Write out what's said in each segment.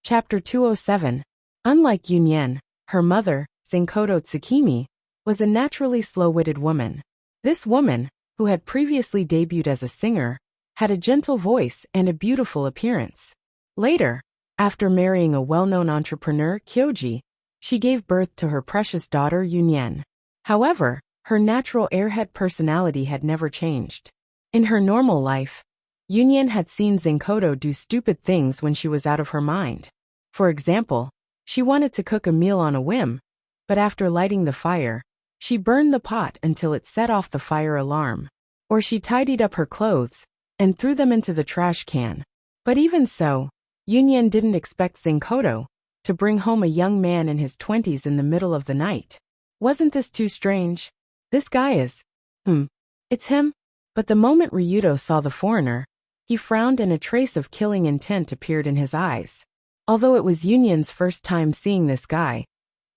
Chapter 207. Unlike Yunyen, her mother, Zenkoto Tsukimi, was a naturally slow-witted woman. This woman, who had previously debuted as a singer, had a gentle voice and a beautiful appearance. Later, after marrying a well-known entrepreneur, Kyoji, she gave birth to her precious daughter Yunyen. However, her natural airhead personality had never changed. In her normal life, Yunyen had seen Zenkoto do stupid things when she was out of her mind. For example, she wanted to cook a meal on a whim, but after lighting the fire, she burned the pot until it set off the fire alarm. Or she tidied up her clothes and threw them into the trash can. But even so, Yunyen didn't expect Zenkoto to bring home a young man in his 20s in the middle of the night. Wasn't this too strange? This guy is… It's him? But the moment Ryudo saw the foreigner, he frowned and a trace of killing intent appeared in his eyes. Although it was Yunyen's first time seeing this guy,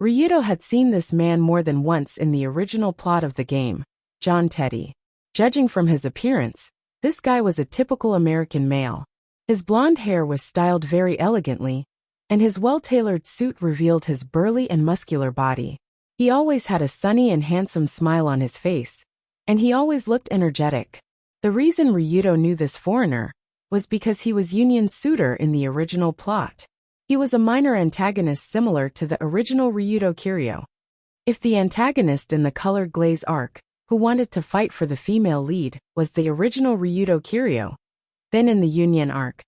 Ryudo had seen this man more than once in the original plot of the game, John Teddy. Judging from his appearance, this guy was a typical American male. His blonde hair was styled very elegantly, and his well-tailored suit revealed his burly and muscular body. He always had a sunny and handsome smile on his face, and he always looked energetic. The reason Ryudo knew this foreigner was because he was Yunyen's suitor in the original plot. He was a minor antagonist similar to the original Ryudo Kiryu. If the antagonist in the Colored Glaze arc, who wanted to fight for the female lead, was the original Ryudo Kiryu, then in the Yunyen arc,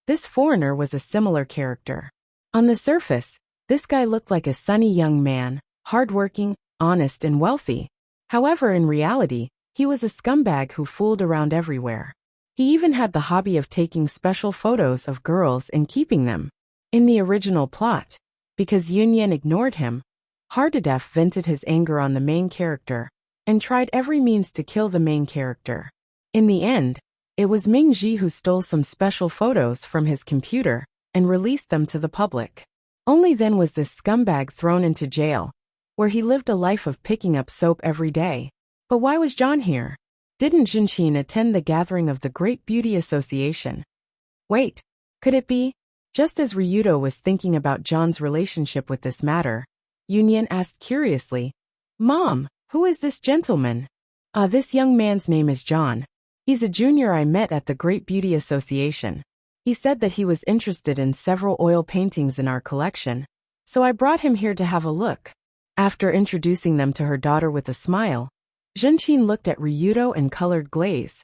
this foreigner was a similar character. On the surface, this guy looked like a sunny young man, hardworking, honest and wealthy. However, in reality, he was a scumbag who fooled around everywhere. He even had the hobby of taking special photos of girls and keeping them. In the original plot, because Yunyen ignored him, Hardedef vented his anger on the main character and tried every means to kill the main character. In the end, it was Mingji who stole some special photos from his computer and released them to the public. Only then was this scumbag thrown into jail, where he lived a life of picking up soap every day. But why was John here? Didn't Junshin attend the gathering of the Great Beauty Association? Wait, could it be? Just as Ryudo was thinking about John's relationship with this matter, Yunyen asked curiously, "Mom, who is this gentleman?" This young man's name is John. He's a junior I met at the Great Beauty Association. He said that he was interested in several oil paintings in our collection, so I brought him here to have a look. After introducing them to her daughter with a smile, Junshin looked at Ryudo and Colored Glaze,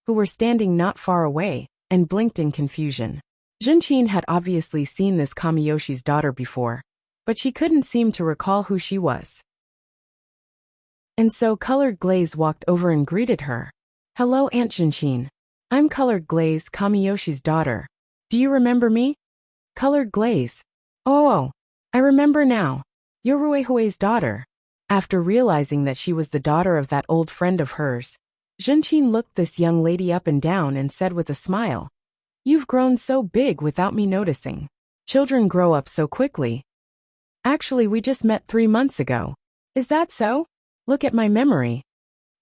who were standing not far away, and blinked in confusion. Junshin had obviously seen this Kamiyoshi's daughter before, but she couldn't seem to recall who she was. And so Colored Glaze walked over and greeted her. "Hello, Aunt Junshin. I'm Colored Glaze, Kamiyoshi's daughter. Do you remember me?" Colored Glaze. Oh, I remember now. You're Ruehue's daughter." After realizing that she was the daughter of that old friend of hers, Junshin looked this young lady up and down and said with a smile, "You've grown so big without me noticing. Children grow up so quickly. Actually, we just met 3 months ago. Is that so? Look at my memory."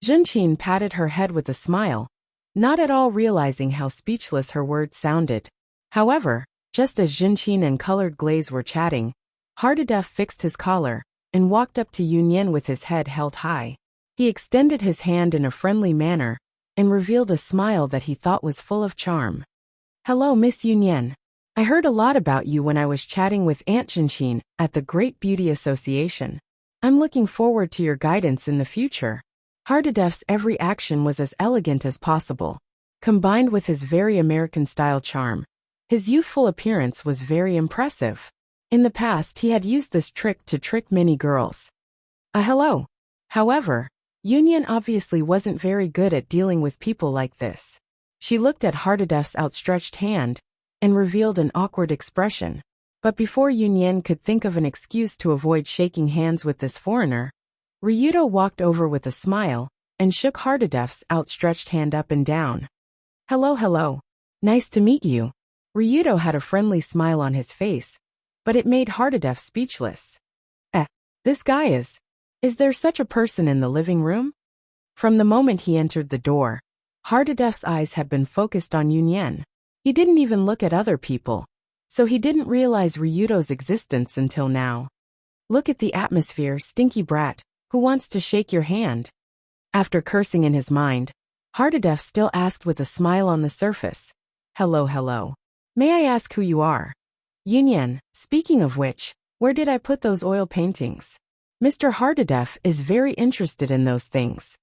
Junshin patted her head with a smile, not at all realizing how speechless her words sounded. However, just as Junshin and Colored Glaze were chatting, Hardedef fixed his collar and walked up to Yunyen with his head held high. He extended his hand in a friendly manner and revealed a smile that he thought was full of charm. "Hello, Miss Yunyen. I heard a lot about you when I was chatting with Aunt Junshin at the Great Beauty Association. I'm looking forward to your guidance in the future." Hardedef's every action was as elegant as possible. Combined with his very American-style charm, his youthful appearance was very impressive. In the past, he had used this trick to trick many girls. Hello. However, Yunyen obviously wasn't very good at dealing with people like this. She looked at Hardedef's outstretched hand and revealed an awkward expression. But before Yunyen could think of an excuse to avoid shaking hands with this foreigner, Ryudo walked over with a smile and shook Hardedef's outstretched hand up and down. Hello. Nice to meet you." Ryudo had a friendly smile on his face, but it made Hardedef speechless. This guy is there such a person in the living room?" From the moment he entered the door, Hardedef's eyes had been focused on Yunyen. He didn't even look at other people, So he didn't realize Ryudo's existence until now. Look at the atmosphere, stinky brat, who wants to shake your hand? After cursing in his mind, Hardadef still asked with a smile on the surface. Hello, hello. May I ask who you are? Yunyan, speaking of which, where did I put those oil paintings? Mr. Hardadef is very interested in those things.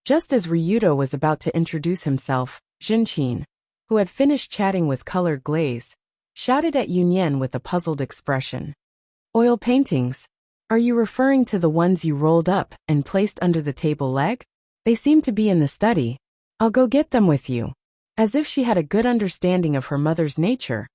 Just as Ryudo was about to introduce himself, Jinqin, who had finished chatting with Colored Glaze, shouted at Yunyan with a puzzled expression. Oil paintings? Are you referring to the ones you rolled up and placed under the table leg? They seem to be in the study. I'll go get them with you. As if she had a good understanding of her mother's nature,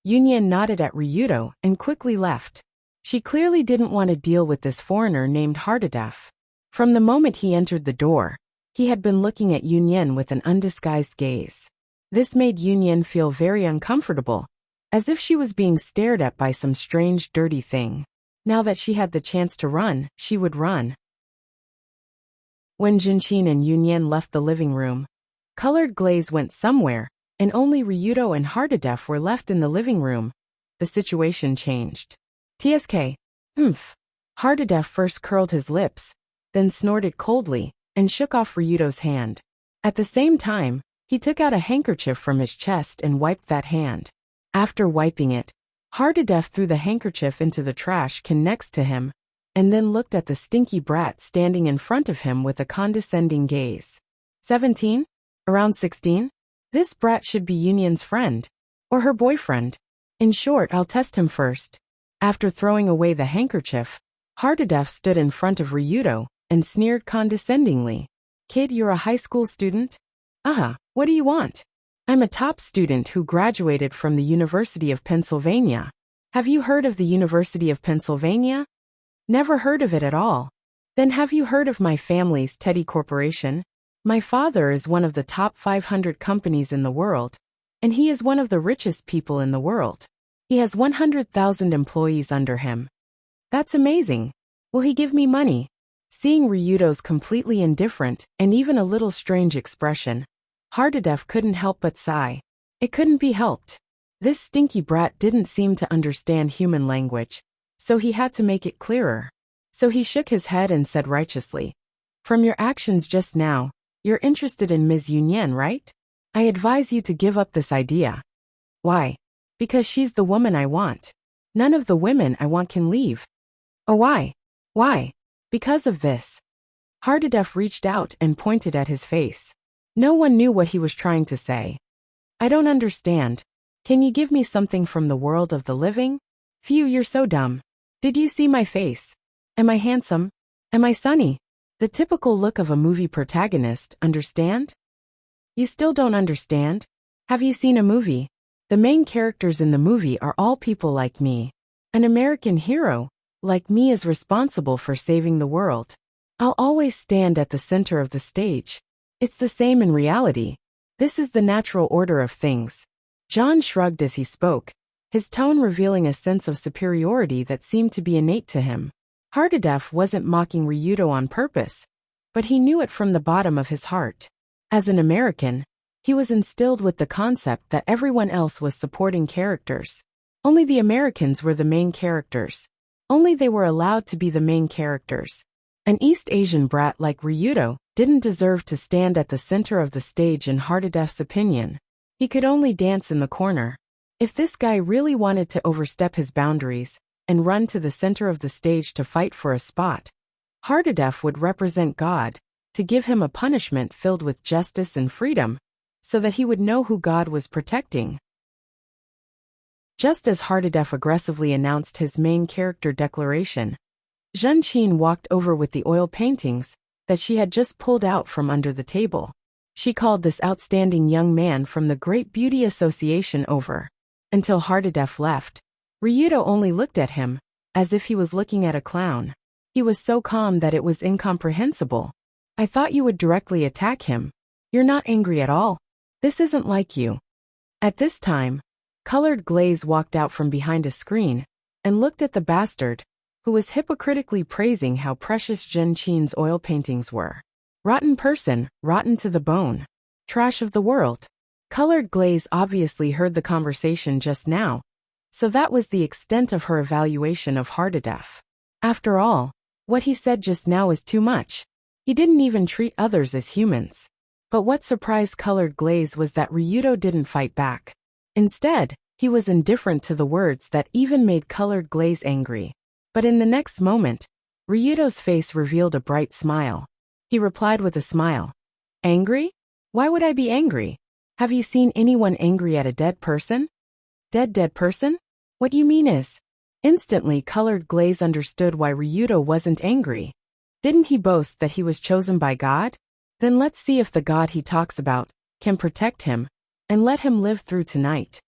Yunyan nodded at Ryudo and quickly left. She clearly didn't want to deal with this foreigner named Hardadef. From the moment he entered the door, he had been looking at Yunyan with an undisguised gaze. This made Yunyan feel very uncomfortable, as if she was being stared at by some strange dirty thing. Now that she had the chance to run, she would run. When Jinqin and Yunyan left the living room, Colored Glaze went somewhere, and only Ryudo and Hardadef were left in the living room. The situation changed. TSK. Hardadef first curled his lips, then snorted coldly, and shook off Ryudo's hand. At the same time, he took out a handkerchief from his chest and wiped that hand. After wiping it, Hardadef threw the handkerchief into the trash can next to him, and then looked at the stinky brat standing in front of him with a condescending gaze. 17? Around 16? This brat should be Yunyan's friend. Or her boyfriend. In short, I'll test him first. After throwing away the handkerchief, Hardadef stood in front of Ryudo and sneered condescendingly. Kid, you're a high school student? What do you want? I'm a top student who graduated from the University of Pennsylvania. Have you heard of the University of Pennsylvania? Never heard of it at all. Then have you heard of my family's Teddy Corporation? My father is one of the top 500 companies in the world, and he is one of the richest people in the world. He has 100,000 employees under him. That's amazing. Will he give me money? Seeing Ryudo's completely indifferent and even a little strange expression, Hardadef couldn't help but sigh. It couldn't be helped. This stinky brat didn't seem to understand human language, so he had to make it clearer. So he shook his head and said righteously, From your actions just now, you're interested in Ms. Yunyan, right? I advise you to give up this idea. Why? Because she's the woman I want. None of the women I want can leave. Oh, why? Why? Because of this. Hardadef reached out and pointed at his face. No one knew what he was trying to say. I don't understand. Can you give me something from the world of the living? Phew, you're so dumb. Did you see my face? Am I handsome? Am I sunny? The typical look of a movie protagonist, understand? You still don't understand? Have you seen a movie? The main characters in the movie are all people like me. An American hero, like me, is responsible for saving the world. I'll always stand at the center of the stage. It's the same in reality. This is the natural order of things. John shrugged as he spoke, his tone revealing a sense of superiority that seemed to be innate to him. Hardadef wasn't mocking Ryudo on purpose, but he knew it from the bottom of his heart. As an American, he was instilled with the concept that everyone else was supporting characters. Only the Americans were the main characters. Only they were allowed to be the main characters. An East Asian brat like Ryudo didn't deserve to stand at the center of the stage in Hardadef's opinion. He could only dance in the corner. If this guy really wanted to overstep his boundaries and run to the center of the stage to fight for a spot, Hardadef would represent God, to give him a punishment filled with justice and freedom, so that he would know who God was protecting. Just as Hardadef aggressively announced his main character declaration, Jinqin walked over with the oil paintings that she had just pulled out from under the table. She called this outstanding young man from the Great Beauty Association over. Until Hardadef left, Ryudo only looked at him, as if he was looking at a clown. He was so calm that it was incomprehensible. I thought you would directly attack him. You're not angry at all. This isn't like you. At this time, Colored Glaze walked out from behind a screen and looked at the bastard, who was hypocritically praising how precious Jinqin's oil paintings were. Rotten person, rotten to the bone. Trash of the world. Colored Glaze obviously heard the conversation just now, So that was the extent of her evaluation of Hardedef. After all, what he said just now is too much. He didn't even treat others as humans. But what surprised Colored Glaze was that Ryuto didn't fight back. Instead, he was indifferent to the words that even made Colored Glaze angry. But in the next moment, Ryuto's face revealed a bright smile. He replied with a smile. Angry? Why would I be angry? Have you seen anyone angry at a dead person? Dead person? What you mean is? Instantly, Colored Glaze understood why Ryuto wasn't angry. Didn't he boast that he was chosen by God? Then let's see if the God he talks about can protect him and let him live through tonight.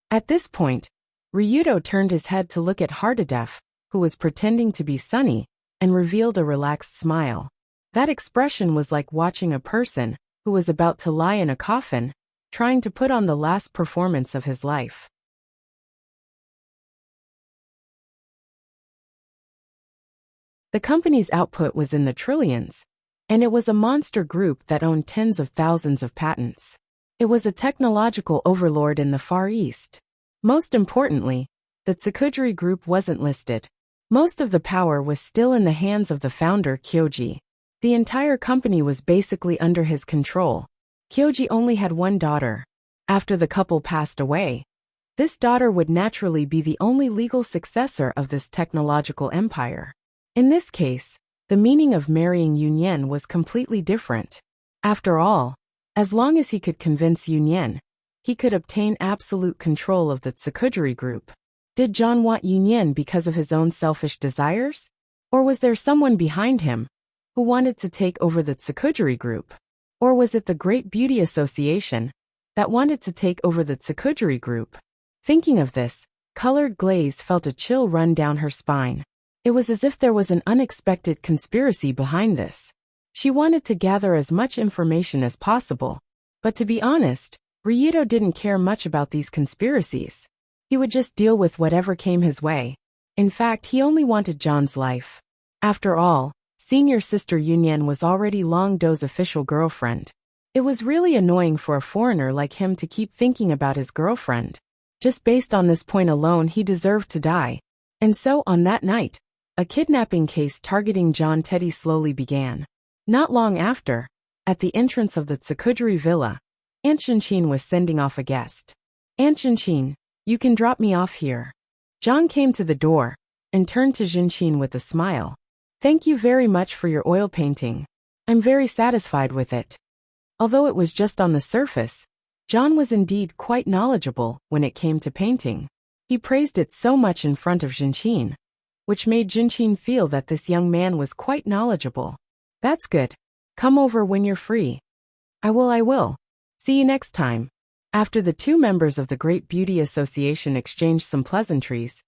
At this point, Ryuto turned his head to look at Hardedef, who was pretending to be sunny, and revealed a relaxed smile. That expression was like watching a person who was about to lie in a coffin, trying to put on the last performance of his life. The company's output was in the trillions, and it was a monster group that owned tens of thousands of patents. It was a technological overlord in the Far East. Most importantly, the Tsukuderi Group wasn't listed. Most of the power was still in the hands of the founder, Kyoji. The entire company was basically under his control. Kyoji only had one daughter. After the couple passed away, this daughter would naturally be the only legal successor of this technological empire. In this case, the meaning of marrying Yunyan was completely different. After all, as long as he could convince Yunyan, he could obtain absolute control of the Tsukuderi Group. Did John want Yunyan because of his own selfish desires? Or was there someone behind him who wanted to take over the Tsukuderi Group? Or was it the Great Beauty Association that wanted to take over the Tsukuderi Group? Thinking of this, Colored Glaze felt a chill run down her spine. It was as if there was an unexpected conspiracy behind this. She wanted to gather as much information as possible. But to be honest, Ryuto didn't care much about these conspiracies. He would just deal with whatever came his way. In fact, he only wanted John's life. After all, senior sister Yunyan was already Long Do's official girlfriend. It was really annoying for a foreigner like him to keep thinking about his girlfriend. Just based on this point alone, he deserved to die. And so, on that night, a kidnapping case targeting John Teddy slowly began. Not long after, at the entrance of the Tsukuderi villa, Aunt Shinchin was sending off a guest. Aunt Shinchin, you can drop me off here. John came to the door and turned to Shinchin with a smile. Thank you very much for your oil painting. I'm very satisfied with it. Although it was just on the surface, John was indeed quite knowledgeable when it came to painting. He praised it so much in front of Shinchin, which made Shinchin feel that this young man was quite knowledgeable. That's good. Come over when you're free. I will. See you next time. After the two members of the Great Beauty Association exchanged some pleasantries,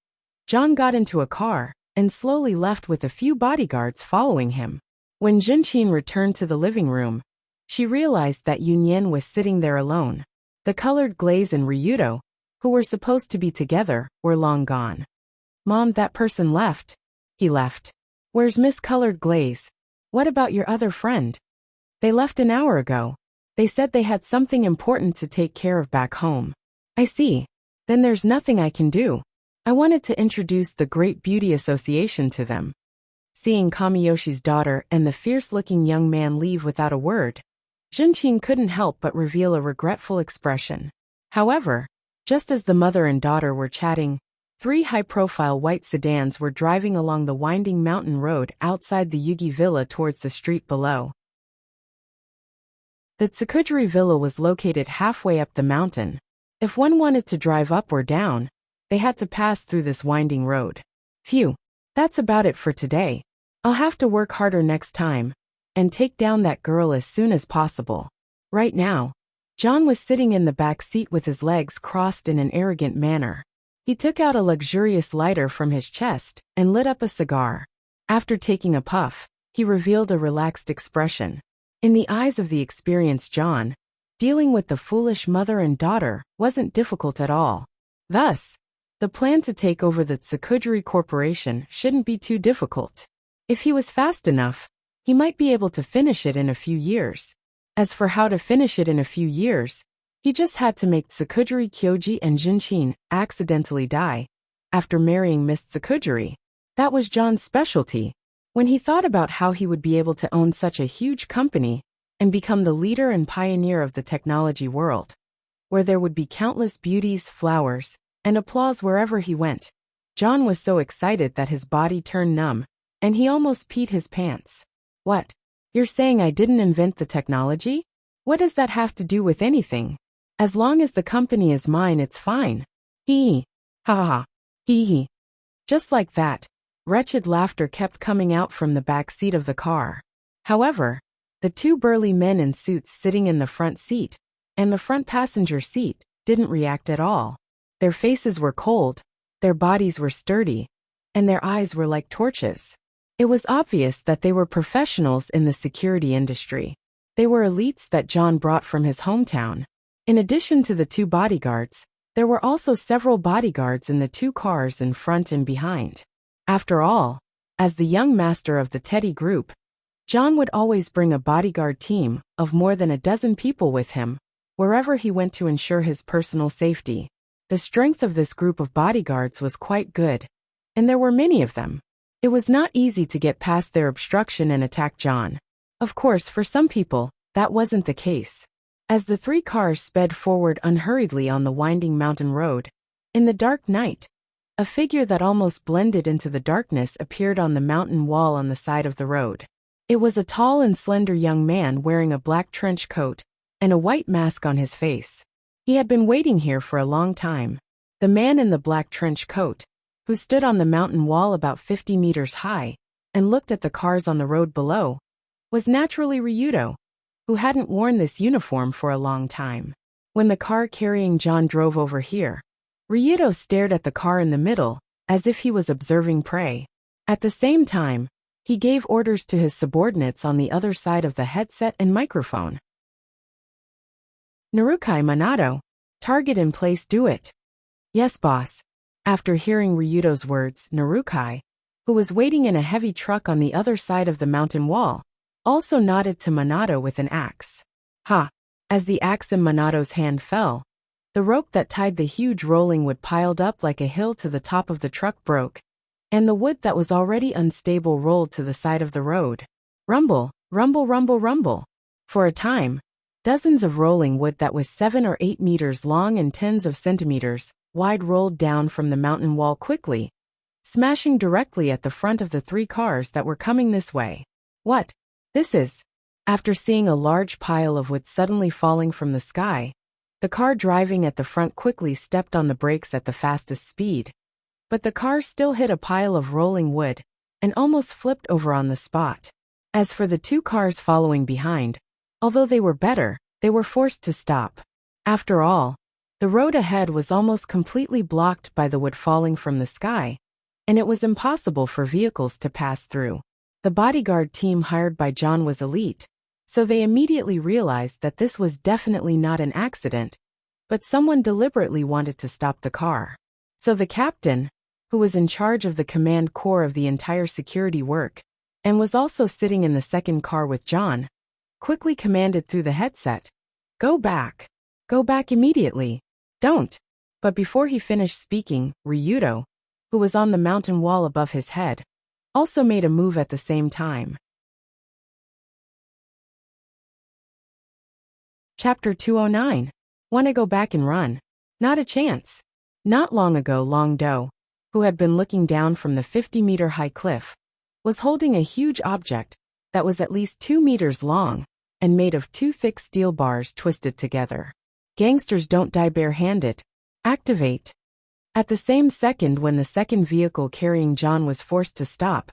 John got into a car and slowly left with a few bodyguards following him. When Shinchin returned to the living room, she realized that Yunyan was sitting there alone. The Colored Glaze and Ryuto, who were supposed to be together, were long gone. Mom, that person left. He left. Where's Miss Colored Glaze? What about your other friend? They left an hour ago. They said they had something important to take care of back home. I see. Then there's nothing I can do. I wanted to introduce the Great Beauty Association to them. Seeing Kamiyoshi's daughter and the fierce-looking young man leave without a word, Shinchin couldn't help but reveal a regretful expression. However, just as the mother and daughter were chatting, 3 high-profile white sedans were driving along the winding mountain road outside the Yugi Villa towards the street below. The Tsukuderi Villa was located halfway up the mountain. If one wanted to drive up or down, they had to pass through this winding road. Phew, that's about it for today. I'll have to work harder next time and take down that girl as soon as possible. Right now, John was sitting in the back seat with his legs crossed in an arrogant manner. He took out a luxurious lighter from his chest and lit up a cigar. After taking a puff, he revealed a relaxed expression. In the eyes of the experienced John, dealing with the foolish mother and daughter wasn't difficult at all. Thus, the plan to take over the Tsukuderi Corporation shouldn't be too difficult. If he was fast enough, he might be able to finish it in a few years. As for how to finish it in a few years, He just had to make Tsukujiri Kyoji and Jinshin accidentally die after marrying Miss Tsukujiri. That was John's specialty. When he thought about how he would be able to own such a huge company and become the leader and pioneer of the technology world, where there would be countless beauties, flowers, and applause wherever he went, John was so excited that his body turned numb, and he almost peed his pants. What? You're saying I didn't invent the technology? What does that have to do with anything? As long as the company is mine, it's fine. Hee. Ha ha ha. Hee hee. Just like that, wretched laughter kept coming out from the back seat of the car. However, the two burly men in suits sitting in the front seat and the front passenger seat didn't react at all. Their faces were cold, their bodies were sturdy, and their eyes were like torches. It was obvious that they were professionals in the security industry. They were elites that John brought from his hometown. In addition to the two bodyguards, there were also several bodyguards in the two cars in front and behind. After all, as the young master of the Teddy group, John would always bring a bodyguard team of more than a dozen people with him, wherever he went to ensure his personal safety. The strength of this group of bodyguards was quite good, and there were many of them. It was not easy to get past their obstruction and attack John. Of course, for some people, that wasn't the case. As the three cars sped forward unhurriedly on the winding mountain road, in the dark night, a figure that almost blended into the darkness appeared on the mountain wall on the side of the road. It was a tall and slender young man wearing a black trench coat and a white mask on his face. He had been waiting here for a long time. The man in the black trench coat, who stood on the mountain wall about 50 meters high and looked at the cars on the road below, was naturally Ryuto, who hadn't worn this uniform for a long time. When the car carrying John drove over here, Ryuto stared at the car in the middle, as if he was observing prey. At the same time, he gave orders to his subordinates on the other side of the headset and microphone. Narukai Minato, target in place, do it. Yes, boss. After hearing Ryuto's words, Narukai, who was waiting in a heavy truck on the other side of the mountain wall, also nodded to Minato with an axe. Ha! As the axe in Minato's hand fell, the rope that tied the huge rolling wood piled up like a hill to the top of the truck broke, and the wood that was already unstable rolled to the side of the road. Rumble, rumble, rumble, rumble. For a time, dozens of rolling wood that was 7 or 8 meters long and tens of centimeters wide rolled down from the mountain wall quickly, smashing directly at the front of the three cars that were coming this way. What? This is... After seeing a large pile of wood suddenly falling from the sky, the car driving at the front quickly stepped on the brakes at the fastest speed. But the car still hit a pile of rolling wood and almost flipped over on the spot. As for the two cars following behind, although they were better, they were forced to stop. After all, the road ahead was almost completely blocked by the wood falling from the sky, and it was impossible for vehicles to pass through. The bodyguard team hired by John was elite, so they immediately realized that this was definitely not an accident, but someone deliberately wanted to stop the car. So the captain, who was in charge of the command core of the entire security work, and was also sitting in the second car with John, quickly commanded through the headset, "Go back. Go back immediately. Don't." But before he finished speaking, Ryuto, who was on the mountain wall above his head, also made a move at the same time. Chapter 209. Wanna go back and run? Not a chance. Not long ago, Long Do, who had been looking down from the 50-meter-high cliff, was holding a huge object that was at least 2 meters long and made of 2 thick steel bars twisted together. Gangsters don't die bare-handed. Activate. At the same second when the second vehicle carrying John was forced to stop,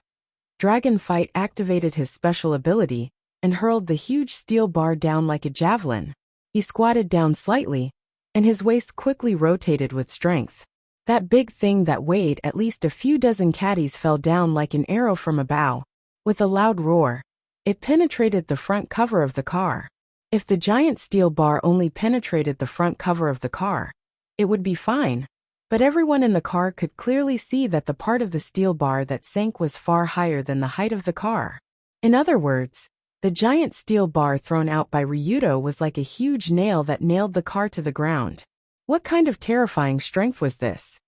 Dragonfight activated his special ability and hurled the huge steel bar down like a javelin. He squatted down slightly, and his waist quickly rotated with strength. That big thing that weighed at least a few dozen caddies fell down like an arrow from a bow. With a loud roar, it penetrated the front cover of the car. If the giant steel bar only penetrated the front cover of the car, it would be fine. But everyone in the car could clearly see that the part of the steel bar that sank was far higher than the height of the car. In other words, The giant steel bar thrown out by Ryuto was like a huge nail that nailed the car to the ground. What kind of terrifying strength was this?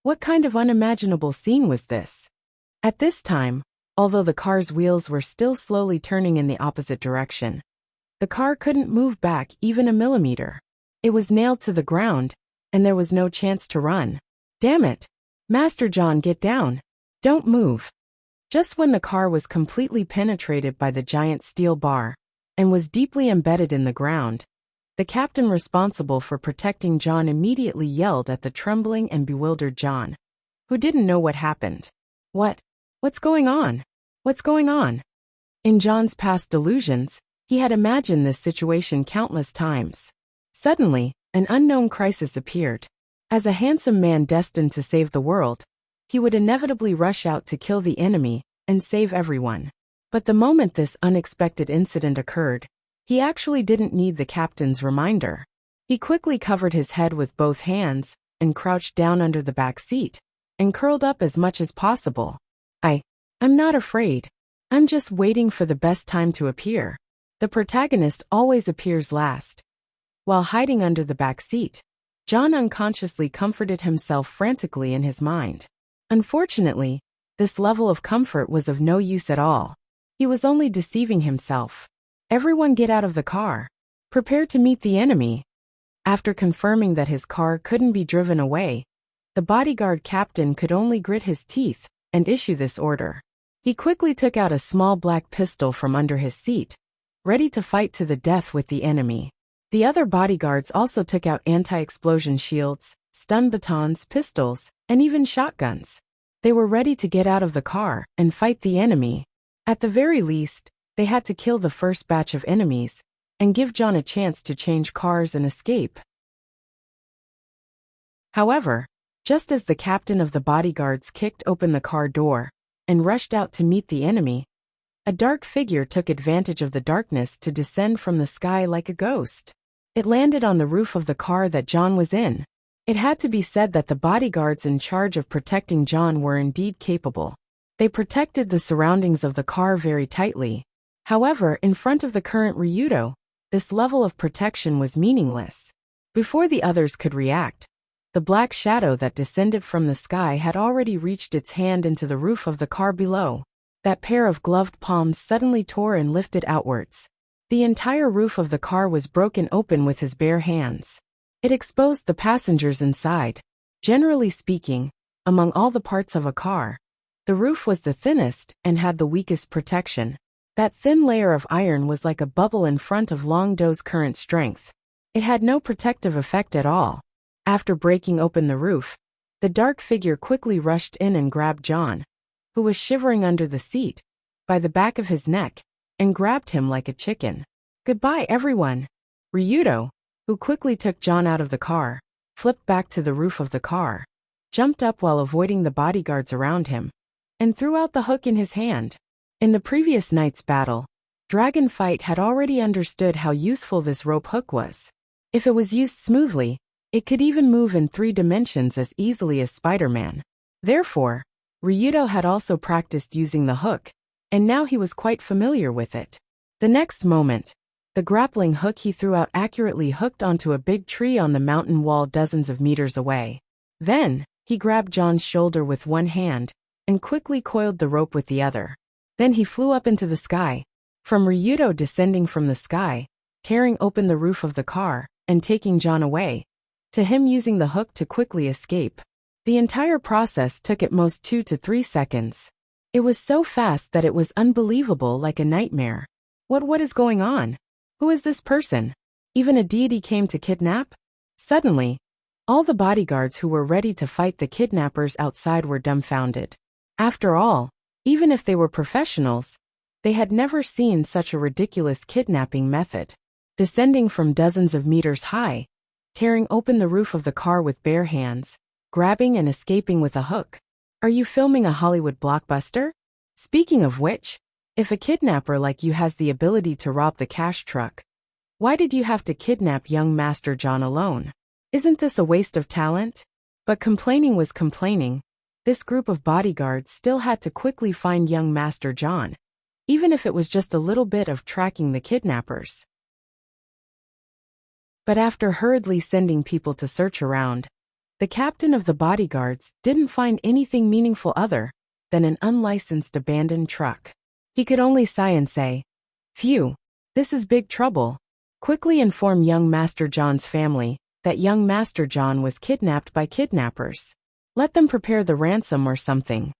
What kind of unimaginable scene was this? At this time, although the car's wheels were still slowly turning in the opposite direction, the car couldn't move back even a millimeter. It was nailed to the ground, and there was no chance to run. Damn it! Master John, get down! Don't move! Just when the car was completely penetrated by the giant steel bar and was deeply embedded in the ground, the captain responsible for protecting John immediately yelled at the trembling and bewildered John, who didn't know what happened. What's going on? What's going on? In John's past delusions, he had imagined this situation countless times. Suddenly, an unknown crisis appeared. As a handsome man destined to save the world, he would inevitably rush out to kill the enemy and save everyone. But the moment this unexpected incident occurred, he actually didn't need the captain's reminder. He quickly covered his head with both hands and crouched down under the back seat and curled up as much as possible. I'm not afraid. I'm just waiting for the best time to appear. The protagonist always appears last. While hiding under the back seat, John unconsciously comforted himself frantically in his mind. Unfortunately, this level of comfort was of no use at all. He was only deceiving himself. Everyone get out of the car. Prepare to meet the enemy. After confirming that his car couldn't be driven away, the bodyguard captain could only grit his teeth and issue this order. He quickly took out a small black pistol from under his seat, ready to fight to the death with the enemy. The other bodyguards also took out anti-explosion shields, stun batons, pistols, and even shotguns. They were ready to get out of the car and fight the enemy. At the very least, they had to kill the first batch of enemies and give John a chance to change cars and escape. However, just as the captain of the bodyguards kicked open the car door and rushed out to meet the enemy, a dark figure took advantage of the darkness to descend from the sky like a ghost. It landed on the roof of the car that John was in. It had to be said that the bodyguards in charge of protecting John were indeed capable. They protected the surroundings of the car very tightly. However, in front of the current Ryuto, this level of protection was meaningless. Before the others could react, the black shadow that descended from the sky had already reached its hand into the roof of the car below. That pair of gloved palms suddenly tore and lifted outwards. The entire roof of the car was broken open with his bare hands. It exposed the passengers inside. Generally speaking, among all the parts of a car, the roof was the thinnest and had the weakest protection. That thin layer of iron was like a bubble in front of Long Do's current strength. It had no protective effect at all. After breaking open the roof, the dark figure quickly rushed in and grabbed John, who was shivering under the seat, by the back of his neck, and grabbed him like a chicken. Goodbye, everyone. Ryuto, who quickly took John out of the car, flipped back to the roof of the car, jumped up while avoiding the bodyguards around him, and threw out the hook in his hand. In the previous night's battle, Dragonfight had already understood how useful this rope hook was. If it was used smoothly, it could even move in 3 dimensions as easily as Spider-Man. Therefore, Ryuto had also practiced using the hook, and now he was quite familiar with it. The next moment, the grappling hook he threw out accurately hooked onto a big tree on the mountain wall dozens of meters away. Then, he grabbed John's shoulder with one hand and quickly coiled the rope with the other. Then he flew up into the sky. From Ryuto descending from the sky, tearing open the roof of the car, and taking John away, to him using the hook to quickly escape. The entire process took at most 2 to 3 seconds. It was so fast that it was unbelievable, like a nightmare. What is going on? Who is this person? Even a deity came to kidnap? Suddenly, all the bodyguards who were ready to fight the kidnappers outside were dumbfounded. After all, even if they were professionals, they had never seen such a ridiculous kidnapping method. Descending from dozens of meters high, tearing open the roof of the car with bare hands, grabbing and escaping with a hook. Are you filming a Hollywood blockbuster? Speaking of which, if a kidnapper like you has the ability to rob the cash truck, why did you have to kidnap young Master John alone? Isn't this a waste of talent? But complaining was complaining. This group of bodyguards still had to quickly find young Master John, even if it was just a little bit of tracking the kidnappers. But after hurriedly sending people to search around, the captain of the bodyguards didn't find anything meaningful other than an unlicensed abandoned truck. He could only sigh and say, "Phew, this is big trouble." Quickly inform young Master John's family that young Master John was kidnapped by kidnappers. Let them prepare the ransom or something.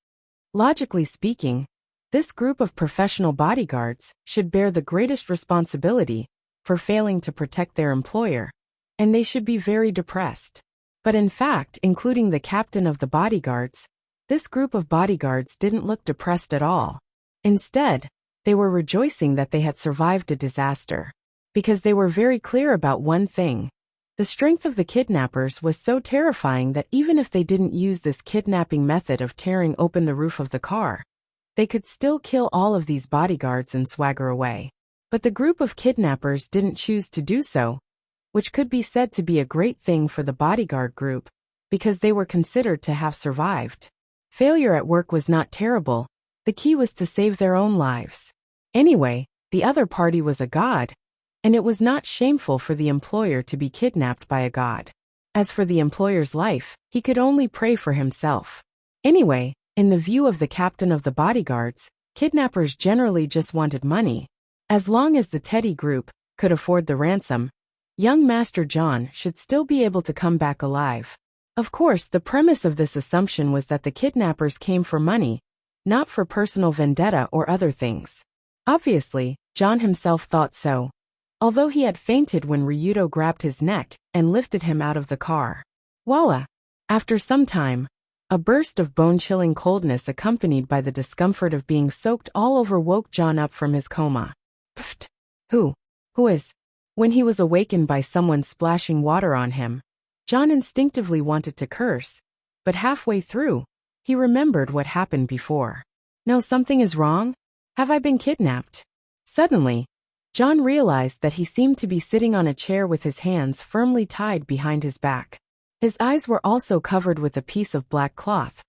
Logically speaking, this group of professional bodyguards should bear the greatest responsibility for failing to protect their employer, and they should be very depressed. But in fact, including the captain of the bodyguards, this group of bodyguards didn't look depressed at all. Instead, they were rejoicing that they had survived a disaster, because they were very clear about one thing. The strength of the kidnappers was so terrifying that even if they didn't use this kidnapping method of tearing open the roof of the car, they could still kill all of these bodyguards and swagger away. But the group of kidnappers didn't choose to do so, which could be said to be a great thing for the bodyguard group, because they were considered to have survived. Failure at work was not terrible, the key was to save their own lives. Anyway, the other party was a god, and it was not shameful for the employer to be kidnapped by a god. As for the employer's life, he could only pray for himself. Anyway, in the view of the captain of the bodyguards, kidnappers generally just wanted money. As long as the Teddy group could afford the ransom, young Master John should still be able to come back alive. Of course, the premise of this assumption was that the kidnappers came for money, not for personal vendetta or other things. Obviously, John himself thought so, although he had fainted when Ryuto grabbed his neck and lifted him out of the car. Voila! After some time, a burst of bone-chilling coldness accompanied by the discomfort of being soaked all over woke John up from his coma. Pfft! Who is? When he was awakened by someone splashing water on him, John instinctively wanted to curse, but halfway through, he remembered what happened before. No, something is wrong? Have I been kidnapped? Suddenly, John realized that he seemed to be sitting on a chair with his hands firmly tied behind his back. His eyes were also covered with a piece of black cloth,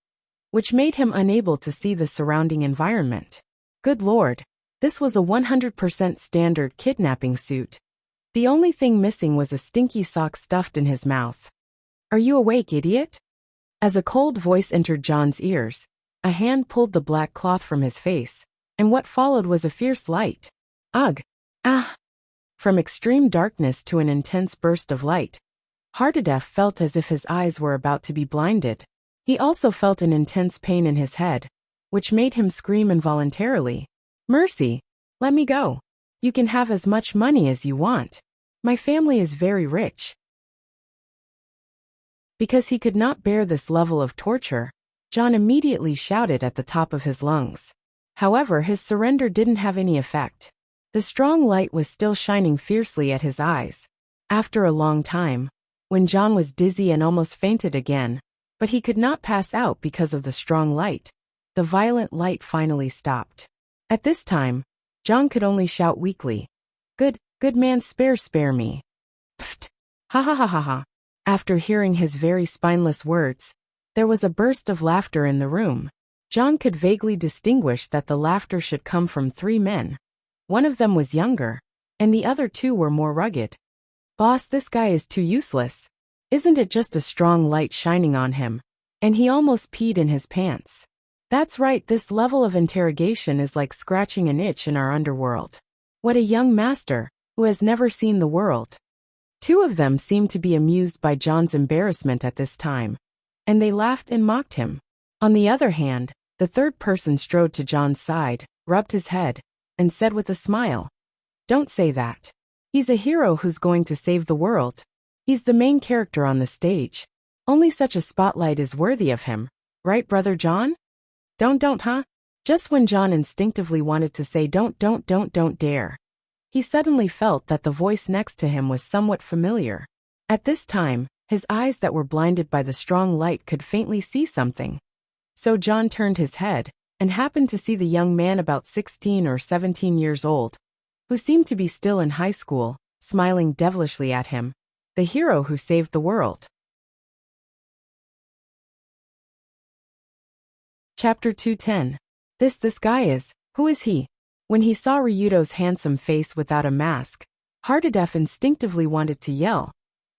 which made him unable to see the surrounding environment. Good Lord, this was a 100% standard kidnapping suit. The only thing missing was a stinky sock stuffed in his mouth. "Are you awake, idiot?" As a cold voice entered John's ears, a hand pulled the black cloth from his face, and what followed was a fierce light. Ugh! Ah! From extreme darkness to an intense burst of light, Hardedef felt as if his eyes were about to be blinded. He also felt an intense pain in his head, which made him scream involuntarily. "Mercy! Let me go. You can have as much money as you want. My family is very rich." Because he could not bear this level of torture, John immediately shouted at the top of his lungs. However, his surrender didn't have any effect. The strong light was still shining fiercely at his eyes. After a long time, when John was dizzy and almost fainted again, but he could not pass out because of the strong light, the violent light finally stopped. At this time, John could only shout weakly, Good man, spare me." Pfft! Ha ha ha ha ha. After hearing his very spineless words, there was a burst of laughter in the room. John could vaguely distinguish that the laughter should come from 3 men. One of them was younger, and the other 2 were more rugged. "Boss, this guy is too useless. Isn't it just a strong light shining on him? And he almost peed in his pants." That's right, this level of interrogation is like scratching an itch in our underworld. What a young master, who has never seen the world. 2 of them seemed to be amused by John's embarrassment at this time, and they laughed and mocked him. On the other hand, the third person strode to John's side, rubbed his head, and said with a smile, "Don't say that. He's a hero who's going to save the world. He's the main character on the stage. Only such a spotlight is worthy of him. Right, Brother John? Don't, huh?" Just when John instinctively wanted to say don't dare, he suddenly felt that the voice next to him was somewhat familiar. At this time, his eyes that were blinded by the strong light could faintly see something. So John turned his head, and happened to see the young man about 16 or 17 years old, who seemed to be still in high school, smiling devilishly at him, the hero who saved the world. Chapter 210. This guy is, who is he? When he saw Ryudo's handsome face without a mask, Hardedef instinctively wanted to yell,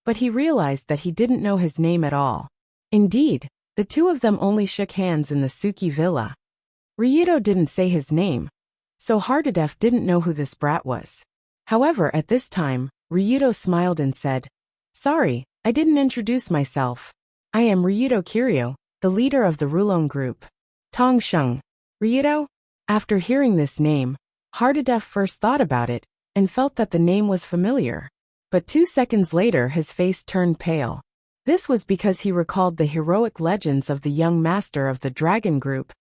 but he realized that he didn't know his name at all. Indeed, the two of them only shook hands in the Suki villa. Ryudo didn't say his name, so Hardedef didn't know who this brat was. However, at this time, Ryudo smiled and said, "Sorry, I didn't introduce myself. I am Ryudo Kiryu, the leader of the Rulong group." Tong Sheng. Ryudo? After hearing this name, Hardedef first thought about it and felt that the name was familiar. But 2 seconds later his face turned pale. This was because he recalled the heroic legends of the young master of the Dragon Group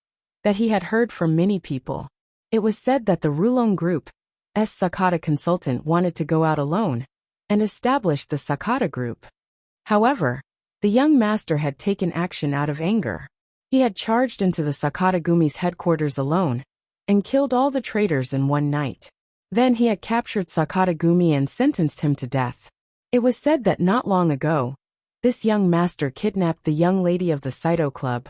that he had heard from many people. It was said that the Rulong Group's Sakata consultant wanted to go out alone and establish the Sakata Group. However, the young master had taken action out of anger. He had charged into the Sakata Gumi's headquarters alone and killed all the traitors in one night. Then he had captured Sakata Gumi and sentenced him to death. It was said that not long ago, this young master kidnapped the young lady of the Saito Club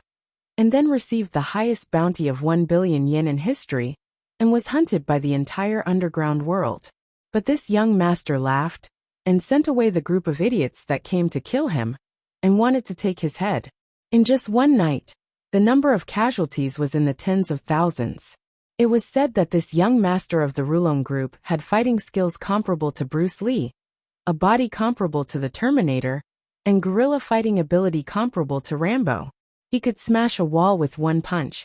and then received the highest bounty of 1 billion yen in history and was hunted by the entire underground world. But this young master laughed and sent away the group of idiots that came to kill him and wanted to take his head. In just one night, the number of casualties was in the tens of thousands. It was said that this young master of the Rulong Group had fighting skills comparable to Bruce Lee, a body comparable to the Terminator, and guerrilla fighting ability comparable to Rambo. He could smash a wall with one punch,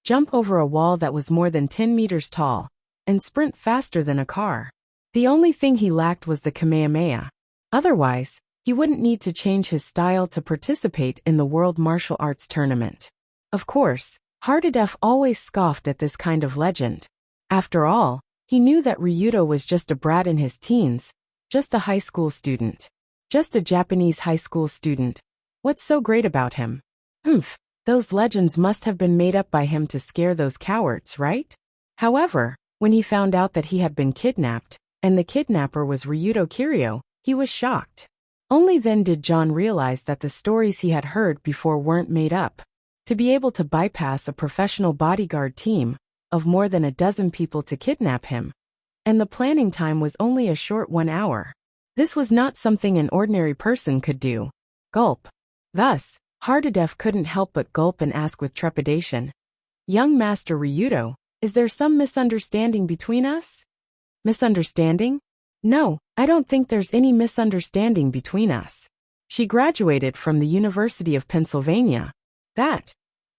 jump over a wall that was more than 10 meters tall, and sprint faster than a car. The only thing he lacked was the Kamehameha. Otherwise, he wouldn't need to change his style to participate in the World Martial Arts Tournament. Of course, Hardedef always scoffed at this kind of legend. After all, he knew that Ryudo was just a brat in his teens, just a high school student. Just a Japanese high school student. What's so great about him? Those legends must have been made up by him to scare those cowards, right? However, when he found out that he had been kidnapped, and the kidnapper was Ryudo Kiryu, he was shocked. Only then did John realize that the stories he had heard before weren't made up. To be able to bypass a professional bodyguard team of more than a dozen people to kidnap him, and the planning time was only a short 1 hour. This was not something an ordinary person could do. Gulp. Thus, Hardedef couldn't help but gulp and ask with trepidation, "Young Master Ryudo, is there some misunderstanding between us?" Misunderstanding? No, I don't think there's any misunderstanding between us. She graduated from the University of Pennsylvania. That.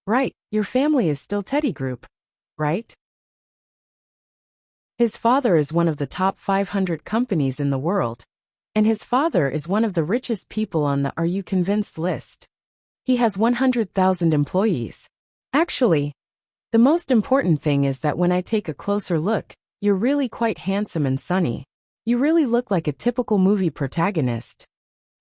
Right, your family is still Teddy Group, right? His father is one of the top 500 companies in the world, and his father is one of the richest people on the Are You Convinced list. He has 100,000 employees. Actually, the most important thing is that when I take a closer look, you're really quite handsome and sunny. You really look like a typical movie protagonist.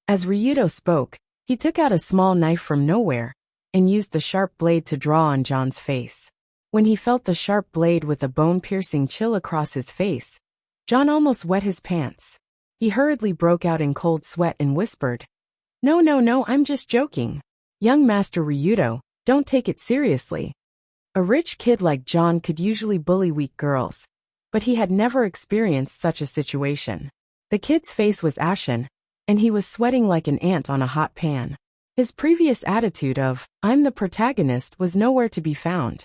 As Ryudo spoke, he took out a small knife from nowhere and used the sharp blade to draw on John's face. When he felt the sharp blade with a bone-piercing chill across his face, John almost wet his pants. He hurriedly broke out in cold sweat and whispered, No, I'm just joking. Young Master Ryudo, don't take it seriously." A rich kid like John could usually bully weak girls, but he had never experienced such a situation. The kid's face was ashen, and he was sweating like an ant on a hot pan. His previous attitude of, "I'm the protagonist," was nowhere to be found.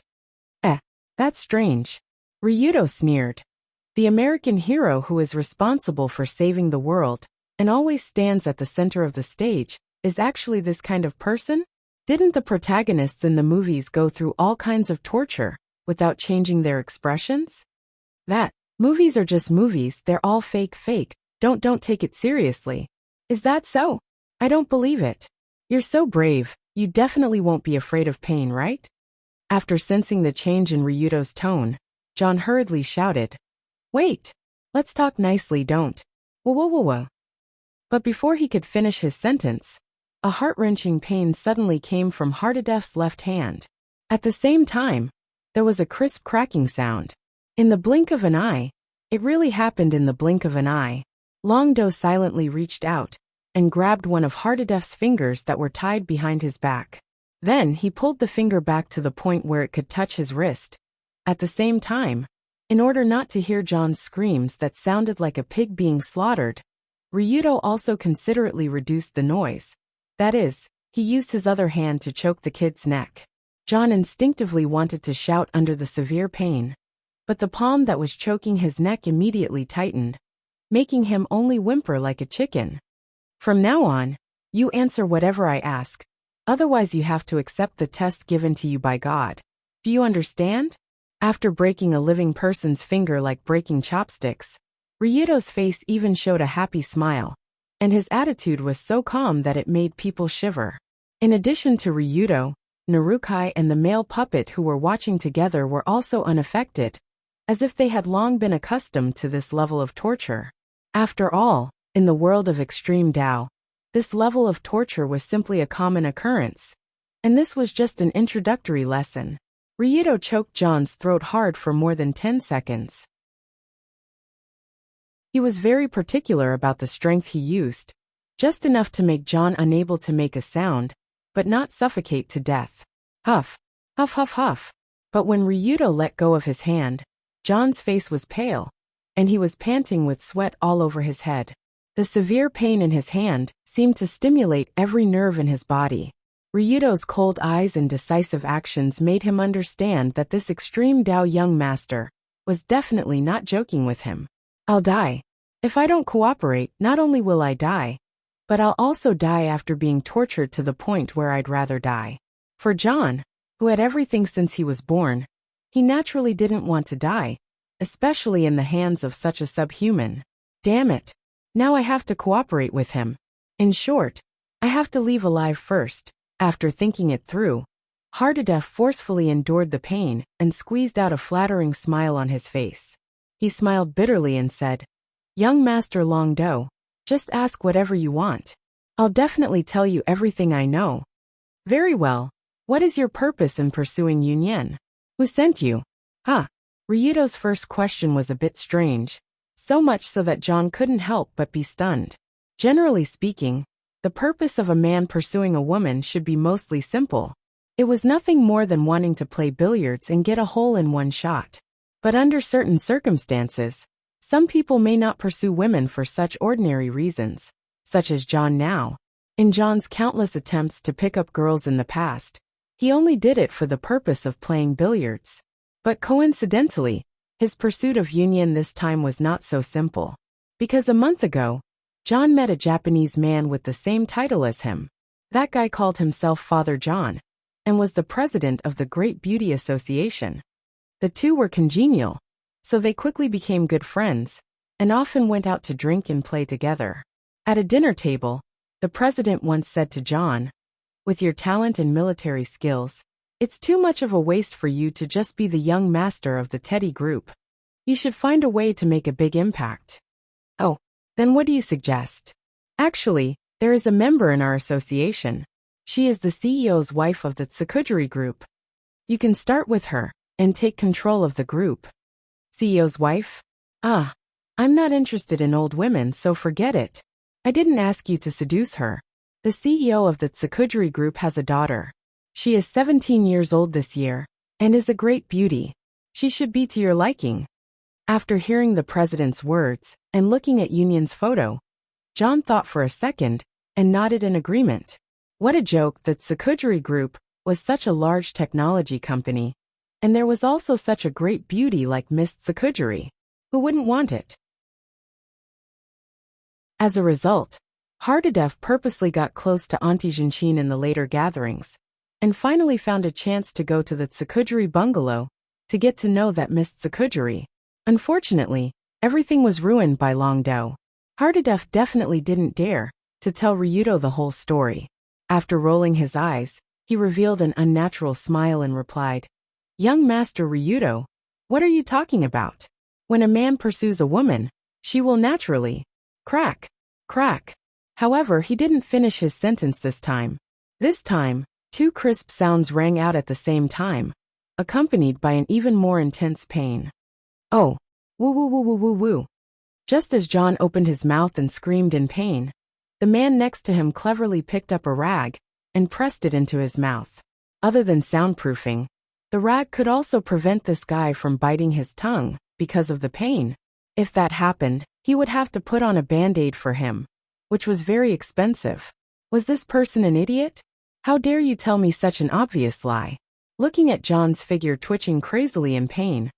That's strange. Ryudo sneered. The American hero who is responsible for saving the world and always stands at the center of the stage is actually this kind of person? Didn't the protagonists in the movies go through all kinds of torture without changing their expressions? Movies are just movies, they're all fake. Don't take it seriously. Is that so? I don't believe it. You're so brave, you definitely won't be afraid of pain, right? After sensing the change in Ryudo's tone, John hurriedly shouted, "Wait! Let's talk nicely, don't. Whoa. But before he could finish his sentence, a heart-wrenching pain suddenly came from Hardedef's left hand. At the same time, there was a crisp cracking sound. In the blink of an eye, it really happened in the blink of an eye, Long Do silently reached out and grabbed one of Hardedef's fingers that were tied behind his back. Then he pulled the finger back to the point where it could touch his wrist. At the same time, In order not to hear John's screams that sounded like a pig being slaughtered, Ryudo also considerately reduced the noise. That is, he used his other hand to choke the kid's neck. John instinctively wanted to shout under the severe pain, but the palm that was choking his neck immediately tightened, making him only whimper like a chicken. From now on, you answer whatever I ask, otherwise you have to accept the test given to you by God. Do you understand? After breaking a living person's finger like breaking chopsticks, Ryudo's face even showed a happy smile, and his attitude was so calm that it made people shiver. In addition to Ryudo, Narukai and the male puppet who were watching together were also unaffected, as if they had long been accustomed to this level of torture. After all, in the world of extreme Tao, this level of torture was simply a common occurrence, and this was just an introductory lesson. Ryudo choked John's throat hard for more than 10 seconds. He was very particular about the strength he used, just enough to make John unable to make a sound, but not suffocate to death. Huff, huff, huff, huff. But when Ryudo let go of his hand, John's face was pale, and he was panting with sweat all over his head. The severe pain in his hand seemed to stimulate every nerve in his body. Ryudo's cold eyes and decisive actions made him understand that this extreme Tao young master was definitely not joking with him. I'll die. If I don't cooperate, not only will I die, but I'll also die after being tortured to the point where I'd rather die. For John, who had everything since he was born, he naturally didn't want to die, especially in the hands of such a subhuman. Damn it. Now I have to cooperate with him. In short, I have to leave alive first. After thinking it through, Hardedef forcefully endured the pain and squeezed out a flattering smile on his face. He smiled bitterly and said, "Young Master Longdo, just ask whatever you want. I'll definitely tell you everything I know." "Very well. What is your purpose in pursuing Yunyan? Who sent you?" Ryudo's first question was a bit strange, so much so that John couldn't help but be stunned. Generally speaking, the purpose of a man pursuing a woman should be mostly simple. It was nothing more than wanting to play billiards and get a hole in one shot. But under certain circumstances, some people may not pursue women for such ordinary reasons, such as John now. In John's countless attempts to pick up girls in the past, he only did it for the purpose of playing billiards. But coincidentally, his pursuit of Yunyan this time was not so simple. Because a month ago, John met a Japanese man with the same title as him. That guy called himself Father John, and was the president of the Great Beauty Association. The two were congenial, so they quickly became good friends, and often went out to drink and play together. At a dinner table, the president once said to John, "With your talent and military skills, it's too much of a waste for you to just be the young master of the Teddy group. You should find a way to make a big impact." "Oh, then what do you suggest?" "Actually, there is a member in our association. She is the CEO's wife of the Tsukujiri group. You can start with her and take control of the group." "CEO's wife? I'm not interested in old women, so forget it. I didn't ask you to seduce her. The CEO of the Tsukujiri group has a daughter. She is 17 years old this year, and is a great beauty. She should be to your liking." After hearing the president's words and looking at Yunyan's photo, John thought for a second and nodded in agreement. What a joke that Tsukujiri Group was such a large technology company, and there was also such a great beauty like Miss Tsukujiri. Who wouldn't want it? As a result, Hardedef purposely got close to Auntie Jinshin in the later gatherings, and finally found a chance to go to the Tsukujiri bungalow to get to know that Miss Tsukujiri. Unfortunately, everything was ruined by Longdo. Hardedef definitely didn't dare to tell Ryudo the whole story. After rolling his eyes, he revealed an unnatural smile and replied, "Young Master Ryudo, what are you talking about? When a man pursues a woman, she will naturally crack. However, he didn't finish his sentence this time. This time, two crisp sounds rang out at the same time, accompanied by an even more intense pain. "Oh, woo woo woo woo woo woo." Just as John opened his mouth and screamed in pain, the man next to him cleverly picked up a rag and pressed it into his mouth. Other than soundproofing, the rag could also prevent this guy from biting his tongue, because of the pain. If that happened, he would have to put on a band-aid for him, which was very expensive. Was this person an idiot? How dare you tell me such an obvious lie? Looking at John's figure twitching crazily in pain,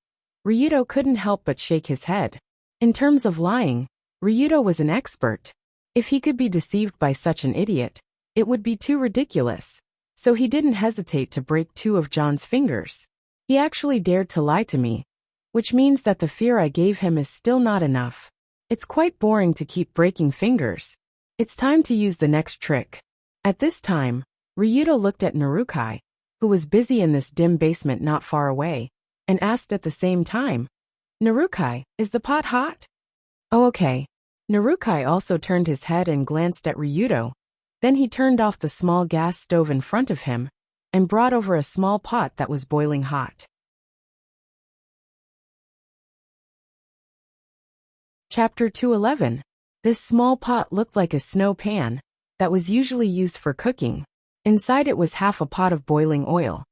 Ryuto couldn't help but shake his head. In terms of lying, Ryuto was an expert. If he could be deceived by such an idiot, it would be too ridiculous. So he didn't hesitate to break 2 of John's fingers. He actually dared to lie to me, which means that the fear I gave him is still not enough. It's quite boring to keep breaking fingers. It's time to use the next trick. At this time, Ryuto looked at Narukai, who was busy in this dim basement not far away, and asked at the same time, "Narukai, is the pot hot?" "Oh, okay." Narukai also turned his head and glanced at Ryuto. Then he turned off the small gas stove in front of him and brought over a small pot that was boiling hot. Chapter 211. This small pot looked like a snow pan that was usually used for cooking. Inside it was half a pot of boiling oil,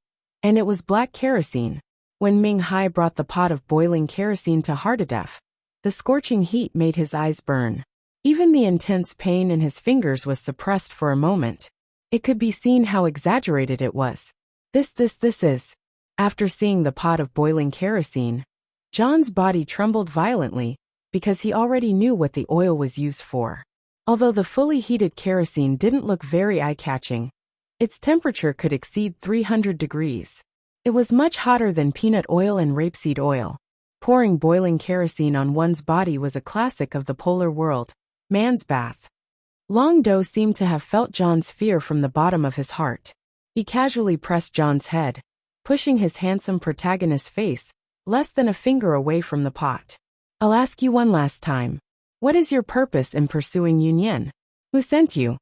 and it was black kerosene. When Ming Hai brought the pot of boiling kerosene to Hardadef, the scorching heat made his eyes burn. Even the intense pain in his fingers was suppressed for a moment. It could be seen how exaggerated it was. This is. After seeing the pot of boiling kerosene, John's body trembled violently because he already knew what the oil was used for. Although the fully heated kerosene didn't look very eye-catching, its temperature could exceed 300 degrees. It was much hotter than peanut oil and rapeseed oil. Pouring boiling kerosene on one's body was a classic of the polar world, man's bath. Long Do seemed to have felt John's fear from the bottom of his heart. He casually pressed John's head, pushing his handsome protagonist's face less than a finger away from the pot. "I'll ask you one last time. What is your purpose in pursuing Yunyan? Who sent you?"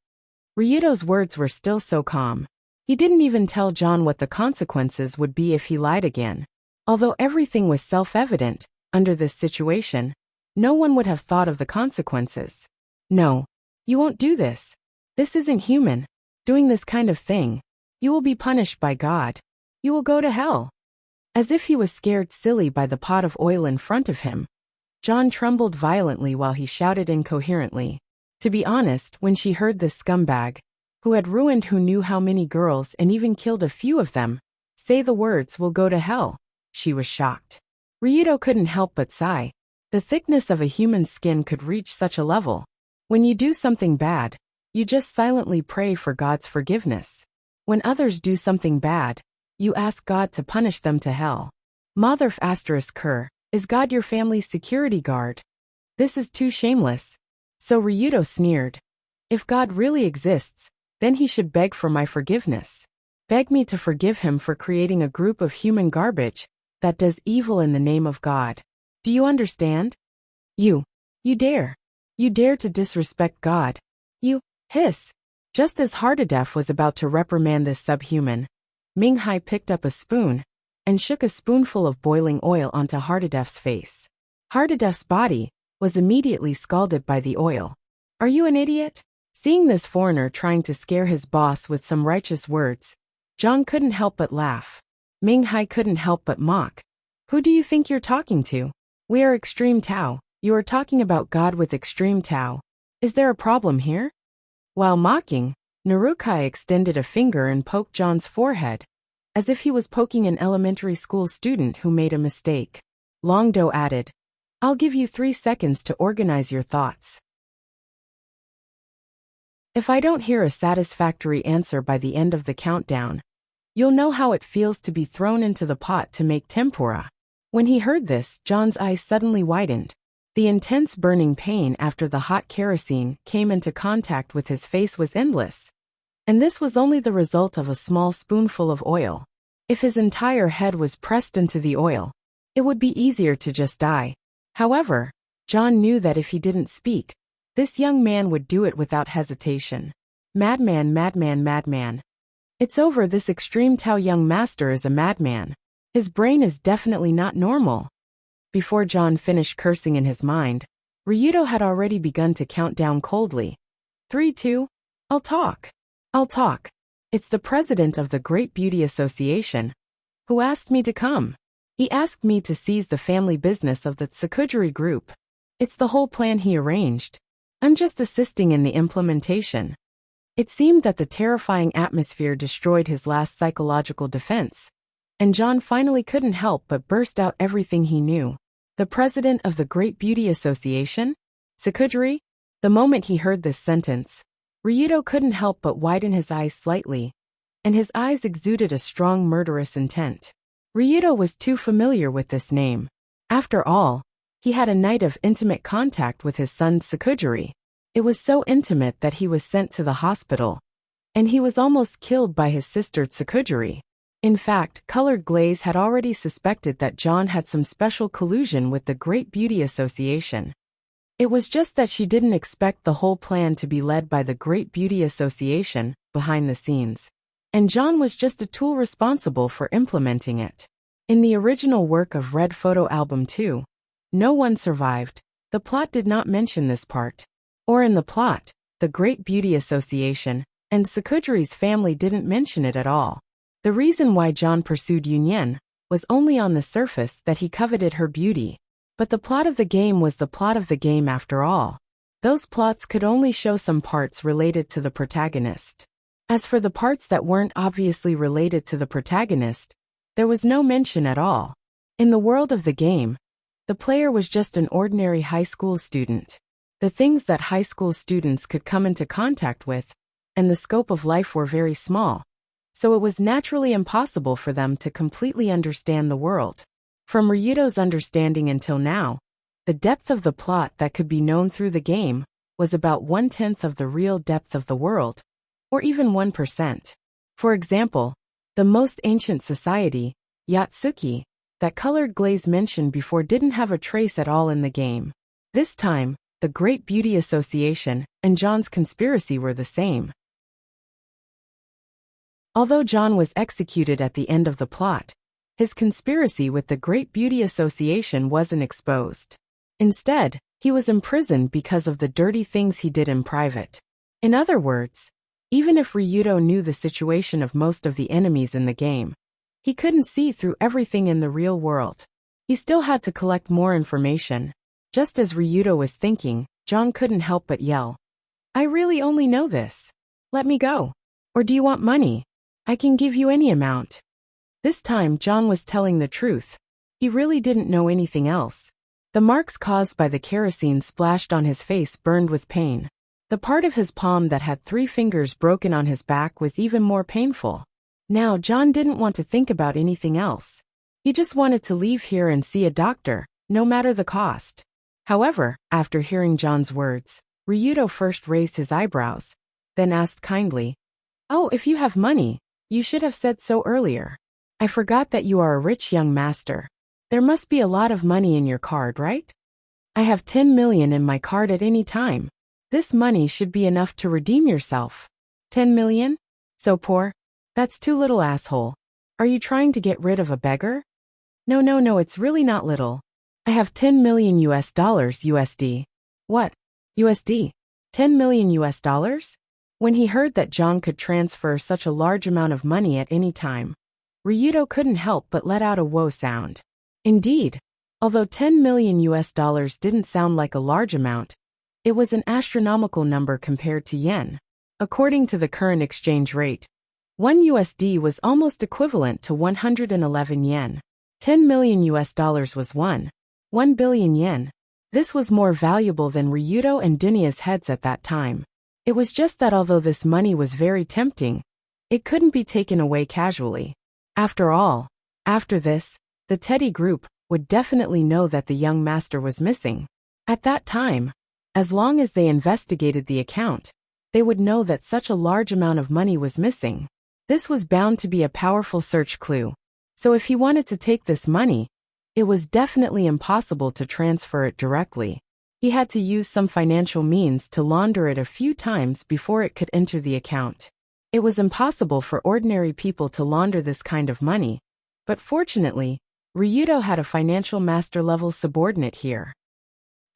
Ryuto's words were still so calm. He didn't even tell John what the consequences would be if he lied again. Although everything was self-evident, under this situation, no one would have thought of the consequences. "No. You won't do this. This isn't human. Doing this kind of thing. You will be punished by God. You will go to hell." As if he was scared silly by the pot of oil in front of him, John trembled violently while he shouted incoherently. To be honest, when she heard this scumbag, who had ruined who knew how many girls and even killed a few of them, say the words "will go to hell," she was shocked. Ryuto couldn't help but sigh. The thickness of a human's skin could reach such a level. When you do something bad, you just silently pray for God's forgiveness. When others do something bad, you ask God to punish them to hell. Motherf *Ker, is God your family's security guard? This is too shameless. So Ryuto sneered. If God really exists, then he should beg for my forgiveness. Beg me to forgive him for creating a group of human garbage that does evil in the name of God. Do you understand? You dare. You dare to disrespect God. You, hiss. Just as Hardadef was about to reprimand this subhuman, Ming Hai picked up a spoon and shook a spoonful of boiling oil onto Hardadef's face. Hardadef's body was immediately scalded by the oil. "Are you an idiot?" Seeing this foreigner trying to scare his boss with some righteous words, John couldn't help but laugh. Ming Hai couldn't help but mock. "Who do you think you're talking to? We are Extreme Tao. You are talking about God with Extreme Tao. Is there a problem here?" While mocking, Narukai extended a finger and poked John's forehead, as if he was poking an elementary school student who made a mistake. Long Do added, "I'll give you 3 seconds to organize your thoughts. If I don't hear a satisfactory answer by the end of the countdown, you'll know how it feels to be thrown into the pot to make tempura." When he heard this, John's eyes suddenly widened. The intense burning pain after the hot kerosene came into contact with his face was endless. And this was only the result of a small spoonful of oil. If his entire head was pressed into the oil, it would be easier to just die. However, John knew that if he didn't speak, this young man would do it without hesitation. Madman, madman, madman. It's over. This Extreme Tao young master is a madman. His brain is definitely not normal. Before John finished cursing in his mind, Ryuto had already begun to count down coldly. 3, 2, I'll talk. I'll talk. It's the president of the Great Beauty Association, who asked me to come. He asked me to seize the family business of the Tsukujiri group. It's the whole plan he arranged. I'm just assisting in the implementation. It seemed that the terrifying atmosphere destroyed his last psychological defense, and John finally couldn't help but burst out everything he knew. The president of the Great Beauty Association? Tsukujiri? The moment he heard this sentence, Ryudo couldn't help but widen his eyes slightly, and his eyes exuded a strong murderous intent. Ryudo was too familiar with this name. After all, he had a night of intimate contact with his son Tsukujiri. It was so intimate that he was sent to the hospital, and he was almost killed by his sister Tsukujiri. In fact, Colored Glaze had already suspected that John had some special collusion with the Great Beauty Association. It was just that she didn't expect the whole plan to be led by the Great Beauty Association behind the scenes, and John was just a tool responsible for implementing it. In the original work of Red Photo Album 2, no one survived. The plot did not mention this part. Or in the plot, the Great Beauty Association and Tsukujiri's family didn't mention it at all. The reason why John pursued Yunyen was only on the surface that he coveted her beauty. But the plot of the game was the plot of the game after all. Those plots could only show some parts related to the protagonist. As for the parts that weren't obviously related to the protagonist, there was no mention at all. In the world of the game, the player was just an ordinary high school student. The things that high school students could come into contact with, and the scope of life were very small, so it was naturally impossible for them to completely understand the world. From Ryudo's understanding until now, the depth of the plot that could be known through the game was about 1/10 of the real depth of the world, or even 1%. For example, the most ancient society, Yatsuki, that Colored Glaze mentioned before didn't have a trace at all in the game. This time, the Great Beauty Association and John's conspiracy were the same. Although John was executed at the end of the plot, his conspiracy with the Great Beauty Association wasn't exposed. Instead, he was imprisoned because of the dirty things he did in private. In other words, even if Ryudo knew the situation of most of the enemies in the game, he couldn't see through everything in the real world. He still had to collect more information. Just as Ryudo was thinking, John couldn't help but yell, "I really only know this. Let me go. Or do you want money? I can give you any amount." This time John was telling the truth. He really didn't know anything else. The marks caused by the kerosene splashed on his face burned with pain. The part of his palm that had 3 fingers broken on his back was even more painful. Now John didn't want to think about anything else. He just wanted to leave here and see a doctor, no matter the cost. However, after hearing John's words, Ryudo first raised his eyebrows, then asked kindly, "Oh, if you have money, you should have said so earlier. I forgot that you are a rich young master. There must be a lot of money in your card, right? I have 10 million in my card at any time. This money should be enough to redeem yourself." 10 million? So poor? That's too little, asshole. Are you trying to get rid of a beggar? No, it's really not little. I have 10 million US dollars USD. What? USD? 10 million US dollars? When he heard that John could transfer such a large amount of money at any time, Ryudo couldn't help but let out a whoa sound. Indeed, although 10 million US dollars didn't sound like a large amount, it was an astronomical number compared to yen. According to the current exchange rate, 1 USD was almost equivalent to 111 yen. 10 million US dollars was 1 billion yen. This was more valuable than Ryudo and Dunya's heads at that time. It was just that although this money was very tempting, it couldn't be taken away casually. After all, after this, the Teddy group would definitely know that the young master was missing. At that time, as long as they investigated the account, they would know that such a large amount of money was missing. This was bound to be a powerful search clue. So if he wanted to take this money, it was definitely impossible to transfer it directly. He had to use some financial means to launder it a few times before it could enter the account. It was impossible for ordinary people to launder this kind of money, but fortunately, Ryudo had a financial master-level subordinate here.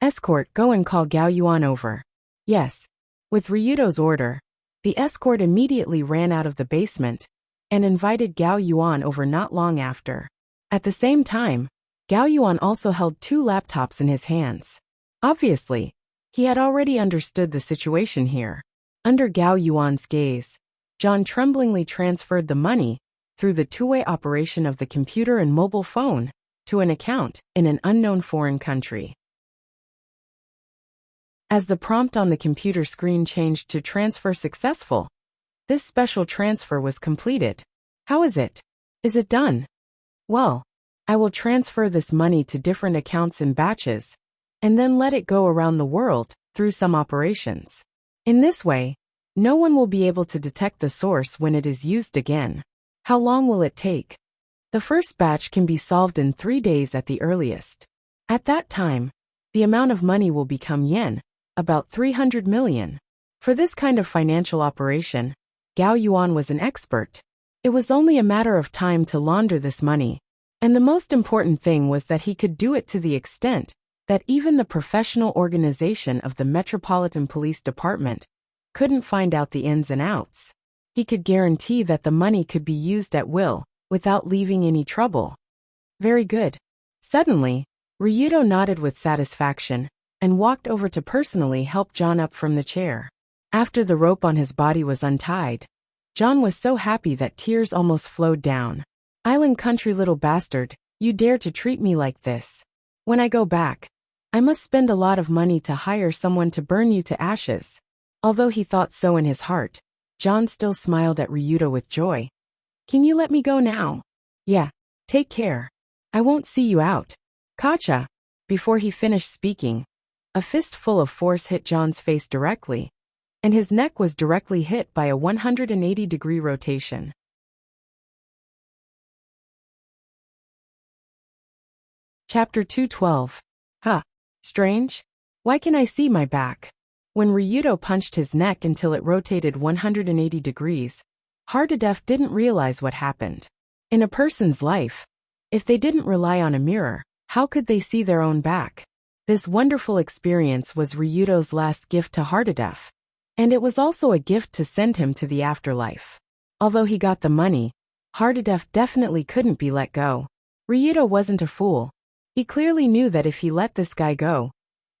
"Escort, go and call Gao Yuan over." Yes. With Ryudo's order, the escort immediately ran out of the basement and invited Gao Yuan over not long after. At the same time, Gao Yuan also held 2 laptops in his hands. Obviously, he had already understood the situation here. Under Gao Yuan's gaze, John tremblingly transferred the money through the two-way operation of the computer and mobile phone to an account in an unknown foreign country. As the prompt on the computer screen changed to transfer successful, this special transfer was completed. How is it? Is it done? Well, I will transfer this money to different accounts in batches, and then let it go around the world through some operations. In this way, no one will be able to detect the source when it is used again. How long will it take? The first batch can be solved in 3 days at the earliest. At that time, the amount of money will become yen, about 300 million. For this kind of financial operation, Gao Yuan was an expert. It was only a matter of time to launder this money, and the most important thing was that he could do it to the extent that even the professional organization of the Metropolitan Police Department couldn't find out the ins and outs. He could guarantee that the money could be used at will, without leaving any trouble. Very good. Suddenly, Ryudo nodded with satisfaction and walked over to personally help John up from the chair. After the rope on his body was untied, John was so happy that tears almost flowed down. Island country little bastard, you dare to treat me like this. When I go back, I must spend a lot of money to hire someone to burn you to ashes. Although he thought so in his heart, John still smiled at Ryudo with joy. Can you let me go now? Yeah, take care. I won't see you out. Kacha. Before he finished speaking, a fistful of force hit John's face directly, and his neck was directly hit by a 180-degree rotation. Chapter 212. Huh. Strange? Why can I see my back? When Ryudo punched his neck until it rotated 180 degrees, Hardadef didn't realize what happened. In a person's life, if they didn't rely on a mirror, how could they see their own back? This wonderful experience was Ryudo's last gift to Hardadef, and it was also a gift to send him to the afterlife. Although he got the money, Hardadef definitely couldn't be let go. Ryudo wasn't a fool. He clearly knew that if he let this guy go,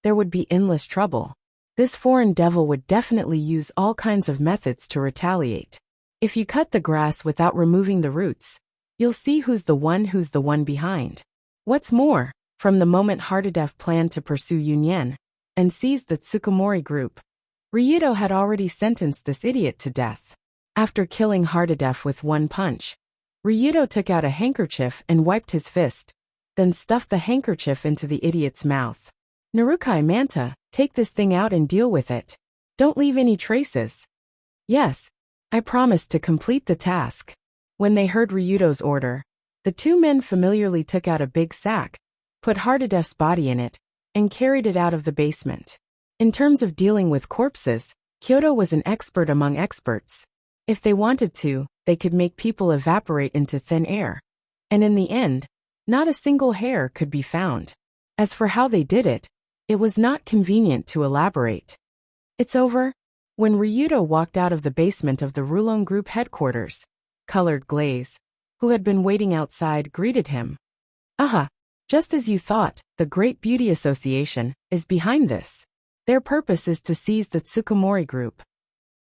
there would be endless trouble. This foreign devil would definitely use all kinds of methods to retaliate. If you cut the grass without removing the roots, you'll see who's the one behind. What's more, from the moment Hardadef planned to pursue Yunyan and seize the Tsukumori group, Ryudo had already sentenced this idiot to death. After killing Hardadef with one punch, Ryudo took out a handkerchief and wiped his fist, then stuffed the handkerchief into the idiot's mouth. Narukai Manta, take this thing out and deal with it. Don't leave any traces. Yes, I promised to complete the task. When they heard Ryudo's order, the 2 men familiarly took out a big sack, put Hardadef's body in it, and carried it out of the basement. In terms of dealing with corpses, Kyoto was an expert among experts. If they wanted to, they could make people evaporate into thin air. And in the end, not a single hair could be found. As for how they did it, it was not convenient to elaborate. It's over. When Ryudo walked out of the basement of the Rulon Group headquarters, Colored Glaze, who had been waiting outside, greeted him. Aha! Just as you thought, the Great Beauty Association is behind this. Their purpose is to seize the Tsukumori group.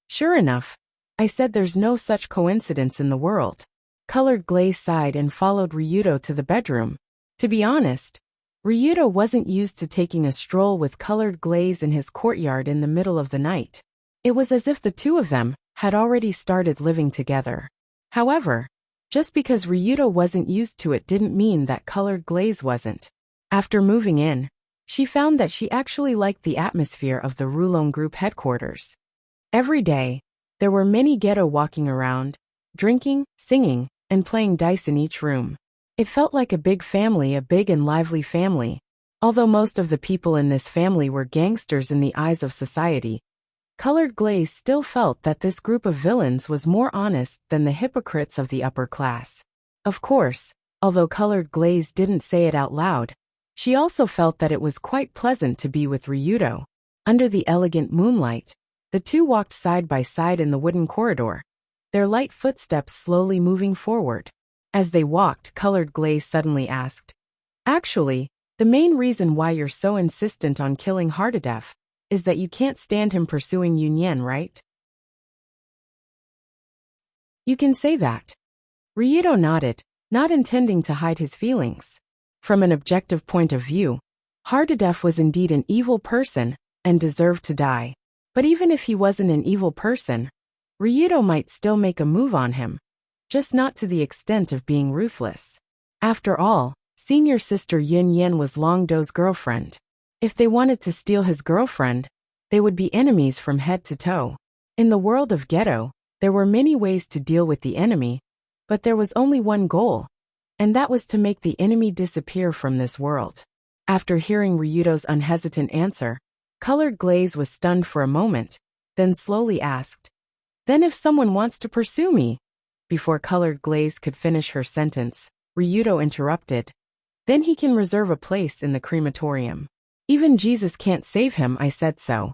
Sure enough, I said there's no such coincidence in the world. Colored Glaze sighed and followed Ryudo to the bedroom. To be honest, Ryudo wasn't used to taking a stroll with Colored Glaze in his courtyard in the middle of the night. It was as if the 2 of them had already started living together. However, just because Ryudo wasn't used to it didn't mean that Colored Glaze wasn't. After moving in, she found that she actually liked the atmosphere of the Rulon Group headquarters. Every day, there were many ghetto walking around, drinking, singing, and playing dice in each room. It felt like a big family, a big and lively family. Although most of the people in this family were gangsters in the eyes of society, Colored Glaze still felt that this group of villains was more honest than the hypocrites of the upper class. Of course, although Colored Glaze didn't say it out loud, she also felt that it was quite pleasant to be with Ryudo. Under the elegant moonlight, the 2 walked side by side in the wooden corridor, their light footsteps slowly moving forward. As they walked, Colored Glaze suddenly asked, "Actually, the main reason why you're so insistent on killing Hardadef is that you can't stand him pursuing Yunyan, right?" "You can say that." Ryudo nodded, not intending to hide his feelings. From an objective point of view, Hardadef was indeed an evil person and deserved to die. But even if he wasn't an evil person, Ryudo might still make a move on him, just not to the extent of being ruthless. After all, senior sister Yunyan was Long Do's girlfriend. If they wanted to steal his girlfriend, they would be enemies from head to toe. In the world of Ghetto, there were many ways to deal with the enemy, but there was only one goal, and that was to make the enemy disappear from this world. After hearing Ryudo's unhesitant answer, Colored Glaze was stunned for a moment, then slowly asked, "Then if someone wants to pursue me?" Before Colored Glaze could finish her sentence, Ryudo interrupted, "Then he can reserve a place in the crematorium. Even Jesus can't save him, I said so."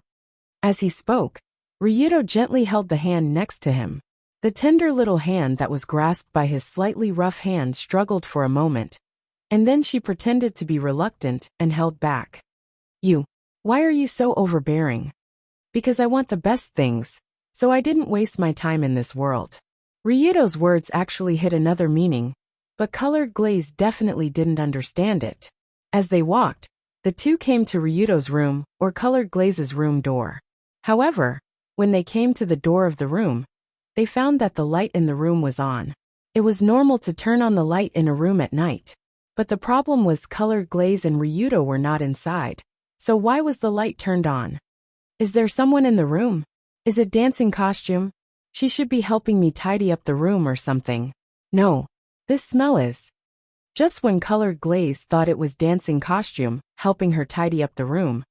As he spoke, Ryudo gently held the hand next to him. The tender little hand that was grasped by his slightly rough hand struggled for a moment, and then she pretended to be reluctant and held back. Why are you so overbearing?" "Because I want the best things, so I didn't waste my time in this world." Ryudo's words actually hid another meaning, but Colored Glaze definitely didn't understand it. As they walked, the two came to Ryudo's room, or Colored Glaze's room door. However, when they came to the door of the room, they found that the light in the room was on. It was normal to turn on the light in a room at night, but the problem was Colored Glaze and Ryudo were not inside. So why was the light turned on? "Is there someone in the room? Is it Dancing Costume? She should be helping me tidy up the room or something." "No. This smell is." Just when Colored Glaze thought it was Dancing Costume helping her tidy up the room,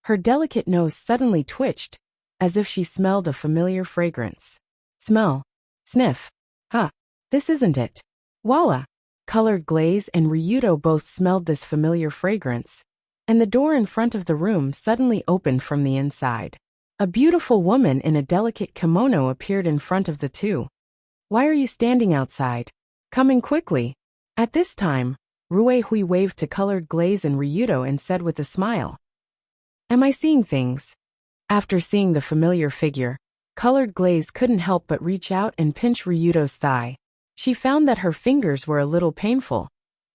her delicate nose suddenly twitched, as if she smelled a familiar fragrance. "Smell. Sniff. Huh. This isn't it." Voila! Colored Glaze and Ryudo both smelled this familiar fragrance, and the door in front of the room suddenly opened from the inside. A beautiful woman in a delicate kimono appeared in front of the two. "Why are you standing outside? Come in quickly." At this time, Rue Hui waved to Colored Glaze and Ryudo and said with a smile, "Am I seeing things?" After seeing the familiar figure, Colored Glaze couldn't help but reach out and pinch Ryudo's thigh. She found that her fingers were a little painful.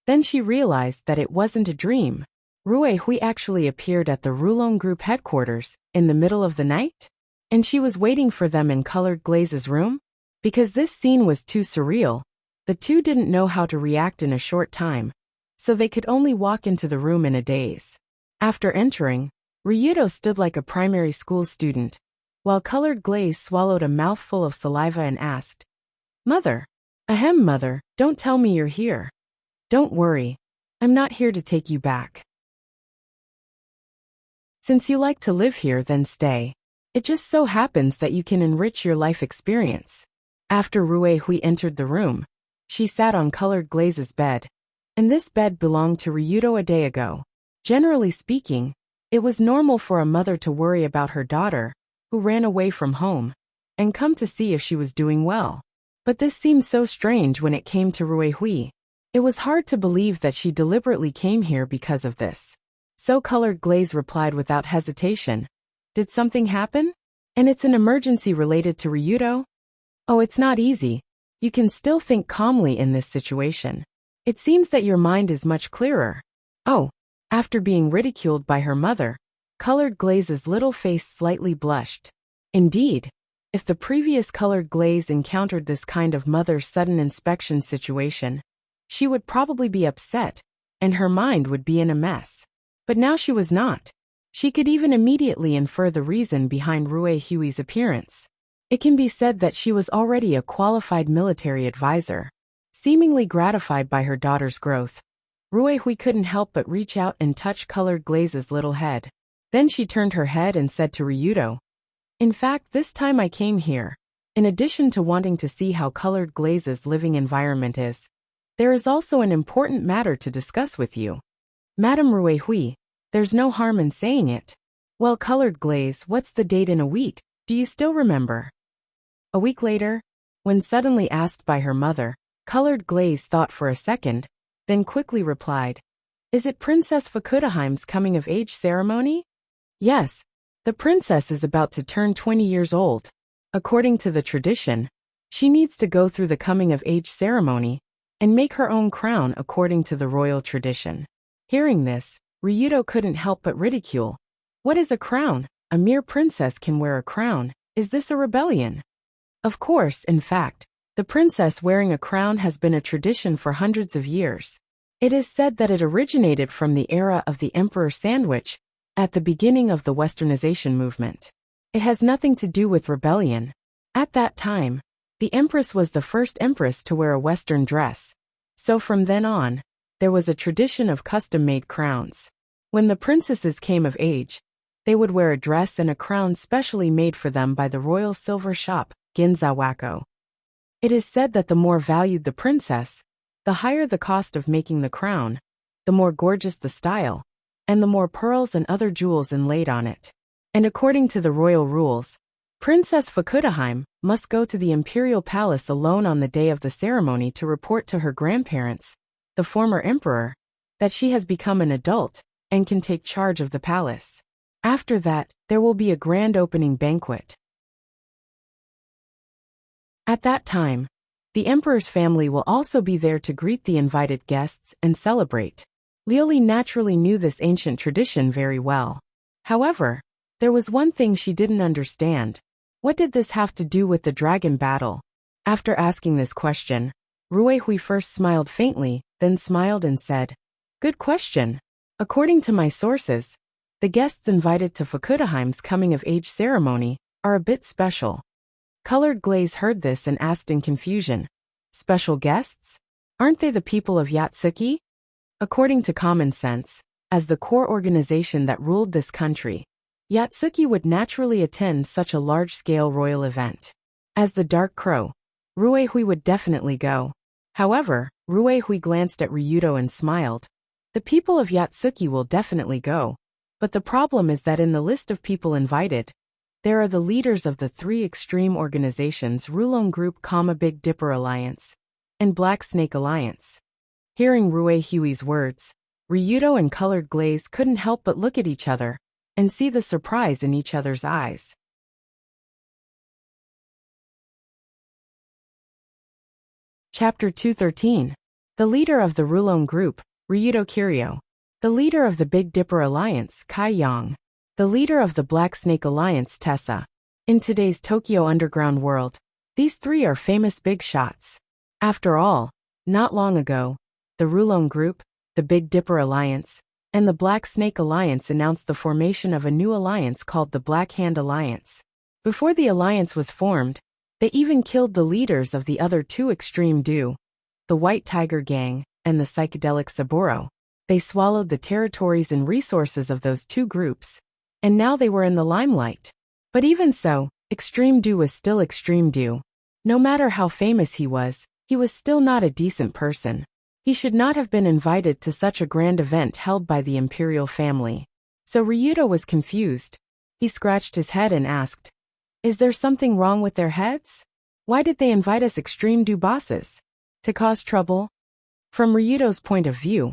Then she realized that it wasn't a dream. Rue Hui actually appeared at the Rulong Group headquarters in the middle of the night, and she was waiting for them in Colored Glaze's room. Because this scene was too surreal, the two didn't know how to react in a short time, so they could only walk into the room in a daze. After entering, Ryudo stood like a primary school student, while Colored Glaze swallowed a mouthful of saliva and asked, "Mother." "Ahem, Mother, don't tell me you're here." "Don't worry, I'm not here to take you back. Since you like to live here, then stay. It just so happens that you can enrich your life experience." After Rue Hui entered the room, she sat on Colored Glaze's bed, and this bed belonged to Ryudo a day ago. Generally speaking, it was normal for a mother to worry about her daughter, who ran away from home, and come to see if she was doing well. But this seemed so strange when it came to Rue Hui. It was hard to believe that she deliberately came here because of this. So Colored Glaze replied without hesitation, "Did something happen? And it's an emergency related to Ryudo?" "Oh, it's not easy. You can still think calmly in this situation. It seems that your mind is much clearer." "Oh." After being ridiculed by her mother, Colored Glaze's little face slightly blushed. Indeed, if the previous Colored Glaze encountered this kind of mother's sudden inspection situation, she would probably be upset, and her mind would be in a mess. But now she was not. She could even immediately infer the reason behind Rue Hui's appearance. It can be said that she was already a qualified military advisor. Seemingly gratified by her daughter's growth, Rue Hui couldn't help but reach out and touch Colored Glaze's little head. Then she turned her head and said to Ryudo, "In fact, this time I came here, in addition to wanting to see how Colored Glaze's living environment is, there is also an important matter to discuss with you." "Madame Rue Hui, there's no harm in saying it." "Well, Colored Glaze, what's the date in a week? Do you still remember?" A week later, when suddenly asked by her mother, Colored Glaze thought for a second, then quickly replied, "Is it Princess Fakutaheim's coming-of-age ceremony?" "Yes. The princess is about to turn 20 years old. According to the tradition, she needs to go through the coming-of-age ceremony and make her own crown according to the royal tradition." Hearing this, Ryudo couldn't help but ridicule. "What is a crown? A mere princess can wear a crown. Is this a rebellion?" Of course, in fact, the princess wearing a crown has been a tradition for hundreds of years. It is said that it originated from the era of the Emperor Sandwich, at the beginning of the Westernization movement. It has nothing to do with rebellion. At that time, the Empress was the first empress to wear a Western dress. So from then on, there was a tradition of custom-made crowns. When the princesses came of age, they would wear a dress and a crown specially made for them by the royal silver shop, Ginza Wako. It is said that the more valued the princess, the higher the cost of making the crown, the more gorgeous the style, and the more pearls and other jewels inlaid on it. And according to the royal rules, Princess Fakutaheim must go to the imperial palace alone on the day of the ceremony to report to her grandparents, the former emperor, that she has become an adult and can take charge of the palace. After that, there will be a grand opening banquet. At that time, the emperor's family will also be there to greet the invited guests and celebrate. Liuli naturally knew this ancient tradition very well. However, there was one thing she didn't understand. What did this have to do with the dragon battle? After asking this question, Ruehui first smiled faintly, then smiled and said, "Good question. According to my sources, the guests invited to Fakutaheim's coming-of-age ceremony are a bit special." Colored Glaze heard this and asked in confusion, "Special guests? Aren't they the people of Yatsuki?" According to common sense, as the core organization that ruled this country, Yatsuki would naturally attend such a large-scale royal event. As the Dark Crow, Ruehui would definitely go. However, Ruehui glanced at Ryudo and smiled. The people of Yatsuki will definitely go, but the problem is that in the list of people invited, there are the leaders of the three extreme organizations Rulong Group, Big Dipper Alliance, and Black Snake Alliance. Hearing Ruehui's words, Ryudo and Colored Glaze couldn't help but look at each other and see the surprise in each other's eyes. Chapter 213. The leader of the Rulong Group, Ryudo Kiryu. The leader of the Big Dipper Alliance, Kai Yang. The leader of the Black Snake Alliance, Tessa. In today's Tokyo underground world, these three are famous big shots. After all, not long ago, the Rulong Group, the Big Dipper Alliance, and the Black Snake Alliance announced the formation of a new alliance called the Black Hand Alliance. Before the alliance was formed, they even killed the leaders of the other two extreme do, the White Tiger Gang and the Psychedelic Saburo. They swallowed the territories and resources of those two groups, and now they were in the limelight. But even so, Extreme Do was still Extreme Do. No matter how famous he was still not a decent person. He should not have been invited to such a grand event held by the imperial family. So Ryudo was confused. He scratched his head and asked, "Is there something wrong with their heads? Why did they invite us Extreme Do bosses? To cause trouble?" From Ryudo's point of view,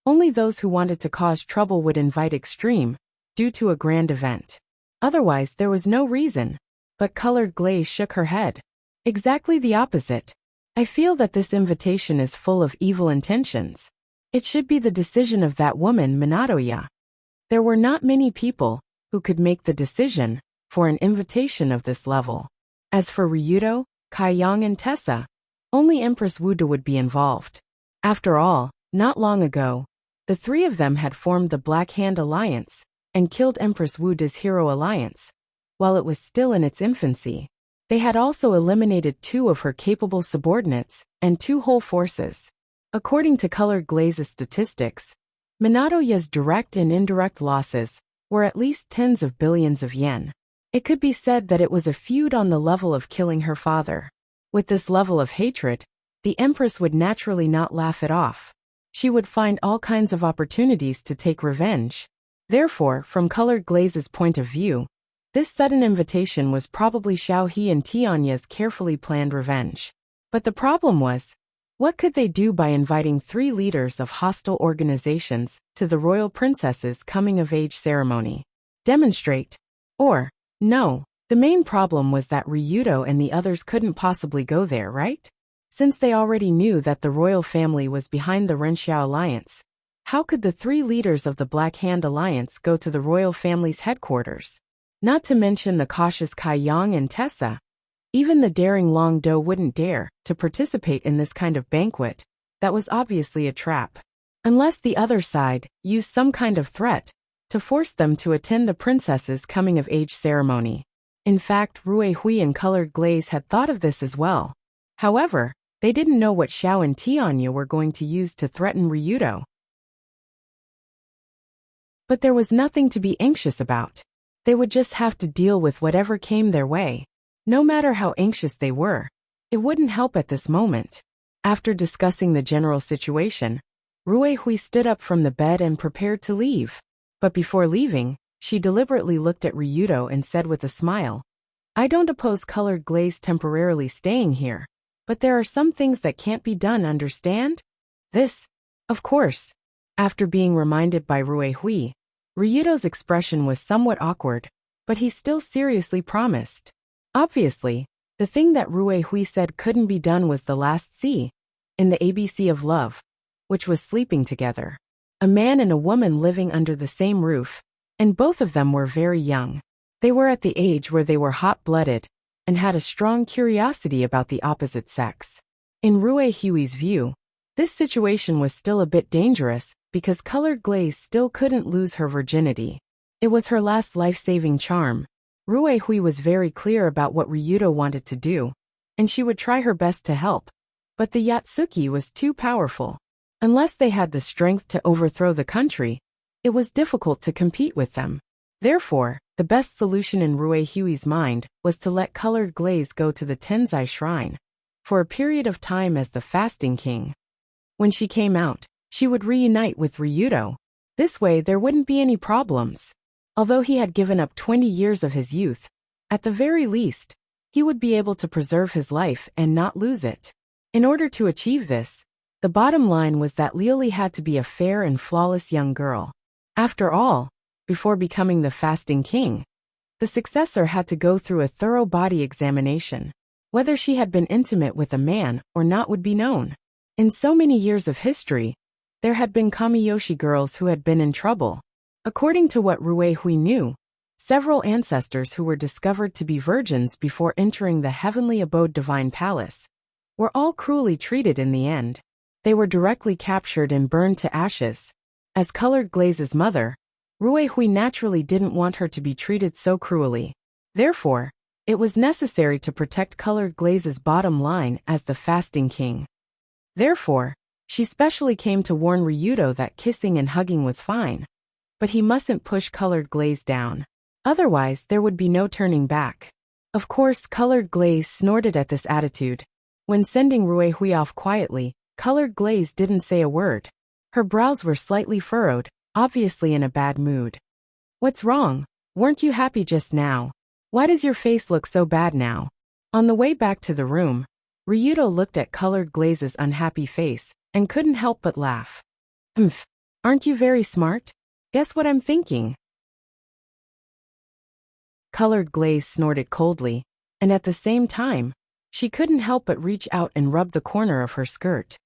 only those who wanted to cause trouble would invite Extreme, due to a grand event. Otherwise there was no reason. But Colored Glaze shook her head. "Exactly the opposite. I feel that this invitation is full of evil intentions. It should be the decision of that woman Minatoya." There were not many people who could make the decision for an invitation of this level. As for Ryudo, Kai Yang and Tessa, only Empress Wuda would be involved. After all, not long ago, the three of them had formed the Black Hand Alliance and killed Empress Wuda's Hero Alliance, while it was still in its infancy. They had also eliminated two of her capable subordinates and two whole forces. According to Colored Glaze's statistics, Minatoya's direct and indirect losses were at least tens of billions of yen. It could be said that it was a feud on the level of killing her father. With this level of hatred, the Empress would naturally not laugh it off. She would find all kinds of opportunities to take revenge. Therefore, from Colored Glaze's point of view, this sudden invitation was probably Xiao He and Tianya's carefully planned revenge. But the problem was, What could they do by inviting 3 leaders of hostile organizations to the royal princess's coming-of-age ceremony? Demonstrate. Or, no, the main problem was that Ryudo and the others couldn't possibly go there, right? Since they already knew that the royal family was behind the Renxiao alliance, how could the 3 leaders of the Black Hand Alliance go to the royal family's headquarters? Not to mention the cautious Kai Yang and Tessa. Even the daring Long Do wouldn't dare to participate in this kind of banquet. That was obviously a trap. Unless the other side used some kind of threat to force them to attend the princess's coming-of-age ceremony. In fact, Rui Hui and Colored Glaze had thought of this as well. However, they didn't know what Xiao and Tianya were going to use to threaten Ryudo. But there was nothing to be anxious about. They would just have to deal with whatever came their way. No matter how anxious they were, it wouldn't help at this moment. After discussing the general situation, Rui Hui stood up from the bed and prepared to leave. But before leaving, she deliberately looked at Ryudo and said with a smile, "I don't oppose Colored Glaze temporarily staying here, but there are some things that can't be done, understand? This, of course." After being reminded by Rui Hui, Ryudo's expression was somewhat awkward, but he still seriously promised. Obviously, the thing that Rui Hui said couldn't be done was the last C in the ABC of love, which was sleeping together. A man and a woman living under the same roof, and both of them were very young. They were at the age where they were hot-blooded and had a strong curiosity about the opposite sex. In Rui Hui's view, this situation was still a bit dangerous because Colored Glaze still couldn't lose her virginity. It was her last life-saving charm. Rui Hui was very clear about what Ryudo wanted to do, and she would try her best to help. But the Yatsuki was too powerful. Unless they had the strength to overthrow the country, it was difficult to compete with them. Therefore, the best solution in Rui Hui's mind was to let Colored Glaze go to the Tenzai Shrine for a period of time as the Fasting King. When she came out, she would reunite with Ryudo. This way there wouldn't be any problems. Although he had given up 20 years of his youth, at the very least, he would be able to preserve his life and not lose it. In order to achieve this, the bottom line was that Liuli had to be a fair and flawless young girl. After all, before becoming the Fasting King, the successor had to go through a thorough body examination. Whether she had been intimate with a man or not would be known. In so many years of history, there had been Kamiyoshi girls who had been in trouble. According to what Rui Hui knew, several ancestors who were discovered to be virgins before entering the heavenly abode divine palace were all cruelly treated in the end. They were directly captured and burned to ashes. As Colored Glaze's mother, Rui Hui naturally didn't want her to be treated so cruelly. Therefore, it was necessary to protect Colored Glaze's bottom line as the Fasting King. Therefore, she specially came to warn Ryudo that kissing and hugging was fine, but he mustn't push Colored Glaze down. Otherwise, there would be no turning back. Of course, Colored Glaze snorted at this attitude. When sending Rui Hui off quietly, Colored Glaze didn't say a word. Her brows were slightly furrowed, obviously in a bad mood. "What's wrong? Weren't you happy just now? Why does your face look so bad now?" On the way back to the room, Ryudo looked at Colored Glaze's unhappy face and couldn't help but laugh. "Humph, aren't you very smart? Guess what I'm thinking?" Colored Glaze snorted coldly, and at the same time, she couldn't help but reach out and rub the corner of her skirt.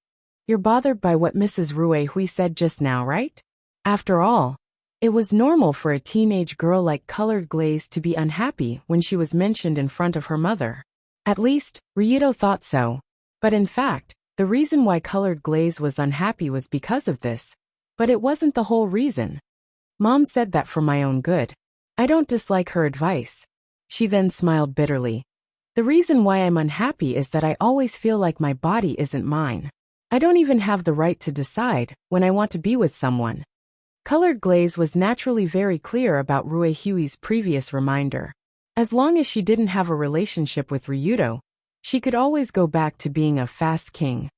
"You're bothered by what Mrs. Rui Hui said just now, right?" After all, it was normal for a teenage girl like Colored Glaze to be unhappy when she was mentioned in front of her mother. At least, Ryudo thought so. But in fact, the reason why Colored Glaze was unhappy was because of this. But it wasn't the whole reason. "Mom said that for my own good. I don't dislike her advice." She then smiled bitterly. "The reason why I'm unhappy is that I always feel like my body isn't mine. I don't even have the right to decide when I want to be with someone." Colored Glaze was naturally very clear about Rui Hui's previous reminder. As long as she didn't have a relationship with Ryudo, she could always go back to being a fast king.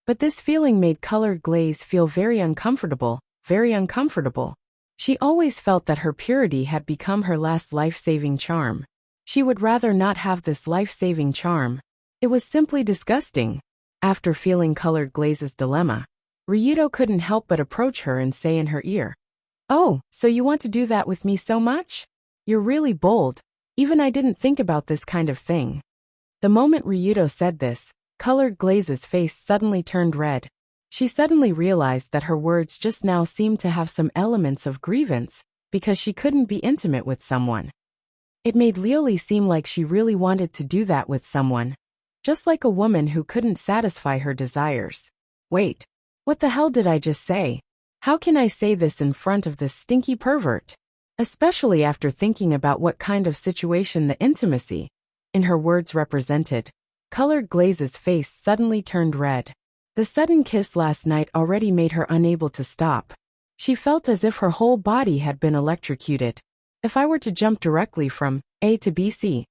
But this feeling made Colored Glaze feel very uncomfortable, very uncomfortable. She always felt that her purity had become her last life-saving charm. She would rather not have this life-saving charm. It was simply disgusting. After feeling Colored Glaze's dilemma, Ryudo couldn't help but approach her and say in her ear, "Oh, so you want to do that with me so much? You're really bold. Even I didn't think about this kind of thing." The moment Ryudo said this, Colored Glaze's face suddenly turned red. She suddenly realized that her words just now seemed to have some elements of grievance, because she couldn't be intimate with someone. It made Lioli seem like she really wanted to do that with someone, just like a woman who couldn't satisfy her desires. Wait, what the hell did I just say? How can I say this in front of this stinky pervert? Especially after thinking about what kind of situation the intimacy in her words represented. Colored Glaze's face suddenly turned red. The sudden kiss last night already made her unable to stop. She felt as if her whole body had been electrocuted. If I were to jump directly from A to BC,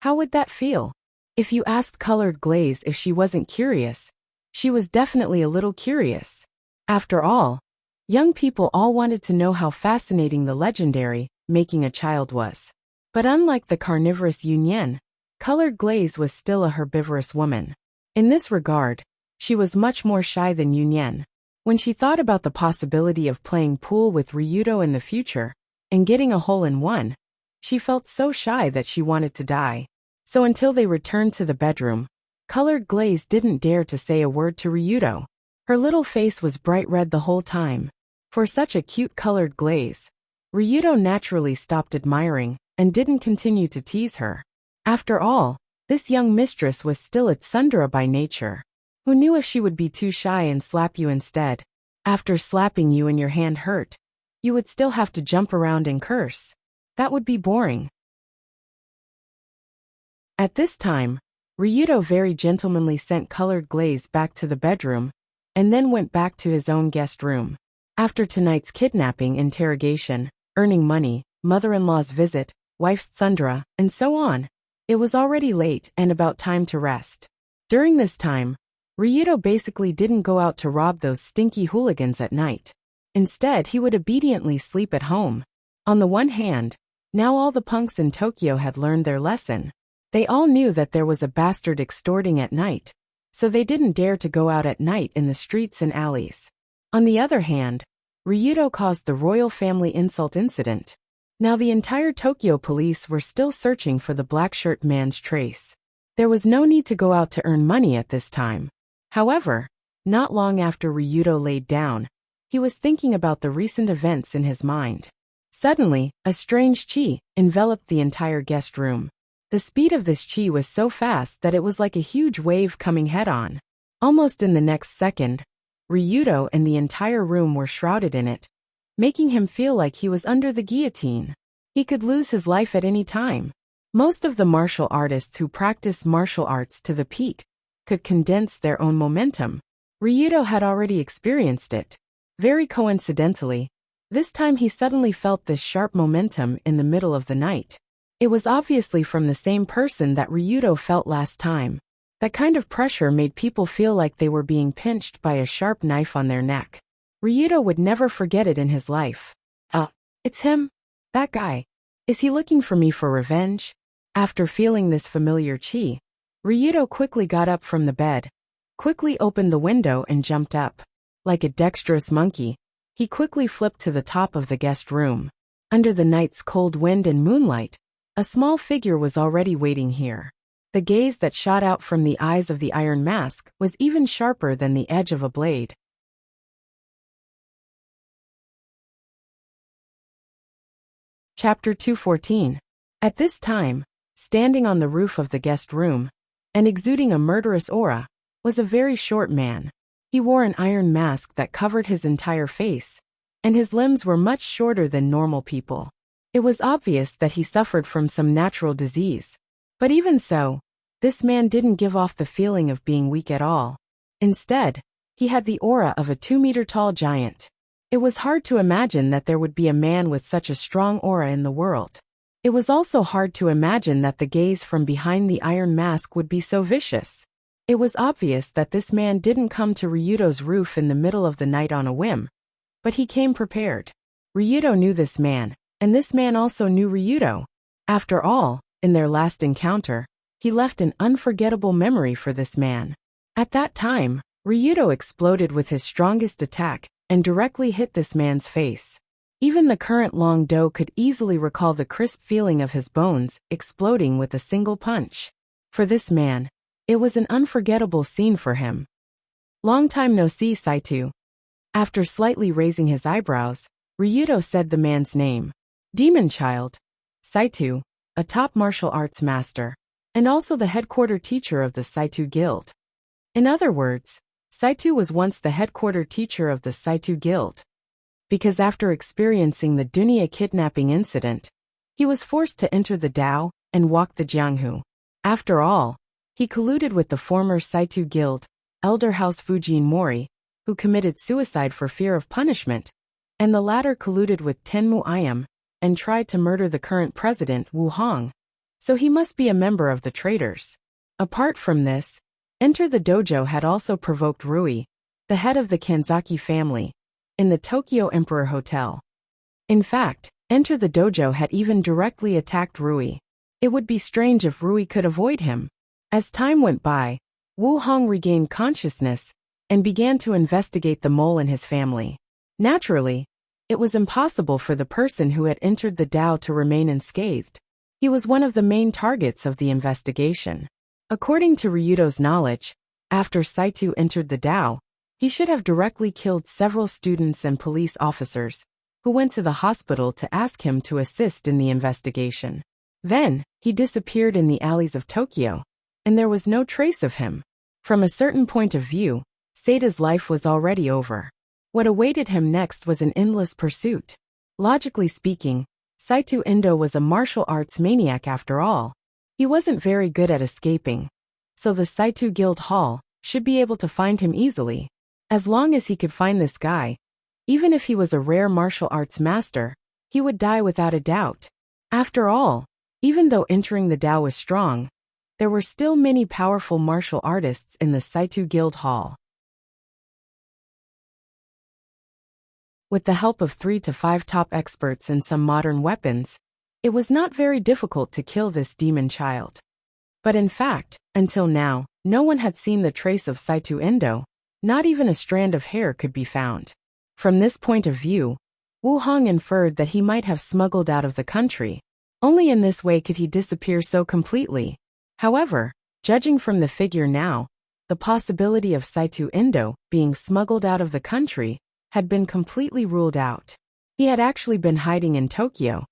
how would that feel? If you asked Colored Glaze if she wasn't curious, she was definitely a little curious. After all, young people all wanted to know how fascinating the legendary making a child was. But unlike the carnivorous Yunyan, Colored Glaze was still a herbivorous woman. In this regard, she was much more shy than Yunyan. When she thought about the possibility of playing pool with Ryudo in the future and getting a hole-in-one, she felt so shy that she wanted to die. So until they returned to the bedroom, Colored Glaze didn't dare to say a word to Ryudo. Her little face was bright red the whole time. For such a cute Colored Glaze, Ryudo naturally stopped admiring and didn't continue to tease her. After all, this young mistress was still a tsundere by nature. Who knew if she would be too shy and slap you instead? After slapping you and your hand hurt, you would still have to jump around and curse. That would be boring. At this time, Ryudo very gentlemanly sent Colored Glaze back to the bedroom, and then went back to his own guest room. After tonight's kidnapping, interrogation, earning money, mother-in-law's visit, wife's tsundere, and so on, it was already late and about time to rest. During this time, Ryudo basically didn't go out to rob those stinky hooligans at night. Instead, he would obediently sleep at home. On the one hand, now all the punks in Tokyo had learned their lesson. They all knew that there was a bastard extorting at night, so they didn't dare to go out at night in the streets and alleys. On the other hand, Ryudo caused the royal family insult incident. Now the entire Tokyo police were still searching for the black shirt man's trace. There was no need to go out to earn money at this time. However, not long after Ryudo laid down, he was thinking about the recent events in his mind. Suddenly, a strange chi enveloped the entire guest room. The speed of this chi was so fast that it was like a huge wave coming head-on. Almost in the next second, Ryudo and the entire room were shrouded in it, making him feel like he was under the guillotine. He could lose his life at any time. Most of the martial artists who practice martial arts to the peak could condense their own momentum. Ryudo had already experienced it. Very coincidentally, this time he suddenly felt this sharp momentum in the middle of the night. It was obviously from the same person that Ryudo felt last time. That kind of pressure made people feel like they were being pinched by a sharp knife on their neck. Ryudo would never forget it in his life. It's him? That guy. Is he looking for me for revenge? After feeling this familiar chi, Ryudo quickly got up from the bed, quickly opened the window and jumped up. Like a dexterous monkey, he quickly flipped to the top of the guest room. Under the night's cold wind and moonlight, a small figure was already waiting here. The gaze that shot out from the eyes of the iron mask was even sharper than the edge of a blade. Chapter 214. At this time, standing on the roof of the guest room, and exuding a murderous aura, was a very short man. He wore an iron mask that covered his entire face, and his limbs were much shorter than normal people. It was obvious that he suffered from some natural disease. But even so, this man didn't give off the feeling of being weak at all. Instead, he had the aura of a 2-meter-tall giant. It was hard to imagine that there would be a man with such a strong aura in the world. It was also hard to imagine that the gaze from behind the iron mask would be so vicious. It was obvious that this man didn't come to Ryudo's roof in the middle of the night on a whim, but he came prepared. Ryudo knew this man, and this man also knew Ryudo. After all, in their last encounter, he left an unforgettable memory for this man. At that time, Ryudo exploded with his strongest attack and directly hit this man's face. Even the current Long Do could easily recall the crisp feeling of his bones exploding with a single punch. For this man, it was an unforgettable scene for him. Long time no see, Saito. After slightly raising his eyebrows, Ryudo said the man's name. Demon Child. Saito, a top martial arts master, and also the headquarter teacher of the Saito Guild. In other words, Saito was once the headquarter teacher of the Saito Guild. Because after experiencing the Dunya kidnapping incident, he was forced to enter the Dao and walk the Jianghu. After all, he colluded with the former Saito Guild, Elder House Fujin Mori, who committed suicide for fear of punishment, and the latter colluded with Tenmu Ayam and tried to murder the current president Wu Hong. So he must be a member of the traitors. Apart from this, Enter the Dojo had also provoked Rui, the head of the Kanzaki family, in the Tokyo Emperor Hotel. In fact, Enter the Dojo had even directly attacked Rui. It would be strange if Rui could avoid him. As time went by, Wu Hong regained consciousness and began to investigate the mole and his family. Naturally, it was impossible for the person who had entered the Dao to remain unscathed. He was one of the main targets of the investigation. According to Ryudo's knowledge, after Saito entered the Dao, he should have directly killed several students and police officers, who went to the hospital to ask him to assist in the investigation. Then, he disappeared in the alleys of Tokyo, and there was no trace of him. From a certain point of view, Seida's life was already over. What awaited him next was an endless pursuit. Logically speaking, Saito Endo was a martial arts maniac after all. He wasn't very good at escaping, so the Saito Guild Hall should be able to find him easily. As long as he could find this guy, even if he was a rare martial arts master, he would die without a doubt. After all, even though entering the Dao was strong, there were still many powerful martial artists in the Saito Guild Hall. With the help of 3 to 5 top experts in some modern weapons, it was not very difficult to kill this demon child. But in fact, until now, no one had seen the trace of Saito Endo. Not even a strand of hair could be found. From this point of view, Wu Hong inferred that he might have smuggled out of the country. Only in this way could he disappear so completely. However, judging from the figure now, the possibility of Saito Endo being smuggled out of the country had been completely ruled out. He had actually been hiding in Tokyo,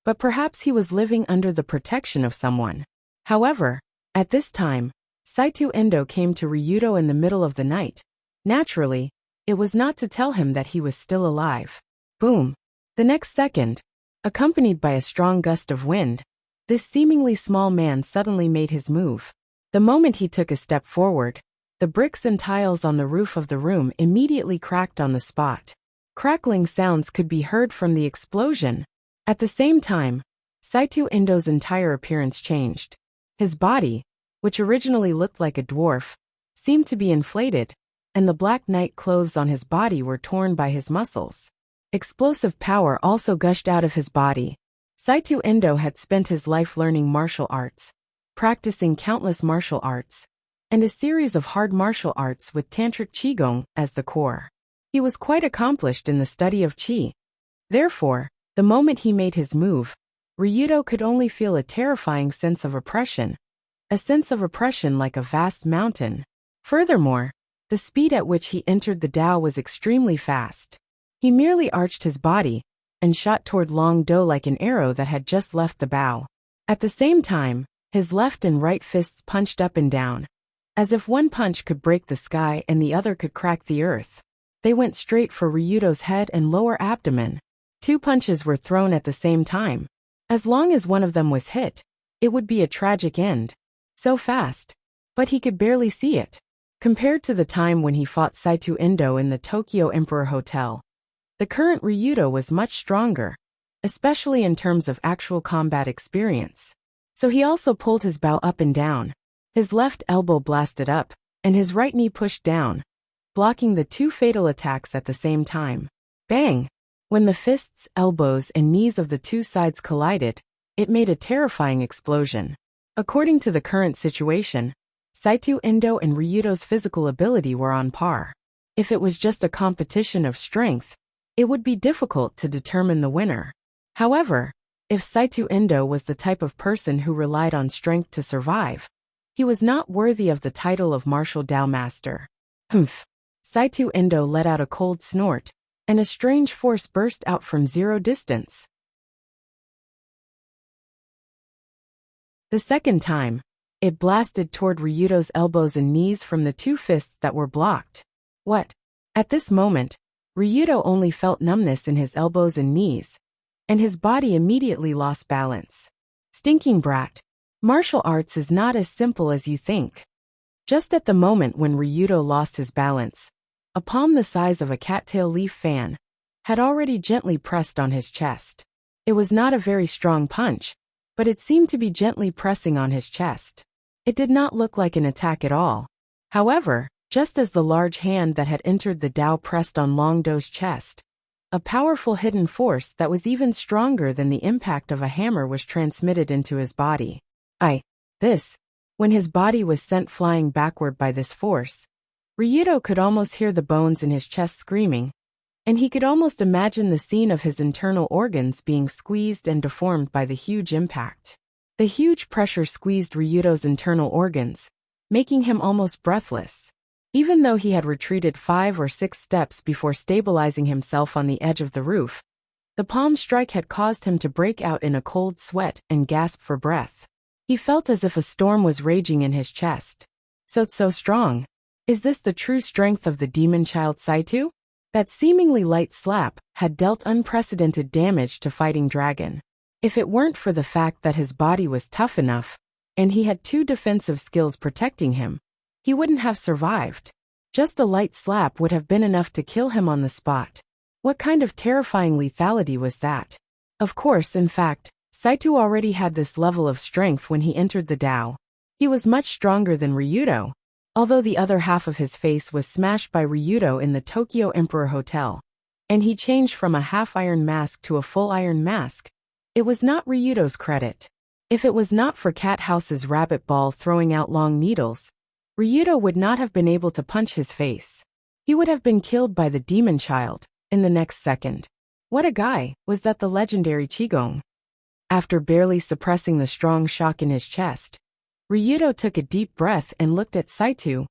but perhaps he was living under the protection of someone. However, at this time, Saito Endo came to Ryudo in the middle of the night. Naturally, it was not to tell him that he was still alive. Boom! The next second, accompanied by a strong gust of wind, this seemingly small man suddenly made his move. The moment he took a step forward, the bricks and tiles on the roof of the room immediately cracked on the spot. Crackling sounds could be heard from the explosion. At the same time, Saito Endo's entire appearance changed. His body, which originally looked like a dwarf, seemed to be inflated, and the black night clothes on his body were torn by his muscles. Explosive power also gushed out of his body. Saito Endo had spent his life learning martial arts, practicing countless martial arts, and a series of hard martial arts with Tantric Qigong as the core. He was quite accomplished in the study of Qi. Therefore, the moment he made his move, Ryudo could only feel a terrifying sense of oppression. A sense of oppression like a vast mountain. Furthermore, the speed at which he entered the Dao was extremely fast. He merely arched his body and shot toward Long Do like an arrow that had just left the bow. At the same time, his left and right fists punched up and down, as if one punch could break the sky and the other could crack the earth. They went straight for Ryudo's head and lower abdomen. 2 punches were thrown at the same time. As long as one of them was hit, it would be a tragic end. So fast. But he could barely see it. Compared to the time when he fought Saito Endo in the Tokyo Emperor Hotel, the current Ryudo was much stronger, especially in terms of actual combat experience. So he also pulled his bow up and down. His left elbow blasted up, and his right knee pushed down, blocking the 2 fatal attacks at the same time. Bang! When the fists, elbows, and knees of the 2 sides collided, it made a terrifying explosion. According to the current situation, Saito Indo and Ryudo's physical ability were on par. If it was just a competition of strength, it would be difficult to determine the winner. However, if Saito Indo was the type of person who relied on strength to survive, he was not worthy of the title of martial Dao master. Humph. Saito Indo let out a cold snort, and a strange force burst out from zero distance. The second time, it blasted toward Ryudo's elbows and knees from the two fists that were blocked. What? At this moment, Ryudo only felt numbness in his elbows and knees, and his body immediately lost balance. Stinking brat. Martial arts is not as simple as you think. Just at the moment when Ryudo lost his balance, a palm the size of a cattail leaf fan had already gently pressed on his chest. It was not a very strong punch, but it seemed to be gently pressing on his chest. It did not look like an attack at all. However, just as the large hand that had entered the Dao pressed on Long Do's chest, a powerful hidden force that was even stronger than the impact of a hammer was transmitted into his body. When his body was sent flying backward by this force, Ryudo could almost hear the bones in his chest screaming, and he could almost imagine the scene of his internal organs being squeezed and deformed by the huge impact. The huge pressure squeezed Ryudo's internal organs, making him almost breathless. Even though he had retreated 5 or 6 steps before stabilizing himself on the edge of the roof, the palm strike had caused him to break out in a cold sweat and gasp for breath. He felt as if a storm was raging in his chest. So strong. Is this the true strength of the demon child Saito? That seemingly light slap had dealt unprecedented damage to Fighting Dragon. If it weren't for the fact that his body was tough enough, and he had 2 defensive skills protecting him, he wouldn't have survived. Just a light slap would have been enough to kill him on the spot. What kind of terrifying lethality was that? Of course, in fact, Saito already had this level of strength when he entered the Dao. He was much stronger than Ryudo, although the other half of his face was smashed by Ryudo in the Tokyo Emperor Hotel, and he changed from a half-iron mask to a full-iron mask. It was not Ryudo's credit. If it was not for Cat House's rabbit ball throwing out long needles, Ryudo would not have been able to punch his face. He would have been killed by the demon child in the next second. What a guy. Was that the legendary Qigong? After barely suppressing the strong shock in his chest, Ryudo took a deep breath and looked at Saito,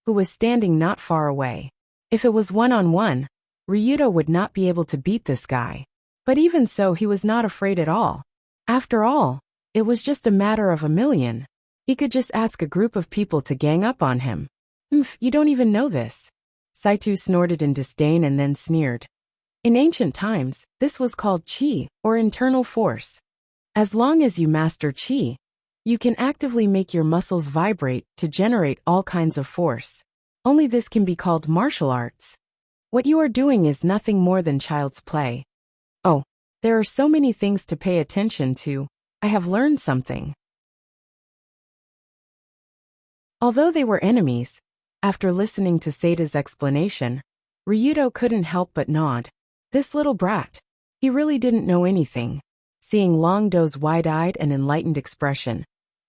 who was standing not far away. If it was one-on-one, Ryudo would not be able to beat this guy. But even so, he was not afraid at all. After all, it was just a matter of a million. He could just ask a group of people to gang up on him. You don't even know this. Saito snorted in disdain and then sneered. In ancient times, this was called qi, or internal force. As long as you master qi, you can actively make your muscles vibrate to generate all kinds of force. Only this can be called martial arts. What you are doing is nothing more than child's play. Oh, there are so many things to pay attention to. I have learned something. Although they were enemies, after listening to Seida's explanation, Ryudo couldn't help but nod. This little brat. He really didn't know anything. Seeing Long Do's wide-eyed and enlightened expression,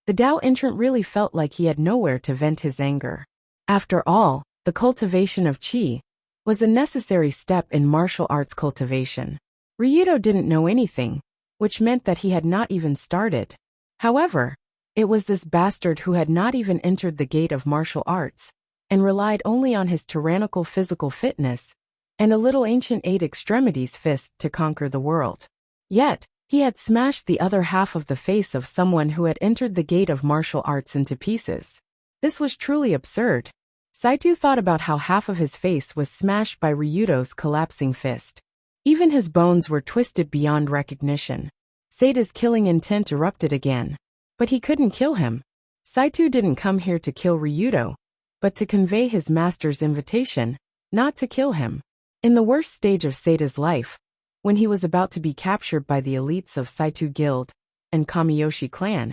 the Dao entrant really felt like he had nowhere to vent his anger. After all, the cultivation of qi was a necessary step in martial arts cultivation. Ryudo didn't know anything, which meant that he had not even started. However, it was this bastard who had not even entered the gate of martial arts, and relied only on his tyrannical physical fitness and a little ancient 8 extremities fist to conquer the world. Yet, he had smashed the other half of the face of someone who had entered the gate of martial arts into pieces. This was truly absurd. Saito thought about how half of his face was smashed by Ryudo's collapsing fist. Even his bones were twisted beyond recognition. Seida's killing intent erupted again. But he couldn't kill him. Saito didn't come here to kill Ryudo, but to convey his master's invitation, not to kill him. In the worst stage of Seida's life, when he was about to be captured by the elites of Saito Guild and Kamiyoshi clan,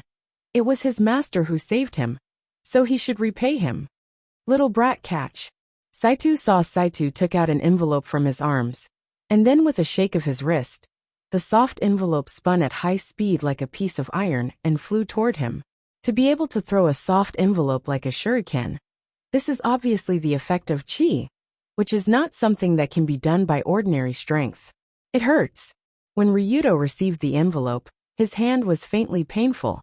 it was his master who saved him, so he should repay him. Little brat catch. Saito saw Saito took out an envelope from his arms, and then with a shake of his wrist, the soft envelope spun at high speed like a piece of iron and flew toward him. To be able to throw a soft envelope like a shuriken. This is obviously the effect of chi, which is not something that can be done by ordinary strength. It hurts. When Ryudo received the envelope, his hand was faintly painful,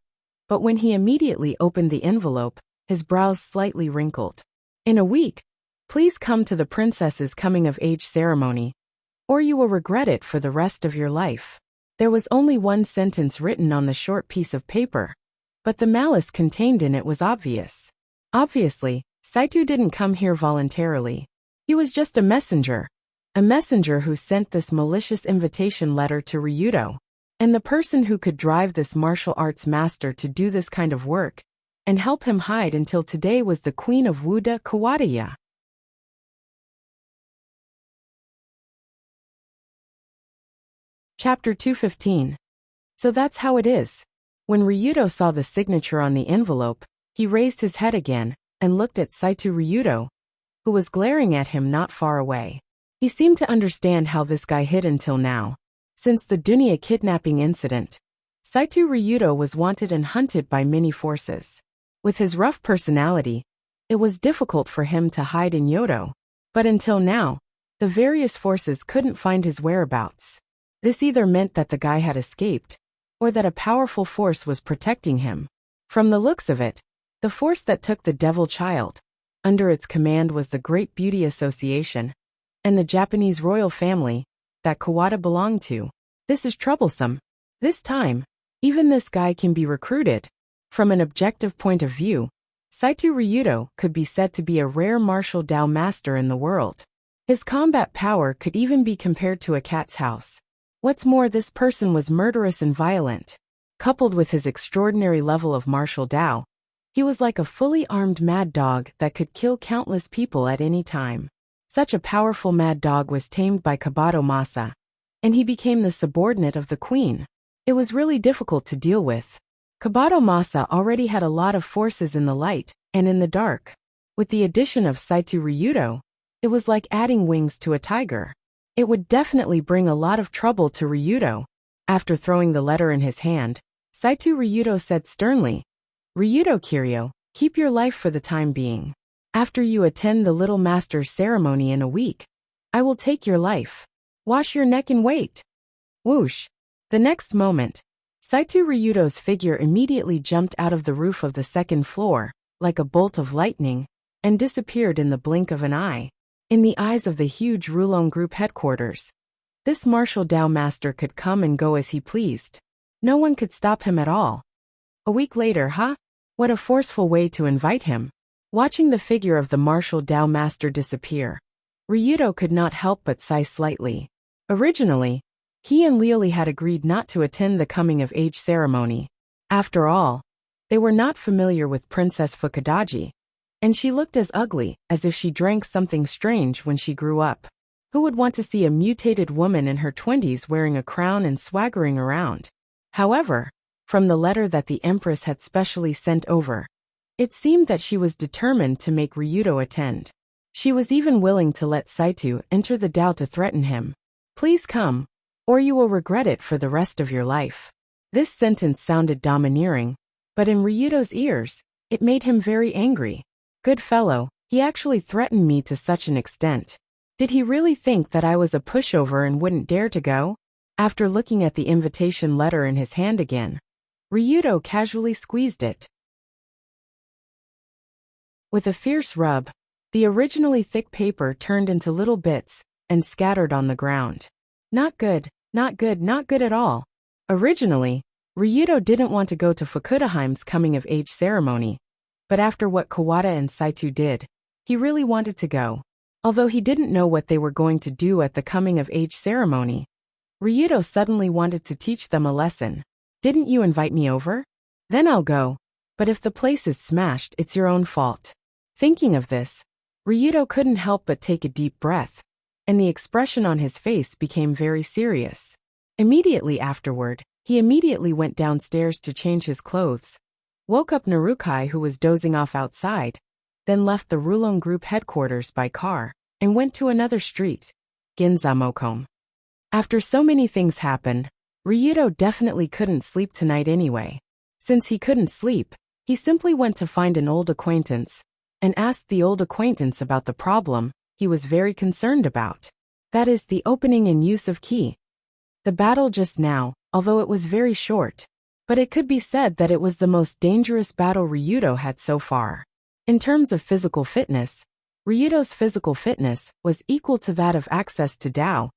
but when he immediately opened the envelope, his brows slightly wrinkled. In a week, please come to the princess's coming-of-age ceremony, or you will regret it for the rest of your life. There was only one sentence written on the short piece of paper, but the malice contained in it was obvious. Obviously, Saito didn't come here voluntarily. He was just a messenger who sent this malicious invitation letter to Ryudo, and the person who could drive this martial arts master to do this kind of work and help him hide until today was the queen of Wuda Kawadaya. Chapter 215. So that's how it is. When Ryudo saw the signature on the envelope, he raised his head again and looked at Saito Ryudo, who was glaring at him not far away. He seemed to understand how this guy hid until now. Since the Dunya kidnapping incident, Saito Ryudo was wanted and hunted by many forces. With his rough personality, it was difficult for him to hide in Yodo, but until now, the various forces couldn't find his whereabouts. This either meant that the guy had escaped, or that a powerful force was protecting him. From the looks of it, the force that took the Devil Child under its command was the Great Beauty Association, and the Japanese royal family that Kawada belonged to. This is troublesome. This time, even this guy can be recruited. From an objective point of view, Saito Ryudo could be said to be a rare martial Dao master in the world. His combat power could even be compared to a cat's house. What's more, this person was murderous and violent. Coupled with his extraordinary level of martial Dao, he was like a fully armed mad dog that could kill countless people at any time. Such a powerful mad dog was tamed by Kabato Masa, and he became the subordinate of the queen. It was really difficult to deal with. Kabato Masa already had a lot of forces in the light and in the dark. With the addition of Saito Ryudo, it was like adding wings to a tiger. It would definitely bring a lot of trouble to Ryudo. After throwing the letter in his hand, Saito Ryudo said sternly, "Ryudo Kiryu, keep your life for the time being. After you attend the Little Master's ceremony in a week, I will take your life. Wash your neck and wait." Whoosh! The next moment, Saito Ryudo's figure immediately jumped out of the roof of the second floor, like a bolt of lightning, and disappeared in the blink of an eye. In the eyes of the huge Rulon Group headquarters, this martial Dao master could come and go as he pleased. No one could stop him at all. A week later, huh? What a forceful way to invite him. Watching the figure of the martial Dao master disappear, Ryudo could not help but sigh slightly. Originally, he and Leoli had agreed not to attend the coming-of-age ceremony. After all, they were not familiar with Princess Fukadaji, and she looked as ugly as if she drank something strange when she grew up. Who would want to see a mutated woman in her 20s wearing a crown and swaggering around? However, from the letter that the Empress had specially sent over, it seemed that she was determined to make Ryudo attend. She was even willing to let Saito enter the Dao to threaten him. "Please come, or you will regret it for the rest of your life." This sentence sounded domineering, but in Ryudo's ears, it made him very angry. Good fellow, he actually threatened me to such an extent. Did he really think that I was a pushover and wouldn't dare to go? After looking at the invitation letter in his hand again, Ryudo casually squeezed it. With a fierce rub, the originally thick paper turned into little bits and scattered on the ground. Not good, not good, not good at all. Originally, Ryudo didn't want to go to Fukudaheim's coming-of-age ceremony, but after what Kawada and Saito did, he really wanted to go. Although he didn't know what they were going to do at the coming-of-age ceremony, Ryudo suddenly wanted to teach them a lesson. "Didn't you invite me over? Then I'll go. But if the place is smashed, it's your own fault." Thinking of this, Ryudo couldn't help but take a deep breath, and the expression on his face became very serious. Immediately afterward, he immediately went downstairs to change his clothes, woke up Narukai who was dozing off outside, then left the Rulon Group headquarters by car, and went to another street, Ginza Mokom. After so many things happened, Ryudo definitely couldn't sleep tonight anyway. Since he couldn't sleep, He simply went to find an old acquaintance and asked the old acquaintance about the problem he was very concerned about. That is the opening and use of ki. The battle just now, although it was very short, but it could be said that it was the most dangerous battle Ryudo had so far. In terms of physical fitness, Ryudo's physical fitness was equal to that of access to Tao,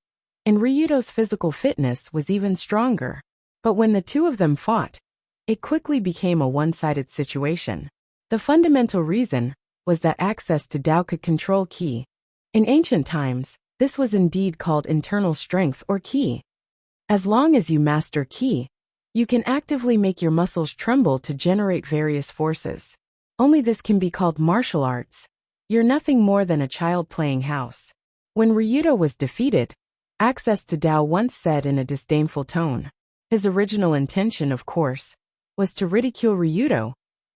and Ryudo's physical fitness was even stronger. But when the two of them fought, it quickly became a one-sided situation. The fundamental reason was that access to Tao could control ki. In ancient times, this was indeed called internal strength or ki. As long as you master ki, you can actively make your muscles tremble to generate various forces. Only this can be called martial arts. You're nothing more than a child playing house. When Ryudo was defeated, Access to Tao once said in a disdainful tone. His original intention, of course, was to ridicule Ryudo,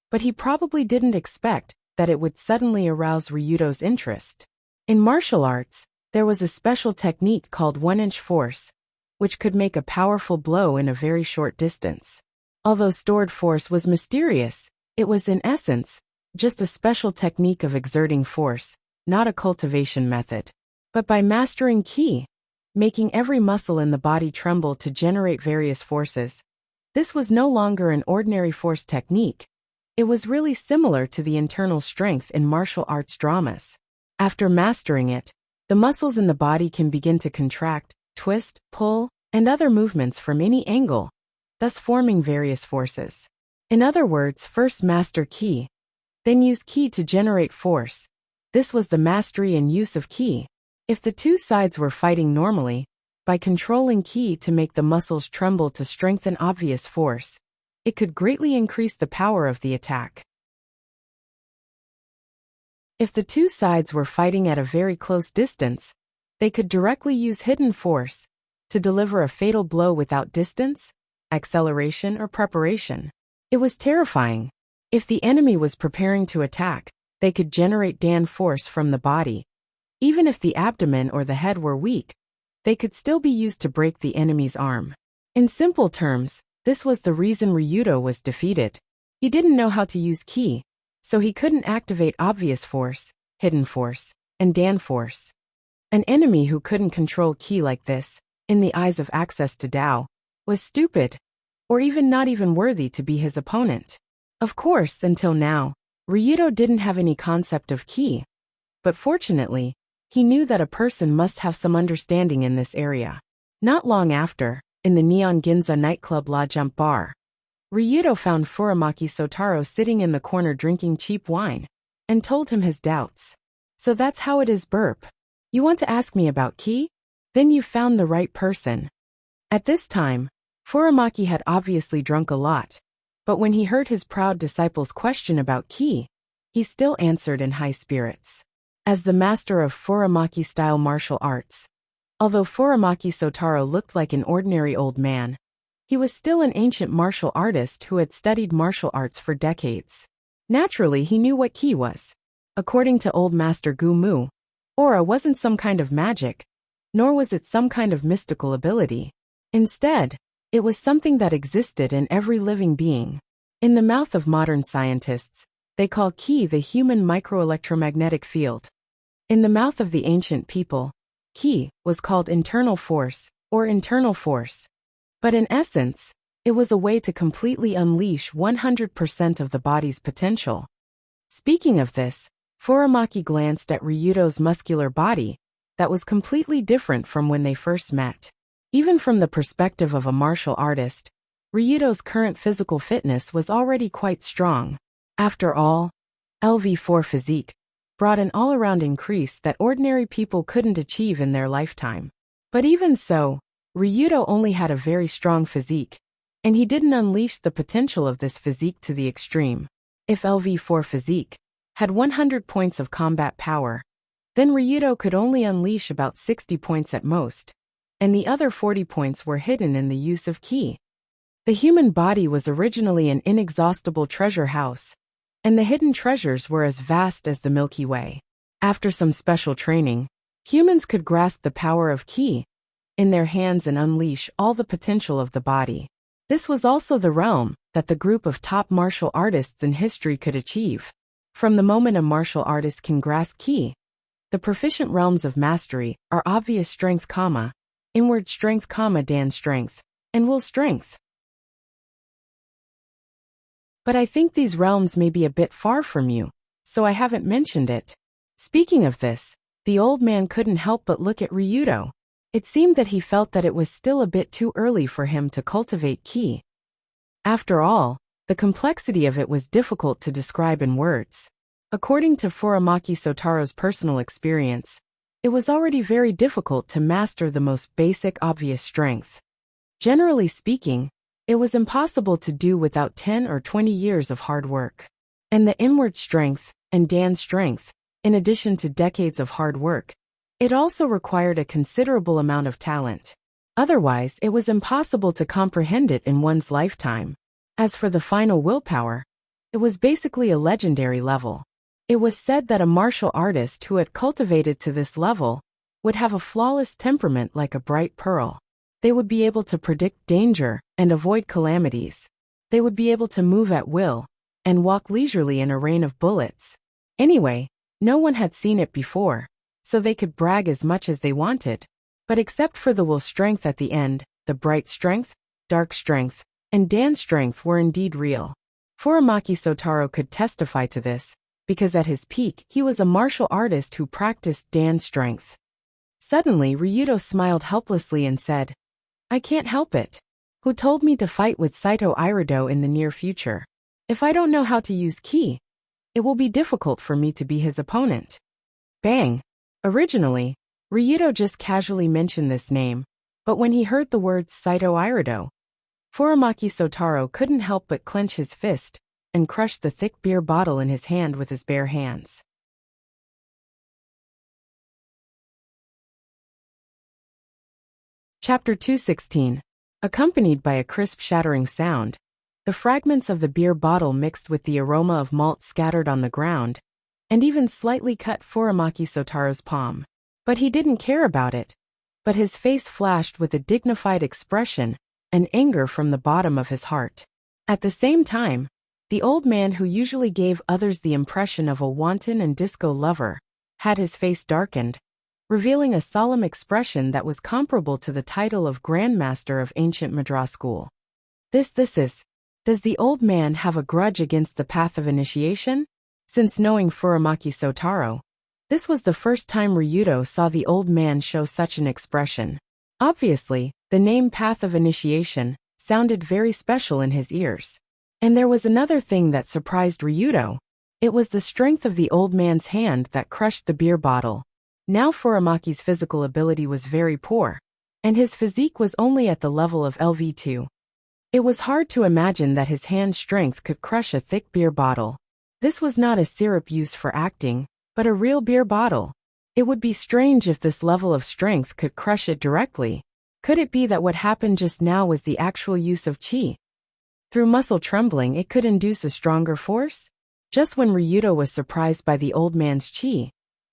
but he probably didn't expect that it would suddenly arouse Ryudo's interest. In martial arts, there was a special technique called one-inch force, which could make a powerful blow in a very short distance. Although stored force was mysterious, it was in essence just a special technique of exerting force, not a cultivation method. But by mastering ki, making every muscle in the body tremble to generate various forces, this was no longer an ordinary force technique. It was really similar to the internal strength in martial arts dramas. After mastering it, the muscles in the body can begin to contract, twist, pull, and other movements from any angle, thus forming various forces. In other words, first master ki, then use ki to generate force. This was the mastery and use of ki. If the two sides were fighting normally, by controlling ki to make the muscles tremble to strengthen obvious force, it could greatly increase the power of the attack. If the two sides were fighting at a very close distance, they could directly use hidden force to deliver a fatal blow without distance, acceleration, or preparation. It was terrifying. If the enemy was preparing to attack, they could generate Dan force from the body. Even if the abdomen or the head were weak, they could still be used to break the enemy's arm. In simple terms, this was the reason Ryudo was defeated. He didn't know how to use ki, so he couldn't activate obvious force, hidden force, and Dan force. An enemy who couldn't control ki like this, in the eyes of Access to Tao, was stupid, or even not even worthy to be his opponent. Of course, until now, Ryudo didn't have any concept of ki, but fortunately, he knew that a person must have some understanding in this area. Not long after, in the Neon Ginza nightclub La Jump Bar, Ryudo found Furamaki Sotaro sitting in the corner drinking cheap wine, and told him his doubts. So that's how it is, burp. You want to ask me about ki? Then you found the right person. At this time, Furamaki had obviously drunk a lot, but when he heard his proud disciple's question about ki, he still answered in high spirits. As the master of Furamaki-style martial arts, although Furamaki Sotaro looked like an ordinary old man, he was still an ancient martial artist who had studied martial arts for decades. Naturally, he knew what ki was. According to old master Gu Mu, aura wasn't some kind of magic, nor was it some kind of mystical ability. Instead, it was something that existed in every living being. In the mouth of modern scientists, they call ki the human microelectromagnetic field. In the mouth of the ancient people, ki was called internal force or internal force. But in essence, it was a way to completely unleash 100% of the body's potential. Speaking of this, Furamaki glanced at Ryudo's muscular body that was completely different from when they first met. Even from the perspective of a martial artist, Ryudo's current physical fitness was already quite strong. After all, LV4 physique brought an all-around increase that ordinary people couldn't achieve in their lifetime. But even so, Ryudo only had a very strong physique, and he didn't unleash the potential of this physique to the extreme. If LV4 physique had 100 points of combat power, then Ryudo could only unleash about 60 points at most, and the other 40 points were hidden in the use of ki. The human body was originally an inexhaustible treasure house, and the hidden treasures were as vast as the Milky Way. After some special training, humans could grasp the power of ki in their hands and unleash all the potential of the body. This was also the realm that the group of top martial artists in history could achieve. From the moment a martial artist can grasp ki, the proficient realms of mastery are obvious strength, inward strength, Dan strength, and will strength. But I think these realms may be a bit far from you, so I haven't mentioned it. Speaking of this, the old man couldn't help but look at Ryudo. It seemed that he felt that it was still a bit too early for him to cultivate ki. After all, the complexity of it was difficult to describe in words. According to Furamaki Sotaro's personal experience, it was already very difficult to master the most basic obvious strength. Generally speaking, it was impossible to do without 10 or 20 years of hard work. And the inward strength, and Dan strength, in addition to decades of hard work, it also required a considerable amount of talent. Otherwise, it was impossible to comprehend it in one's lifetime. As for the final willpower, it was basically a legendary level. It was said that a martial artist who had cultivated to this level would have a flawless temperament like a bright pearl. They would be able to predict danger and avoid calamities. They would be able to move at will and walk leisurely in a rain of bullets. Anyway, no one had seen it before, so they could brag as much as they wanted. But except for the will strength at the end, the bright strength, dark strength, and Dan strength were indeed real. Furamaki Sotaro could testify to this, because at his peak he was a martial artist who practiced Dan strength. Suddenly Ryudo smiled helplessly and said, "I can't help it. Who told me to fight with Saito Irido in the near future? If I don't know how to use ki, it will be difficult for me to be his opponent." Bang! Originally, Ryudo just casually mentioned this name, but when he heard the words Saito Irido, Furamaki Sotaro couldn't help but clench his fist and crush the thick beer bottle in his hand with his bare hands. Chapter 216. Accompanied by a crisp shattering sound, the fragments of the beer bottle mixed with the aroma of malt scattered on the ground, and even slightly cut Furamaki Sotaro's palm. But he didn't care about it. But his face flashed with a dignified expression and anger from the bottom of his heart. At the same time, the old man who usually gave others the impression of a wanton and disco lover had his face darkened, revealing a solemn expression that was comparable to the title of Grandmaster of Ancient Madras School. This is, does the old man have a grudge against the path of initiation? Since knowing Furamaki Sotaro, this was the first time Ryudo saw the old man show such an expression. Obviously, the name Path of Initiation sounded very special in his ears. And there was another thing that surprised Ryudo. It was the strength of the old man's hand that crushed the beer bottle. Now Furamaki's physical ability was very poor, and his physique was only at the level of LV2. It was hard to imagine that his hand strength could crush a thick beer bottle. This was not a syrup used for acting, but a real beer bottle. It would be strange if this level of strength could crush it directly. Could it be that what happened just now was the actual use of chi? Through muscle trembling it could induce a stronger force? Just when Ryudo was surprised by the old man's chi,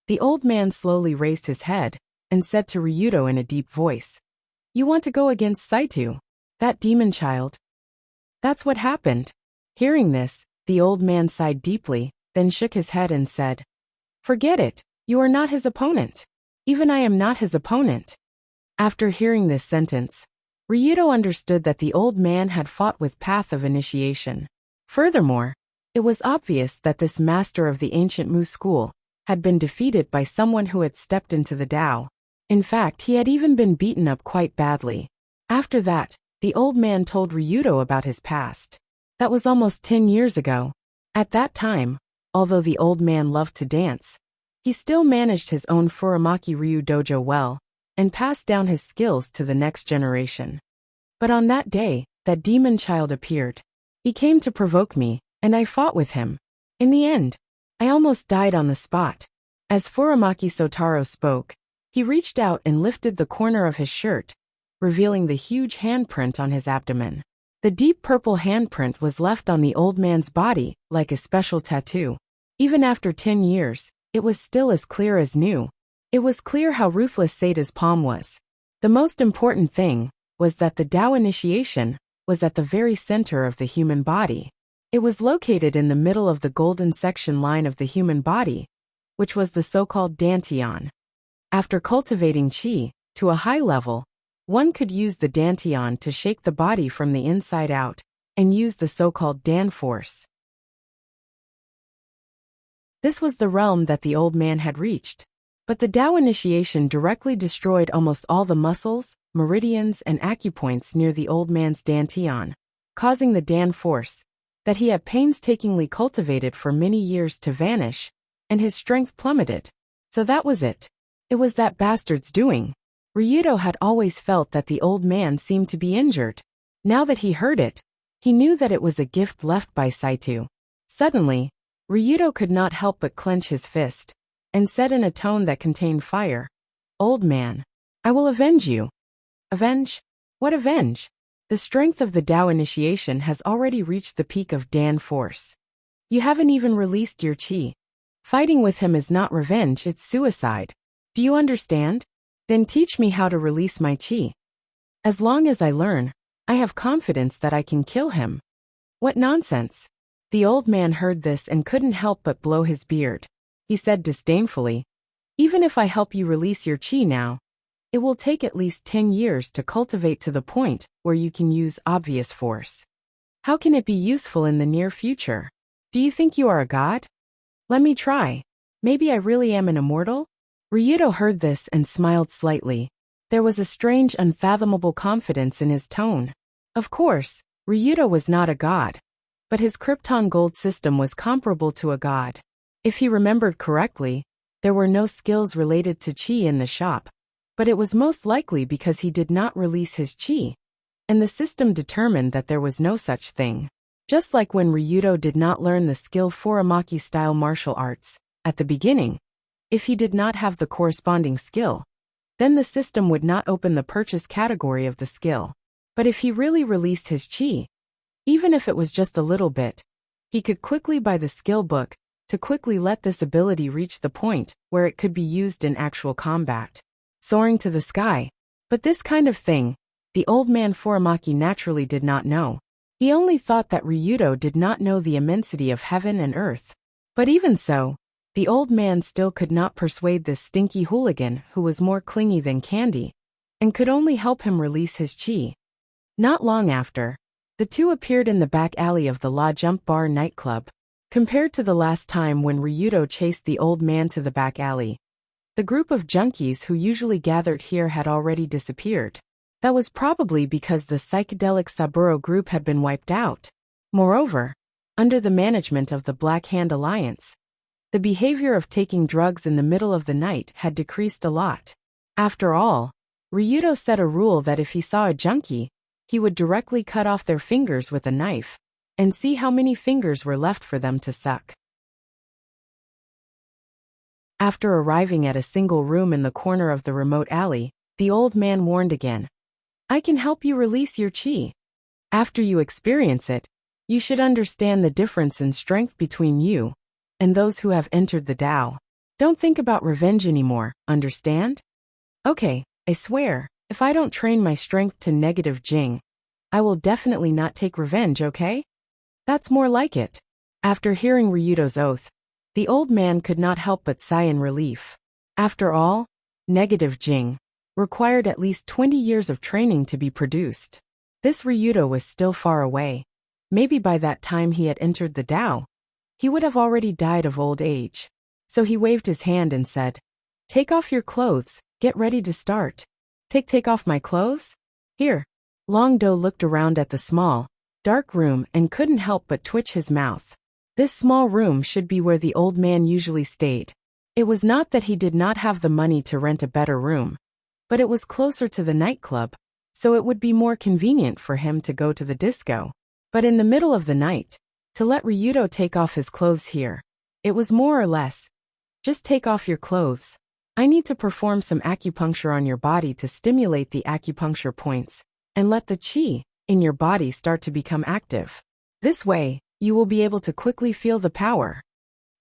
the old man slowly raised his head and said to Ryudo in a deep voice, "You want to go against Saito, that demon child?" That's what happened. Hearing this, the old man sighed deeply, then shook his head and said, "Forget it, you are not his opponent. Even I am not his opponent." After hearing this sentence, Ryudo understood that the old man had fought with Path of Initiation. Furthermore, it was obvious that this master of the ancient Mu school had been defeated by someone who had stepped into the Tao. In fact, he had even been beaten up quite badly. After that, the old man told Ryudo about his past. That was almost 10 years ago. At that time, although the old man loved to dance, he still managed his own Furamaki Ryu dojo well, and passed down his skills to the next generation. But on that day, that demon child appeared. He came to provoke me, and I fought with him. In the end, I almost died on the spot. As Furamaki Sotaro spoke, he reached out and lifted the corner of his shirt, revealing the huge handprint on his abdomen. The deep purple handprint was left on the old man's body, like a special tattoo. Even after 10 years, it was still as clear as new. It was clear how ruthless Sata's palm was. The most important thing was that the Tao initiation was at the very center of the human body. It was located in the middle of the golden section line of the human body, which was the so-called dantian. After cultivating qi to a high level, one could use the dantian to shake the body from the inside out and use the so-called dan force. This was the realm that the old man had reached. But the Tao initiation directly destroyed almost all the muscles, meridians, and acupoints near the old man's dantian, causing the dan force that he had painstakingly cultivated for many years to vanish, and his strength plummeted. So that was it. It was that bastard's doing. Ryudo had always felt that the old man seemed to be injured. Now that he heard it, he knew that it was a gift left by Saito. Suddenly, Ryudo could not help but clench his fist, and said in a tone that contained fire, "Old man, I will avenge you." Avenge? What avenge? The strength of the Tao initiation has already reached the peak of Dan force. You haven't even released your qi. Fighting with him is not revenge, it's suicide. Do you understand? Then teach me how to release my qi. As long as I learn, I have confidence that I can kill him. What nonsense. The old man heard this and couldn't help but blow his beard. He said disdainfully, "Even if I help you release your qi now, it will take at least 10 years to cultivate to the point where you can use obvious force. How can it be useful in the near future? Do you think you are a god? Let me try. Maybe I really am an immortal?" Ryudo heard this and smiled slightly. There was a strange, unfathomable confidence in his tone. Of course, Ryudo was not a god, but his Krypton gold system was comparable to a god. If he remembered correctly, there were no skills related to qi in the shop, but it was most likely because he did not release his qi, and the system determined that there was no such thing. Just like when Ryudo did not learn the skill Furamaki-style martial arts at the beginning, if he did not have the corresponding skill, then the system would not open the purchase category of the skill. But if he really released his qi, even if it was just a little bit, he could quickly buy the skill book to quickly let this ability reach the point where it could be used in actual combat. Soaring to the sky. But this kind of thing, the old man Furamaki naturally did not know. He only thought that Ryudo did not know the immensity of heaven and earth. But even so, the old man still could not persuade this stinky hooligan who was more clingy than candy, and could only help him release his qi. Not long after, the two appeared in the back alley of the La Jump Bar nightclub. Compared to the last time when Ryudo chased the old man to the back alley, the group of junkies who usually gathered here had already disappeared. That was probably because the psychedelic Saburo group had been wiped out. Moreover, under the management of the Black Hand Alliance, the behavior of taking drugs in the middle of the night had decreased a lot. After all, Ryudo set a rule that if he saw a junkie, he would directly cut off their fingers with a knife, and see how many fingers were left for them to suck. After arriving at a single room in the corner of the remote alley, the old man warned again. "I can help you release your qi. After you experience it, you should understand the difference in strength between you and those who have entered the Tao. Don't think about revenge anymore, understand? Okay, I swear, if I don't train my strength to negative jing, I will definitely not take revenge, okay? That's more like it." After hearing Ryudo's oath, the old man could not help but sigh in relief. After all, negative jing required at least 20 years of training to be produced. This Ryudo was still far away. Maybe by that time he had entered the Tao, he would have already died of old age. So he waved his hand and said, "Take off your clothes, get ready to start." Take off my clothes? Here." Long Do looked around at the small, dark room and couldn't help but twitch his mouth. This small room should be where the old man usually stayed. It was not that he did not have the money to rent a better room, but it was closer to the nightclub, so it would be more convenient for him to go to the disco. But in the middle of the night, to let Ryudo take off his clothes here, it was more or less, "Just take off your clothes. I need to perform some acupuncture on your body to stimulate the acupuncture points, and let the qi in your body start to become active. This way, you will be able to quickly feel the power."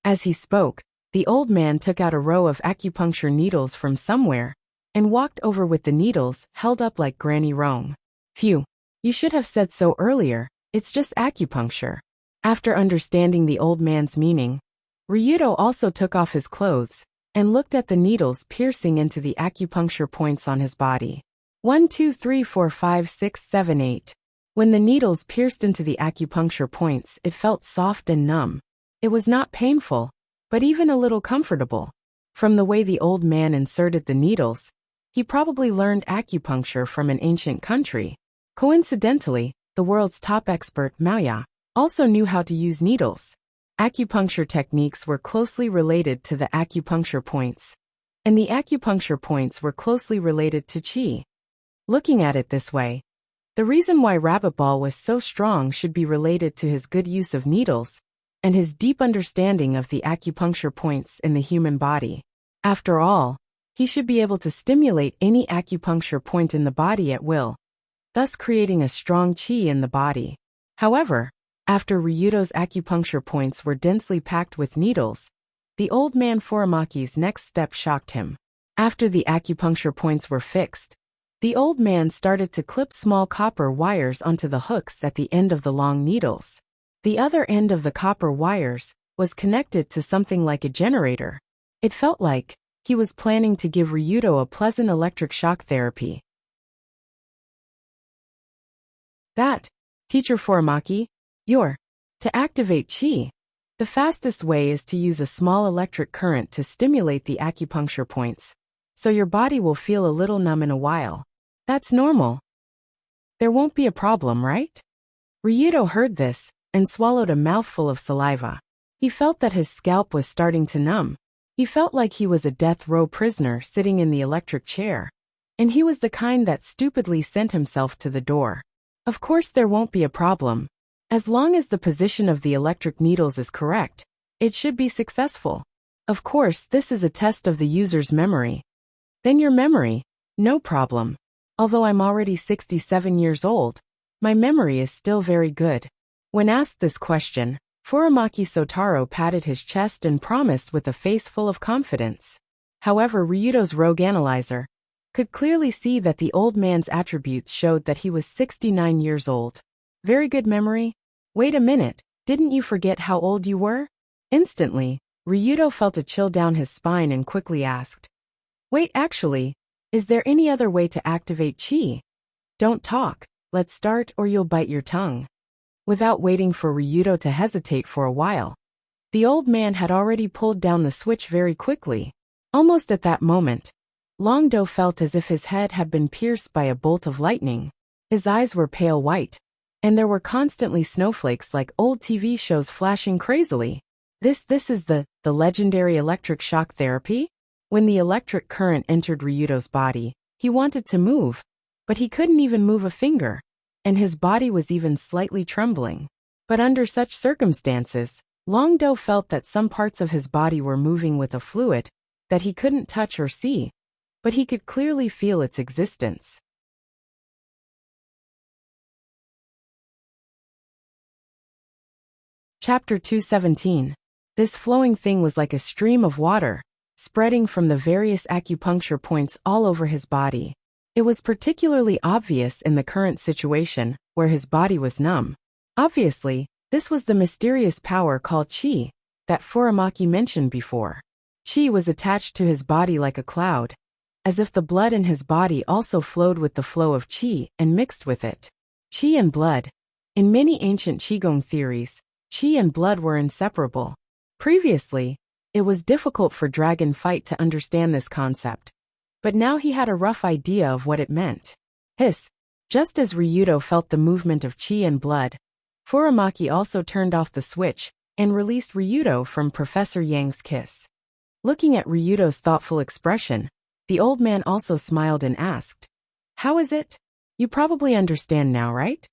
As he spoke, the old man took out a row of acupuncture needles from somewhere, and walked over with the needles held up like Granny Rome. "Phew, You should have said so earlier, it's just acupuncture. After understanding the old man's meaning, Ryudo also took off his clothes and looked at the needles piercing into the acupuncture points on his body. 1, 2, 3, 4, 5, 6, 7, 8. When the needles pierced into the acupuncture points, it felt soft and numb. It was not painful, but even a little comfortable. From the way the old man inserted the needles, he probably learned acupuncture from an ancient country. Coincidentally, the world's top expert, Maoya, also knew how to use needles. Acupuncture techniques were closely related to the acupuncture points, and the acupuncture points were closely related to qi. Looking at it this way, the reason why Rabbit Ball was so strong should be related to his good use of needles and his deep understanding of the acupuncture points in the human body. After all, he should be able to stimulate any acupuncture point in the body at will, thus creating a strong qi in the body. However, after Ryudo's acupuncture points were densely packed with needles, the old man Furamaki's next step shocked him. After the acupuncture points were fixed, the old man started to clip small copper wires onto the hooks at the end of the long needles. The other end of the copper wires was connected to something like a generator. It felt like he was planning to give Ryudo a pleasant electric shock therapy. That, Teacher Furamaki, to activate qi, the fastest way is to use a small electric current to stimulate the acupuncture points, so your body will feel a little numb in a while. That's normal. There won't be a problem, right? Ryudo heard this and swallowed a mouthful of saliva. He felt that his scalp was starting to numb. He felt like he was a death row prisoner sitting in the electric chair, and he was the kind that stupidly sent himself to the door. Of course there won't be a problem. As long as the position of the electric needles is correct, it should be successful. Of course, this is a test of the user's memory. Then your memory, no problem. Although I'm already 67 years old, my memory is still very good. When asked this question, Furamaki Sotaro patted his chest and promised with a face full of confidence. However, Ryudo's rogue analyzer could clearly see that the old man's attributes showed that he was 69 years old. Very good memory? Wait a minute, didn't you forget how old you were? Instantly, Ryudo felt a chill down his spine and quickly asked, Wait, actually, is there any other way to activate qi? Don't talk, let's start or you'll bite your tongue. Without waiting for Ryudo to hesitate for a while, the old man had already pulled down the switch very quickly. Almost at that moment, Longdo felt as if his head had been pierced by a bolt of lightning. His eyes were pale white, and there were constantly snowflakes like old TV shows flashing crazily. This is the legendary electric shock therapy? When the electric current entered Ryudo's body, he wanted to move, but he couldn't even move a finger, and his body was even slightly trembling. But under such circumstances, Longdo felt that some parts of his body were moving with a fluid that he couldn't touch or see, but he could clearly feel its existence. Chapter 217. This flowing thing was like a stream of water, spreading from the various acupuncture points all over his body. It was particularly obvious in the current situation, where his body was numb. Obviously, this was the mysterious power called qi that Furamaki mentioned before. Qi was attached to his body like a cloud, as if the blood in his body also flowed with the flow of qi and mixed with it. Qi and blood. In many ancient qigong theories, qi and blood were inseparable. Previously, it was difficult for Dragon Fight to understand this concept, but now he had a rough idea of what it meant. Just as Ryudo felt the movement of qi and blood, Furamaki also turned off the switch and released Ryudo from Professor Yang's kiss. Looking at Ryudo's thoughtful expression, the old man also smiled and asked, How is it? You probably understand now, right?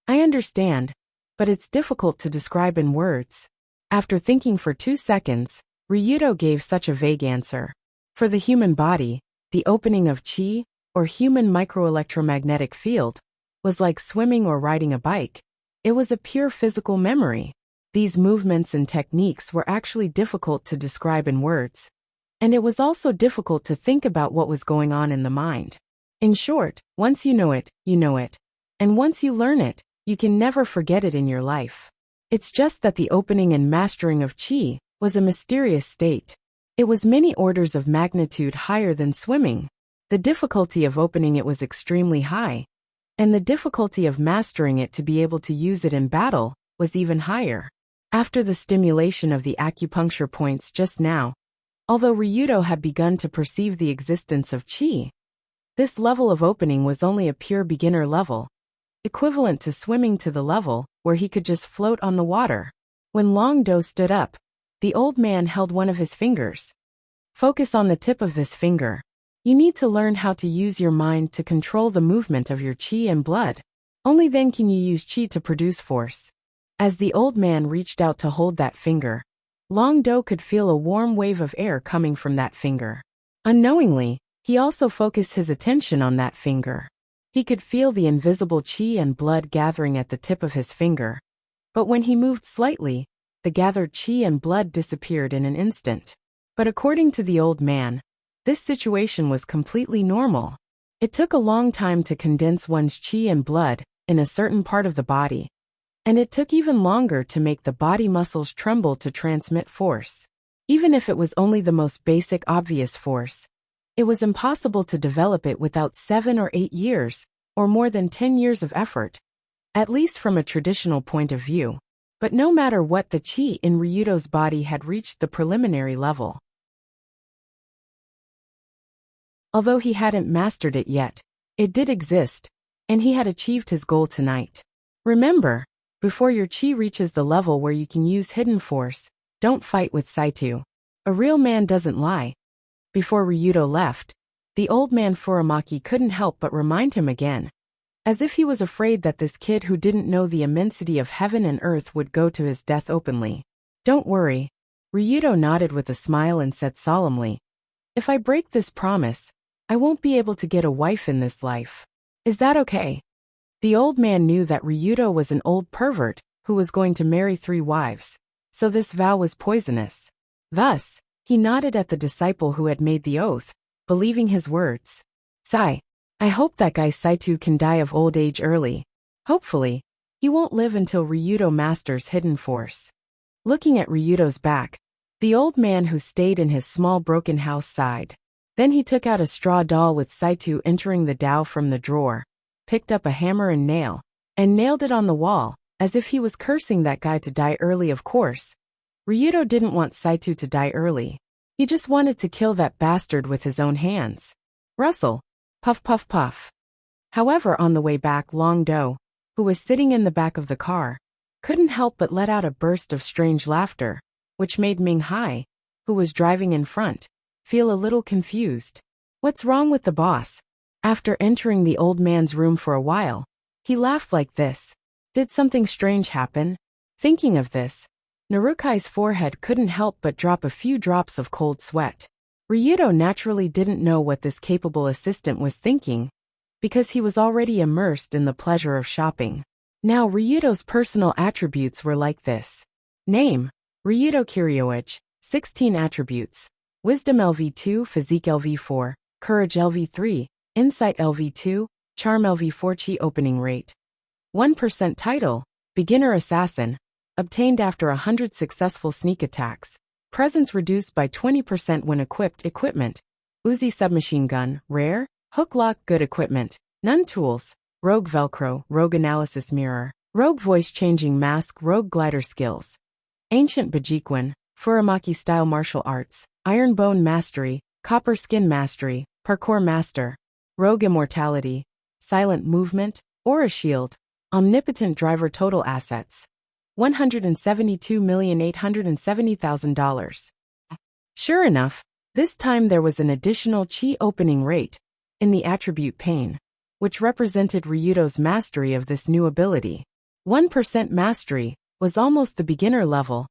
I understand, but it's difficult to describe in words. After thinking for 2 seconds, Ryudo gave such a vague answer. For the human body, the opening of qi, or human microelectromagnetic field, was like swimming or riding a bike. It was a pure physical memory. These movements and techniques were actually difficult to describe in words. And it was also difficult to think about what was going on in the mind. In short, once you know it, And once you learn it, you can never forget it in your life. It's just that the opening and mastering of qi was a mysterious state. It was many orders of magnitude higher than swimming. The difficulty of opening it was extremely high, and the difficulty of mastering it to be able to use it in battle was even higher. After the stimulation of the acupuncture points just now, although Ryudo had begun to perceive the existence of qi, this level of opening was only a pure beginner level, equivalent to swimming to the level where he could just float on the water. When Long Do stood up, the old man held one of his fingers. Focus on the tip of this finger. You need to learn how to use your mind to control the movement of your qi and blood. Only then can you use qi to produce force. As the old man reached out to hold that finger, Long Do could feel a warm wave of air coming from that finger. Unknowingly, he also focused his attention on that finger. He could feel the invisible qi and blood gathering at the tip of his finger. But when he moved slightly, the gathered qi and blood disappeared in an instant. But according to the old man, this situation was completely normal. It took a long time to condense one's qi and blood in a certain part of the body, and it took even longer to make the body muscles tremble to transmit force. Even if it was only the most basic obvious force, it was impossible to develop it without 7 or 8 years, or more than 10 years of effort, at least from a traditional point of view. But no matter what, the qi in Ryudo's body had reached the preliminary level. Although he hadn't mastered it yet, it did exist, and he had achieved his goal tonight. Remember, before your qi reaches the level where you can use hidden force, don't fight with Saito. A real man doesn't lie. Before Ryudo left, the old man Furamaki couldn't help but remind him again, as if he was afraid that this kid who didn't know the immensity of heaven and earth would go to his death openly. Don't worry. Ryudo nodded with a smile and said solemnly, if I break this promise, I won't be able to get a wife in this life. Is that okay? The old man knew that Ryudo was an old pervert who was going to marry 3 wives, so this vow was poisonous. Thus, he nodded at the disciple who had made the oath, believing his words. Sigh. I hope that guy Saito can die of old age early. Hopefully, he won't live until Ryudo masters hidden force. Looking at Ryudo's back, the old man who stayed in his small broken house sighed. Then he took out a straw doll with Saito entering the Tao from the drawer, picked up a hammer and nail, and nailed it on the wall, as if he was cursing that guy to die early. Of course, Ryudo didn't want Saito to die early. He just wanted to kill that bastard with his own hands. Rustle. Puff puff puff. However, on the way back, Long Do, who was sitting in the back of the car, couldn't help but let out a burst of strange laughter, which made Ming Hai, who was driving in front, feel a little confused. What's wrong with the boss? After entering the old man's room for a while, he laughed like this. Did something strange happen? Thinking of this, Narukai's forehead couldn't help but drop a few drops of cold sweat. Ryudo naturally didn't know what this capable assistant was thinking, because he was already immersed in the pleasure of shopping. Now Ryudo's personal attributes were like this. Name: Ryudo Kiryoichi, 16 attributes. Wisdom LV2, Physique LV4, Courage LV3, Insight LV2, Charm LV4. Chi opening rate 1%. Title: Beginner Assassin, obtained after 100 successful sneak attacks. Presence reduced by 20% when equipped. Equipment: Uzi submachine gun, rare. Hook lock, good equipment. None tools. Rogue Velcro, Rogue analysis mirror, Rogue voice changing mask, Rogue glider skills. Ancient Bajiquan, Furamaki style martial arts, Iron bone mastery, Copper skin mastery, Parkour master. Rogue immortality, silent movement, aura shield. Omnipotent driver. Total assets: $172,870,000. Sure enough, this time there was an additional chi opening rate in the attribute pain, which represented Ryudo's mastery of this new ability. 1% mastery was almost the beginner level.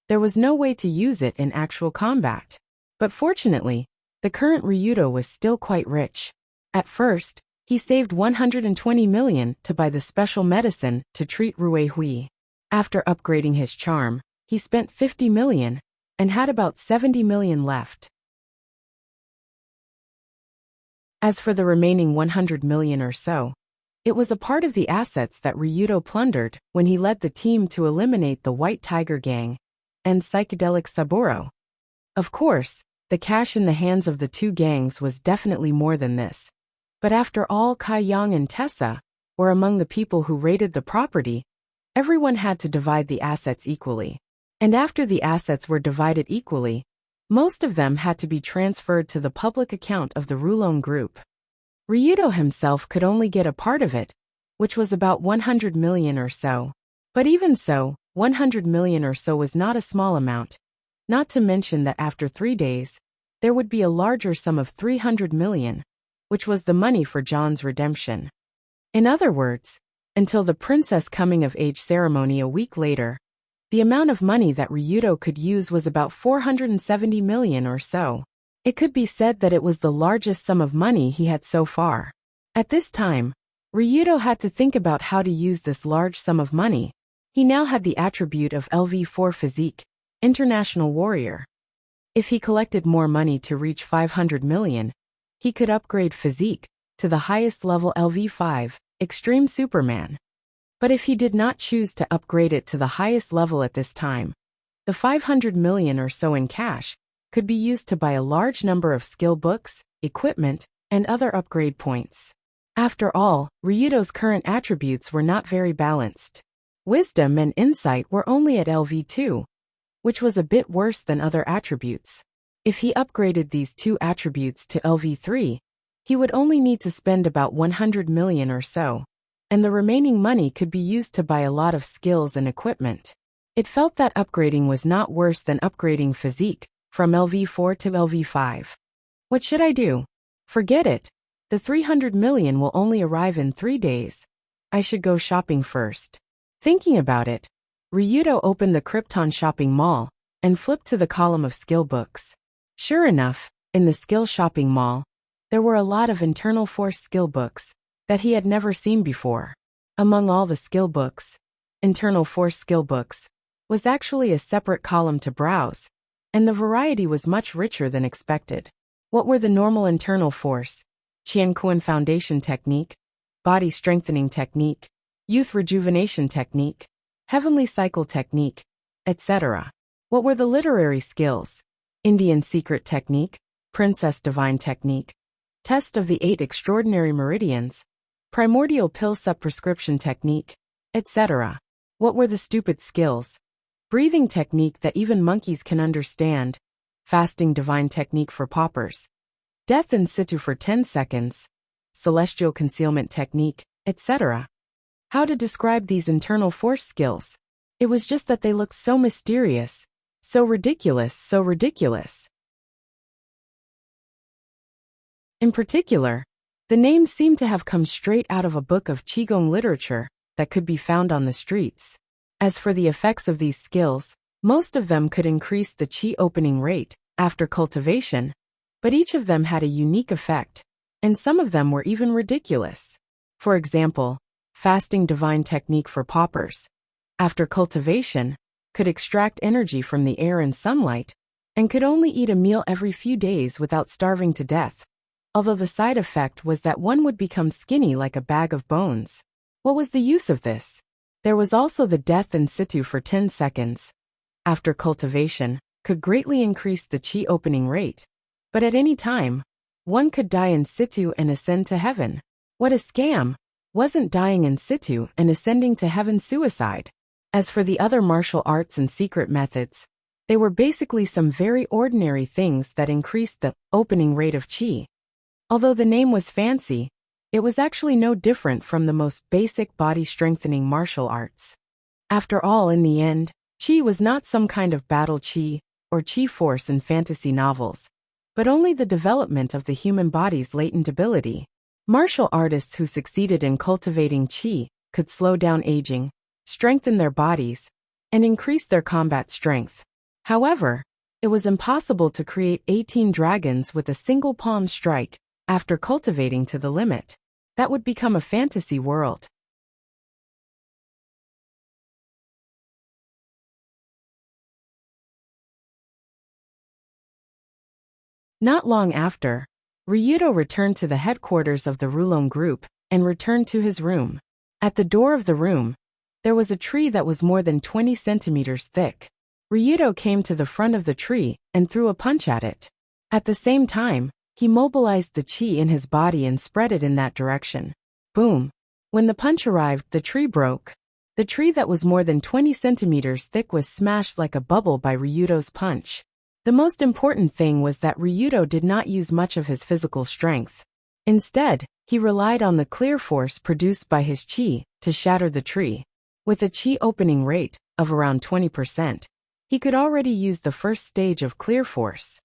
There was no way to use it in actual combat. But fortunately, the current Ryudo was still quite rich. At first, he saved 120 million to buy the special medicine to treat Rue Hui. After upgrading his charm, he spent 50 million and had about 70 million left. As for the remaining 100 million or so, It was a part of the assets that Ryudo plundered when he led the team to eliminate the White Tiger Gang and Psychedelic Saburo. Of course, the cash in the hands of the two gangs was definitely more than this. But after all, Kai Yang and Tessa were among the people who raided the property. Everyone had to divide the assets equally. And after the assets were divided equally, most of them had to be transferred to the public account of the Rulon Group. Ryudo himself could only get a part of it, which was about 100 million or so. But even so, 100 million or so was not a small amount. Not to mention that after 3 days, there would be a larger sum of 300 million, which was the money for John's redemption. In other words, until the princess coming of age ceremony a week later, the amount of money that Ryudo could use was about 470 million or so. It could be said that it was the largest sum of money he had so far. At this time, Ryudo had to think about how to use this large sum of money. He now had the attribute of LV4 physique, international warrior. If he collected more money to reach 500 million, he could upgrade physique to the highest level LV5, extreme Superman. But if he did not choose to upgrade it to the highest level at this time, the 500 million or so in cash could be used to buy a large number of skill books, equipment, and other upgrade points. After all, Ryudo's current attributes were not very balanced. Wisdom and insight were only at LV2, which was a bit worse than other attributes. If he upgraded these two attributes to LV3, he would only need to spend about 100 million or so, and the remaining money could be used to buy a lot of skills and equipment. It felt that upgrading was not worse than upgrading physique from LV4 to LV5. What should I do? Forget it. The 300 million will only arrive in 3 days. I should go shopping first. Thinking about it, Ryudo opened the Krypton shopping mall and flipped to the column of skill books. Sure enough, in the skill shopping mall, there were a lot of internal force skill books that he had never seen before. Among all the skill books, internal force skill books was actually a separate column to browse, and the variety was much richer than expected. What were the normal internal force, Qianquan foundation technique, body strengthening technique, youth rejuvenation technique, heavenly cycle technique, etc. What were the literary skills, Indian secret technique, princess divine technique, test of the 8 extraordinary meridians, primordial pill subprescription technique, etc. What were the stupid skills, breathing technique that even monkeys can understand, fasting divine technique for paupers, death in situ for 10 seconds, celestial concealment technique, etc. How to describe these internal force skills? It was just that they looked so mysterious, so ridiculous, so ridiculous. In particular, the names seemed to have come straight out of a book of Qigong literature that could be found on the streets. As for the effects of these skills, most of them could increase the Qi opening rate after cultivation, but each of them had a unique effect, and some of them were even ridiculous. For example, fasting divine technique for paupers, after cultivation, could extract energy from the air and sunlight, and could only eat a meal every few days without starving to death, although the side effect was that one would become skinny like a bag of bones. What was the use of this? There was also the death in situ for 10 seconds. After cultivation, could greatly increase the Qi opening rate, but at any time, one could die in situ and ascend to heaven. What a scam! Wasn't dying in situ and ascending to heaven suicide? As for the other martial arts and secret methods, they were basically some very ordinary things that increased the opening rate of Qi. Although the name was fancy, it was actually no different from the most basic body-strengthening martial arts. After all, in the end, Qi was not some kind of battle Qi or Qi force in fantasy novels, but only the development of the human body's latent ability. Martial artists who succeeded in cultivating Qi could slow down aging, strengthen their bodies, and increase their combat strength. However, it was impossible to create 18 dragons with a single palm strike after cultivating to the limit. That would become a fantasy world. Not long after, Ryudo returned to the headquarters of the Rulon Group and returned to his room. At the door of the room, there was a tree that was more than 20 centimeters thick. Ryudo came to the front of the tree and threw a punch at it. At the same time, he mobilized the chi in his body and spread it in that direction. Boom! When the punch arrived, the tree broke. The tree that was more than 20 centimeters thick was smashed like a bubble by Ryudo's punch. The most important thing was that Ryudo did not use much of his physical strength. Instead, he relied on the clear force produced by his chi to shatter the tree. With a chi opening rate of around 20%, he could already use the first stage of clear force.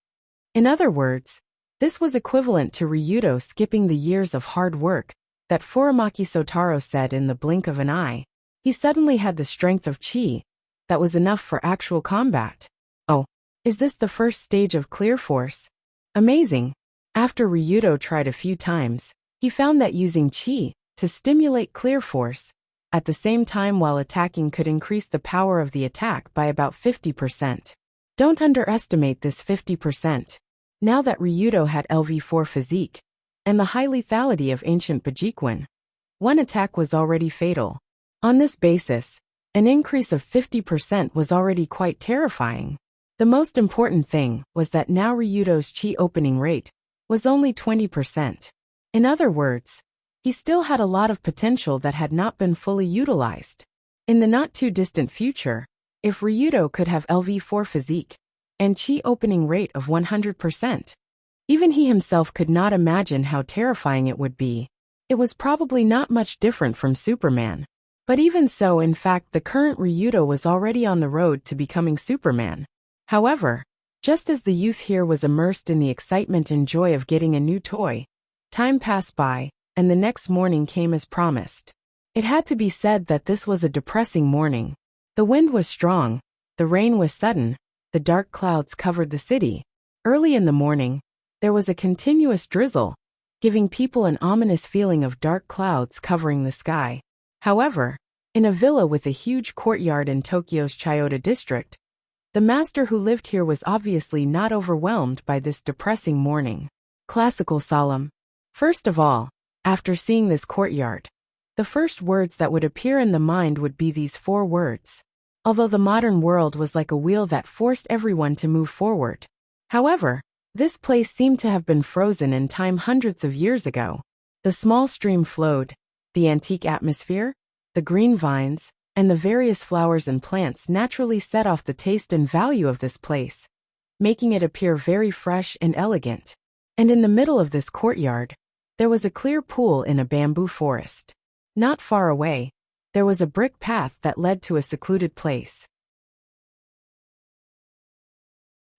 In other words, this was equivalent to Ryudo skipping the years of hard work that Furamaki Sotaro said in the blink of an eye. He suddenly had the strength of chi that was enough for actual combat. Oh, is this the first stage of clear force? Amazing! After Ryudo tried a few times, he found that using chi to stimulate clear force at the same time while attacking could increase the power of the attack by about 50%. Don't underestimate this 50%. Now that Ryudo had LV4 physique and the high lethality of ancient Bajikwan, one attack was already fatal. On this basis, an increase of 50% was already quite terrifying. The most important thing was that now Ryudo's chi opening rate was only 20%. In other words, he still had a lot of potential that had not been fully utilized. In the not-too-distant future, if Ryudo could have LV4 physique and chi opening rate of 100%, even he himself could not imagine how terrifying it would be. It was probably not much different from Superman. But even so, in fact, the current Ryudo was already on the road to becoming Superman. However, just as the youth here was immersed in the excitement and joy of getting a new toy, time passed by, and the next morning came as promised. It had to be said that this was a depressing morning. The wind was strong, the rain was sudden, the dark clouds covered the city. Early in the morning, there was a continuous drizzle, giving people an ominous feeling of dark clouds covering the sky. However, in a villa with a huge courtyard in Tokyo's Chiyoda district, the master who lived here was obviously not overwhelmed by this depressing morning. Classical solemn. First of all, after seeing this courtyard, the first words that would appear in the mind would be these 4 words. Although the modern world was like a wheel that forced everyone to move forward. However, this place seemed to have been frozen in time hundreds of years ago. The small stream flowed, the antique atmosphere, the green vines, and the various flowers and plants naturally set off the taste and value of this place, making it appear very fresh and elegant. And in the middle of this courtyard, there was a clear pool in a bamboo forest. Not far away, there was a brick path that led to a secluded place.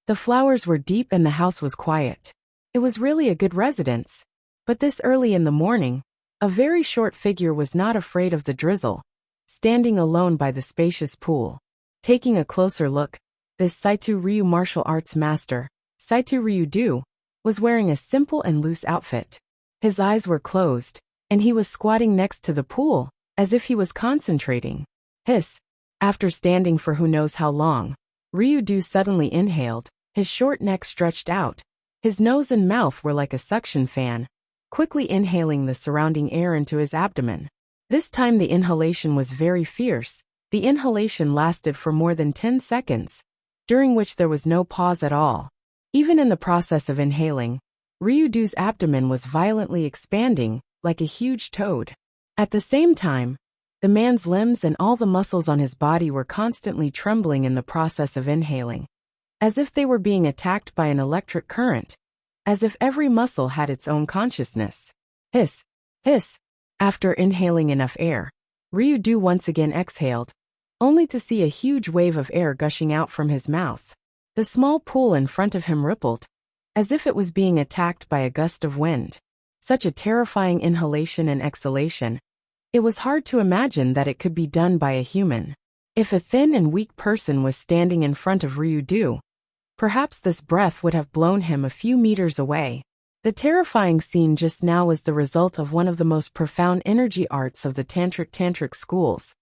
The flowers were deep and the house was quiet. It was really a good residence. But this early in the morning, a very short figure was not afraid of the drizzle, standing alone by the spacious pool. Taking a closer look, this Saitu Ryu martial arts master, Saitu Ryu-do, was wearing a simple and loose outfit. His eyes were closed, and he was squatting next to the pool, as if he was concentrating. Hiss! After standing for who knows how long, Ryu-do suddenly inhaled, his short neck stretched out. His nose and mouth were like a suction fan, quickly inhaling the surrounding air into his abdomen. This time the inhalation was very fierce. The inhalation lasted for more than 10 seconds, during which there was no pause at all. Even in the process of inhaling, Ryu-do's abdomen was violently expanding, like a huge toad. At the same time, the man's limbs and all the muscles on his body were constantly trembling in the process of inhaling, as if they were being attacked by an electric current, as if every muscle had its own consciousness. Hiss! Hiss! After inhaling enough air, Ryu-do once again exhaled, only to see a huge wave of air gushing out from his mouth. The small pool in front of him rippled, as if it was being attacked by a gust of wind. Such a terrifying inhalation and exhalation. It was hard to imagine that it could be done by a human. If a thin and weak person was standing in front of Ryu-do, perhaps this breath would have blown him a few meters away. The terrifying scene just now was the result of one of the most profound energy arts of the tantric schools,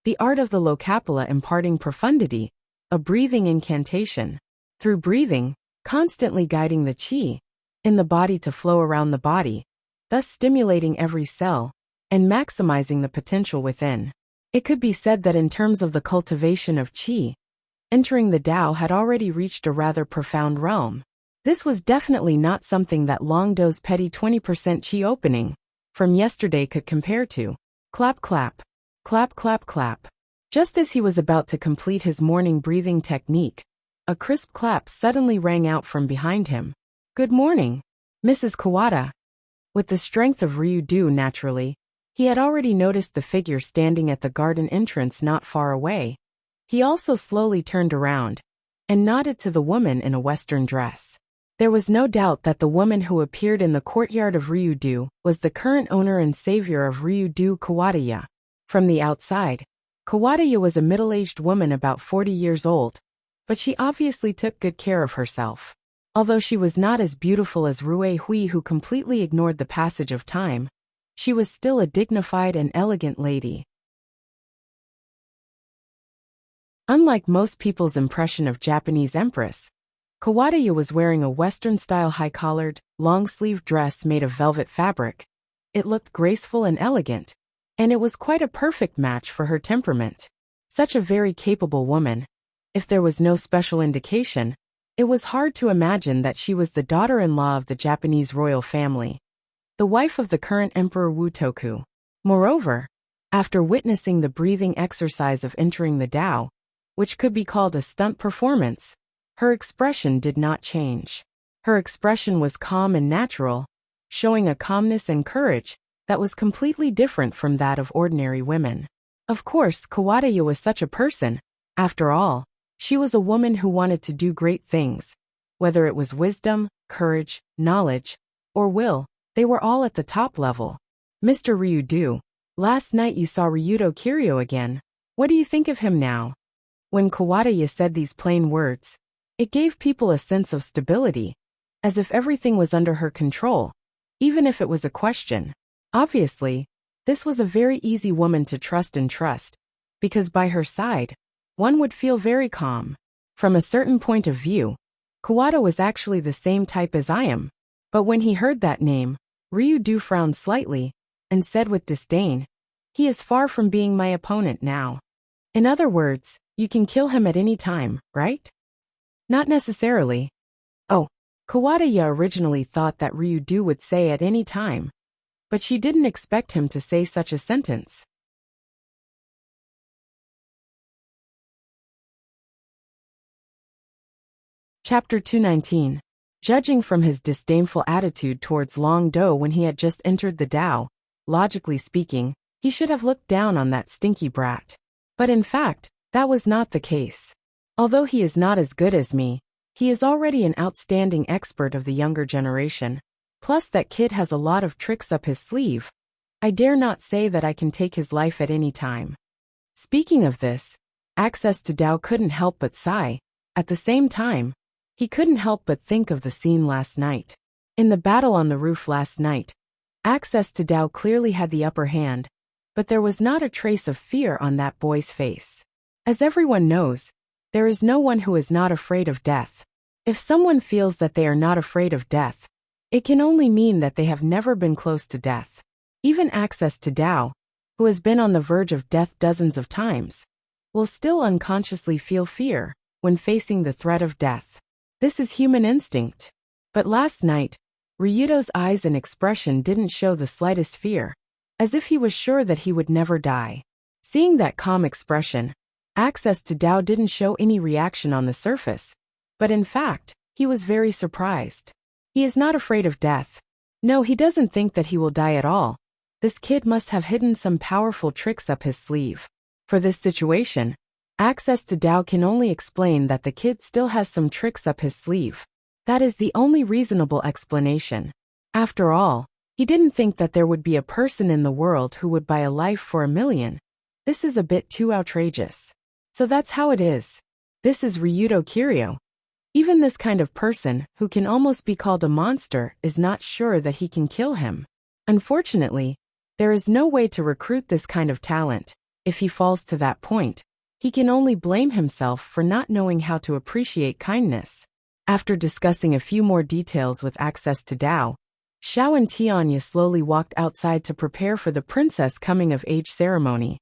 the art of the Lokapala imparting profundity, a breathing incantation. Through breathing, constantly guiding the chi in the body to flow around the body, thus stimulating every cell, and maximizing the potential within. It could be said that in terms of the cultivation of qi, entering the Tao had already reached a rather profound realm. This was definitely not something that Long Do's petty 20% qi opening from yesterday could compare to. Clap clap. Clap clap clap. Just as he was about to complete his morning breathing technique, a crisp clap suddenly rang out from behind him. Good morning, Mrs. Kawada. With the strength of Ryu-do naturally, he had already noticed the figure standing at the garden entrance not far away. He also slowly turned around and nodded to the woman in a Western dress. There was no doubt that the woman who appeared in the courtyard of Ryu-do was the current owner and savior of Ryu-do Kawadaya. From the outside, Kawadaya was a middle-aged woman about 40 years old, but she obviously took good care of herself. Although she was not as beautiful as Rue Hui, who completely ignored the passage of time, she was still a dignified and elegant lady. Unlike most people's impression of Japanese empress, Kawadaya was wearing a Western-style high-collared, long-sleeved dress made of velvet fabric. It looked graceful and elegant, and it was quite a perfect match for her temperament. Such a very capable woman. If there was no special indication, it was hard to imagine that she was the daughter-in-law of the Japanese royal family, the wife of the current Emperor Wutoku. Moreover, after witnessing the breathing exercise of entering the Tao, which could be called a stunt performance, her expression did not change. Her expression was calm and natural, showing a calmness and courage that was completely different from that of ordinary women. Of course, Kawadaya was such a person. After all, she was a woman who wanted to do great things. Whether it was wisdom, courage, knowledge, or will, they were all at the top level. Mr. Ryu-do, last night you saw Ryudo Kiryu again. What do you think of him now? When Kawadaya said these plain words, it gave people a sense of stability, as if everything was under her control, even if it was a question. Obviously, this was a very easy woman to trust, because by her side, one would feel very calm. From a certain point of view, Kawada was actually the same type as I am. But when he heard that name, Ryu-do frowned slightly and said with disdain, "He is far from being my opponent now." In other words, you can kill him at any time, right? Not necessarily. Oh, Kawadaya originally thought that Ryu-do would say at any time, but she didn't expect him to say such a sentence. Chapter 219. Judging from his disdainful attitude towards Long Do when he had just entered the Tao, logically speaking, he should have looked down on that stinky brat. But in fact, that was not the case. Although he is not as good as me, he is already an outstanding expert of the younger generation. Plus that kid has a lot of tricks up his sleeve. I dare not say that I can take his life at any time. Speaking of this, Access to Tao couldn't help but sigh. At the same time, he couldn't help but think of the scene last night. In the battle on the roof last night, Access to Tao clearly had the upper hand, but there was not a trace of fear on that boy's face. As everyone knows, there is no one who is not afraid of death. If someone feels that they are not afraid of death, it can only mean that they have never been close to death. Even Access to Tao, who has been on the verge of death dozens of times, will still unconsciously feel fear when facing the threat of death. This is human instinct. But last night, Ryudo's eyes and expression didn't show the slightest fear, as if he was sure that he would never die. Seeing that calm expression, Access to Tao didn't show any reaction on the surface, but in fact, he was very surprised. He is not afraid of death. No, he doesn't think that he will die at all. This kid must have hidden some powerful tricks up his sleeve. For this situation, Access to Tao can only explain that the kid still has some tricks up his sleeve. That is the only reasonable explanation. After all, he didn't think that there would be a person in the world who would buy a life for $1 million. This is a bit too outrageous. So that's how it is. This is Ryudo Kiryu. Even this kind of person, who can almost be called a monster, is not sure that he can kill him. Unfortunately, there is no way to recruit this kind of talent. If he falls to that point, he can only blame himself for not knowing how to appreciate kindness. After discussing a few more details with Access to Tao, Xiao and Tianya slowly walked outside to prepare for the princess coming-of-age ceremony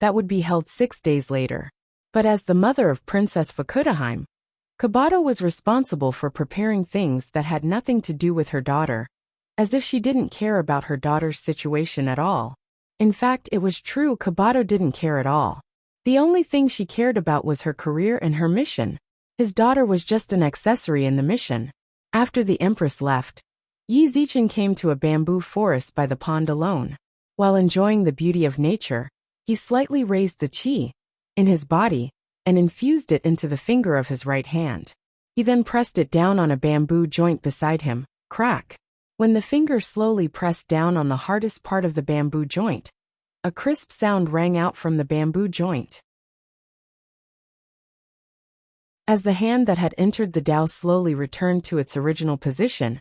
that would be held 6 days later. But as the mother of Princess Fakutaheim, Kabato was responsible for preparing things that had nothing to do with her daughter, as if she didn't care about her daughter's situation at all. In fact, it was true, Kabato didn't care at all. The only thing she cared about was her career and her mission. His daughter was just an accessory in the mission. After the empress left, Yi Zichen came to a bamboo forest by the pond alone. While enjoying the beauty of nature, he slightly raised the qi in his body and infused it into the finger of his right hand. He then pressed it down on a bamboo joint beside him. Crack! When the finger slowly pressed down on the hardest part of the bamboo joint, a crisp sound rang out from the bamboo joint. As the hand that had entered the Tao slowly returned to its original position,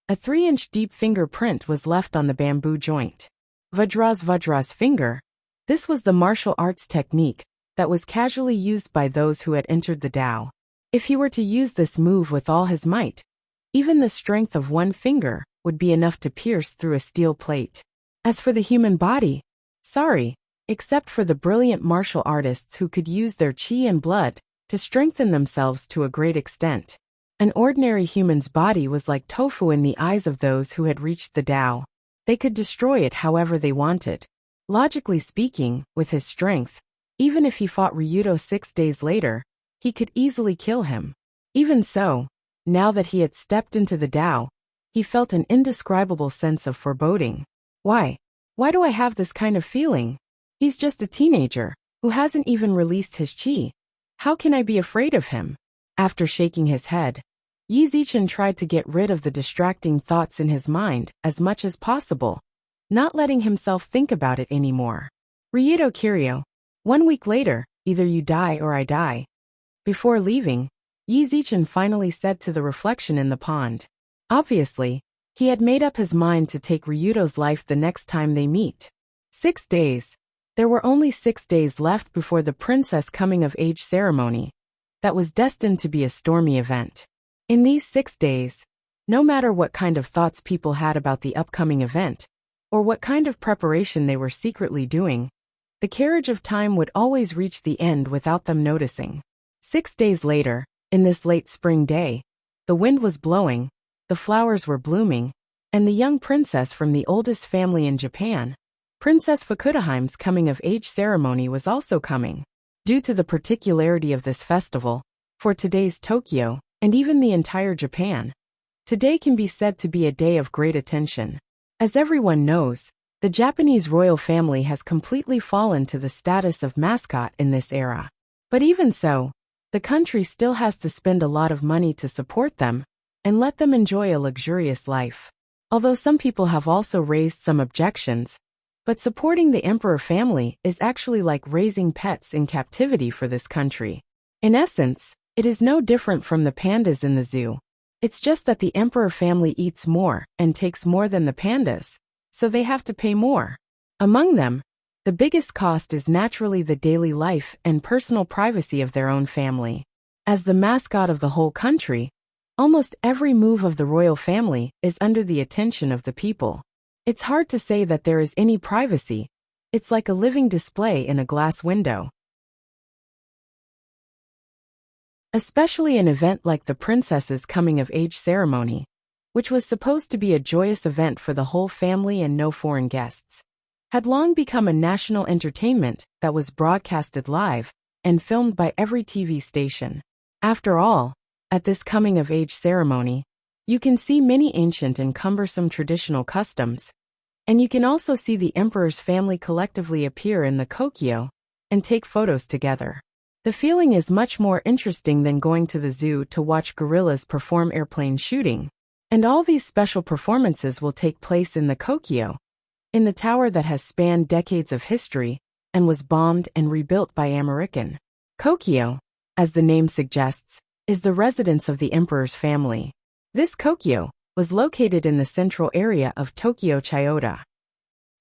a 3-inch deep fingerprint was left on the bamboo joint. Vajra's finger. This was the martial arts technique that was casually used by those who had entered the Tao. If he were to use this move with all his might, even the strength of one finger would be enough to pierce through a steel plate. As for the human body, except for the brilliant martial artists who could use their qi and blood to strengthen themselves to a great extent. An ordinary human's body was like tofu in the eyes of those who had reached the Tao. They could destroy it however they wanted. Logically speaking, with his strength, even if he fought Ryudo 6 days later, he could easily kill him. Even so, now that he had stepped into the Tao, he felt an indescribable sense of foreboding. Why do I have this kind of feeling? He's just a teenager who hasn't even released his qi. How can I be afraid of him? After shaking his head, Yi Zichen tried to get rid of the distracting thoughts in his mind as much as possible, not letting himself think about it anymore. Ryudo Kiryu. 1 week later, either you die or I die. Before leaving, Yi Zichen finally said to the reflection in the pond. Obviously, he had made up his mind to take Ryudo's life the next time they meet. 6 days. There were only 6 days left before the princess coming-of-age ceremony that was destined to be a stormy event. In these 6 days, no matter what kind of thoughts people had about the upcoming event, or what kind of preparation they were secretly doing, the carriage of time would always reach the end without them noticing. 6 days later, in this late spring day, the wind was blowing, the flowers were blooming, and the young princess from the oldest family in Japan, Princess Fakutaheim's coming-of-age ceremony was also coming. Due to the particularity of this festival, for today's Tokyo, and even the entire Japan, today can be said to be a day of great attention. As everyone knows, the Japanese royal family has completely fallen to the status of mascot in this era. But even so, the country still has to spend a lot of money to support them and let them enjoy a luxurious life. Although some people have also raised some objections, but supporting the emperor family is actually like raising pets in captivity for this country. In essence, it is no different from the pandas in the zoo. It's just that the emperor family eats more and takes more than the pandas, so they have to pay more. Among them, the biggest cost is naturally the daily life and personal privacy of their own family. As the mascot of the whole country, almost every move of the royal family is under the attention of the people. It's hard to say that there is any privacy. It's like a living display in a glass window. Especially an event like the princess's coming-of-age ceremony, which was supposed to be a joyous event for the whole family and no foreign guests, had long become a national entertainment that was broadcasted live and filmed by every TV station. After all, at this coming-of-age ceremony, you can see many ancient and cumbersome traditional customs, and you can also see the emperor's family collectively appear in the kokyo and take photos together. The feeling is much more interesting than going to the zoo to watch gorillas perform airplane shooting, and all these special performances will take place in the kokyo, in the tower that has spanned decades of history and was bombed and rebuilt by American. Kokyo, as the name suggests, is the residence of the emperor's family. This kokyo was located in the central area of Tokyo Chiyoda.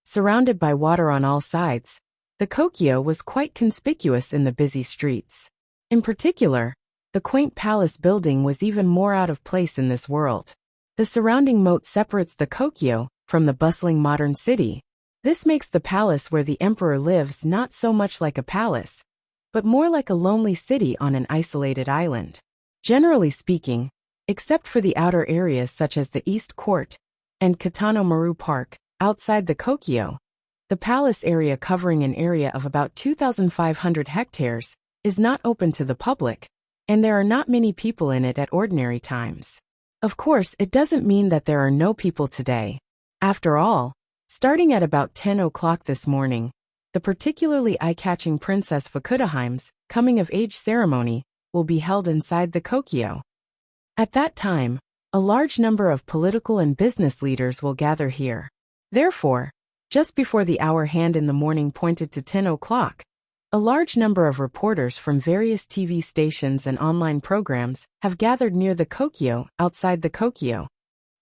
Surrounded by water on all sides, the kokyo was quite conspicuous in the busy streets. In particular, the quaint palace building was even more out of place in this world. The surrounding moat separates the Kokyo from the bustling modern city. This makes the palace where the emperor lives not so much like a palace, but more like a lonely city on an isolated island. Generally speaking, except for the outer areas such as the East Court and Kitano Maru Park, outside the Kokyo, the palace area, covering an area of about 2,500 hectares, is not open to the public, and there are not many people in it at ordinary times. Of course, it doesn't mean that there are no people today. After all, starting at about 10 o'clock this morning, the particularly eye-catching Princess Fukudaheim's coming-of-age ceremony will be held inside the Kokyo. At that time, a large number of political and business leaders will gather here. Therefore, just before the hour hand in the morning pointed to 10 o'clock, a large number of reporters from various TV stations and online programs have gathered near the Kokyo outside the Kokyo.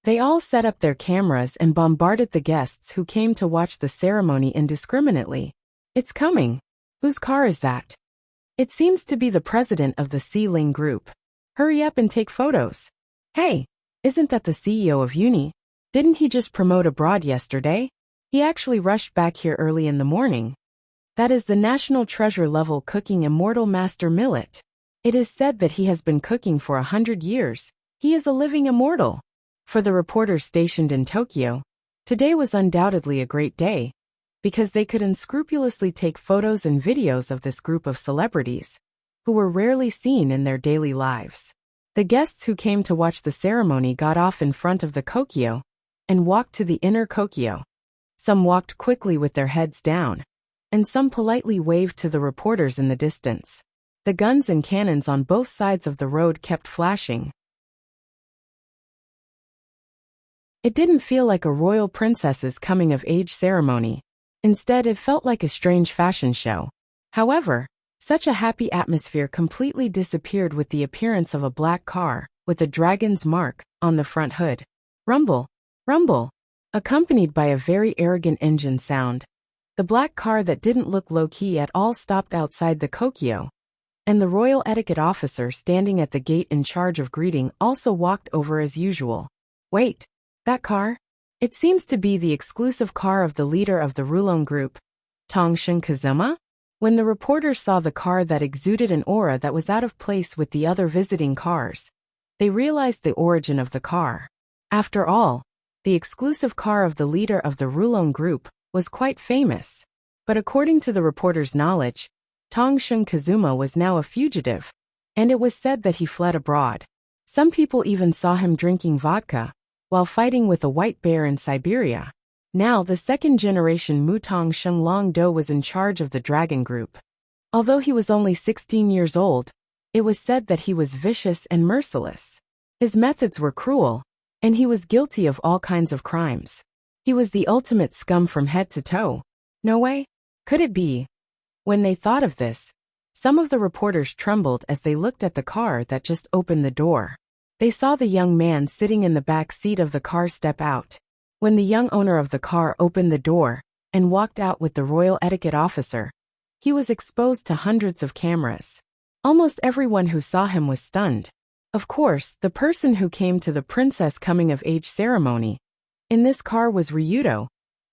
They all set up their cameras and bombarded the guests who came to watch the ceremony indiscriminately. It's coming. Whose car is that? It seems to be the president of the C-Ling Group. Hurry up and take photos. Hey, isn't that the CEO of Uni? Didn't he just promote abroad yesterday? He actually rushed back here early in the morning. That is the national treasure level cooking immortal Master Millet. It is said that he has been cooking for 100 years. He is a living immortal. For the reporters stationed in Tokyo, today was undoubtedly a great day, because they could unscrupulously take photos and videos of this group of celebrities, who were rarely seen in their daily lives. The guests who came to watch the ceremony got off in front of the Kokyo and walked to the inner Kokyo. Some walked quickly with their heads down, and some politely waved to the reporters in the distance. The guns and cannons on both sides of the road kept flashing. It didn't feel like a royal princess's coming-of-age ceremony. Instead, it felt like a strange fashion show. However, such a happy atmosphere completely disappeared with the appearance of a black car with a dragon's mark on the front hood. Rumble, rumble, accompanied by a very arrogant engine sound. The black car that didn't look low-key at all stopped outside the Kokyo, and the royal etiquette officer standing at the gate in charge of greeting also walked over as usual. Wait, that car? It seems to be the exclusive car of the leader of the Rulon Group, Tongshin Kazuma? When the reporters saw the car that exuded an aura that was out of place with the other visiting cars, they realized the origin of the car. After all, the exclusive car of the leader of the Rulon Group was quite famous. But according to the reporter's knowledge, Tongshin Kazuma was now a fugitive, and it was said that he fled abroad. Some people even saw him drinking vodka while fighting with a white bear in Siberia. Now the second-generation Mutong Shenlong-do was in charge of the Dragon Group. Although he was only 16 years old, it was said that he was vicious and merciless. His methods were cruel, and he was guilty of all kinds of crimes. He was the ultimate scum from head to toe. No way? Could it be? When they thought of this, some of the reporters trembled as they looked at the car that just opened the door. They saw the young man sitting in the back seat of the car step out. When the young owner of the car opened the door and walked out with the royal etiquette officer, he was exposed to hundreds of cameras. Almost everyone who saw him was stunned. Of course, the person who came to the princess coming-of-age ceremony in this car was Ryudo,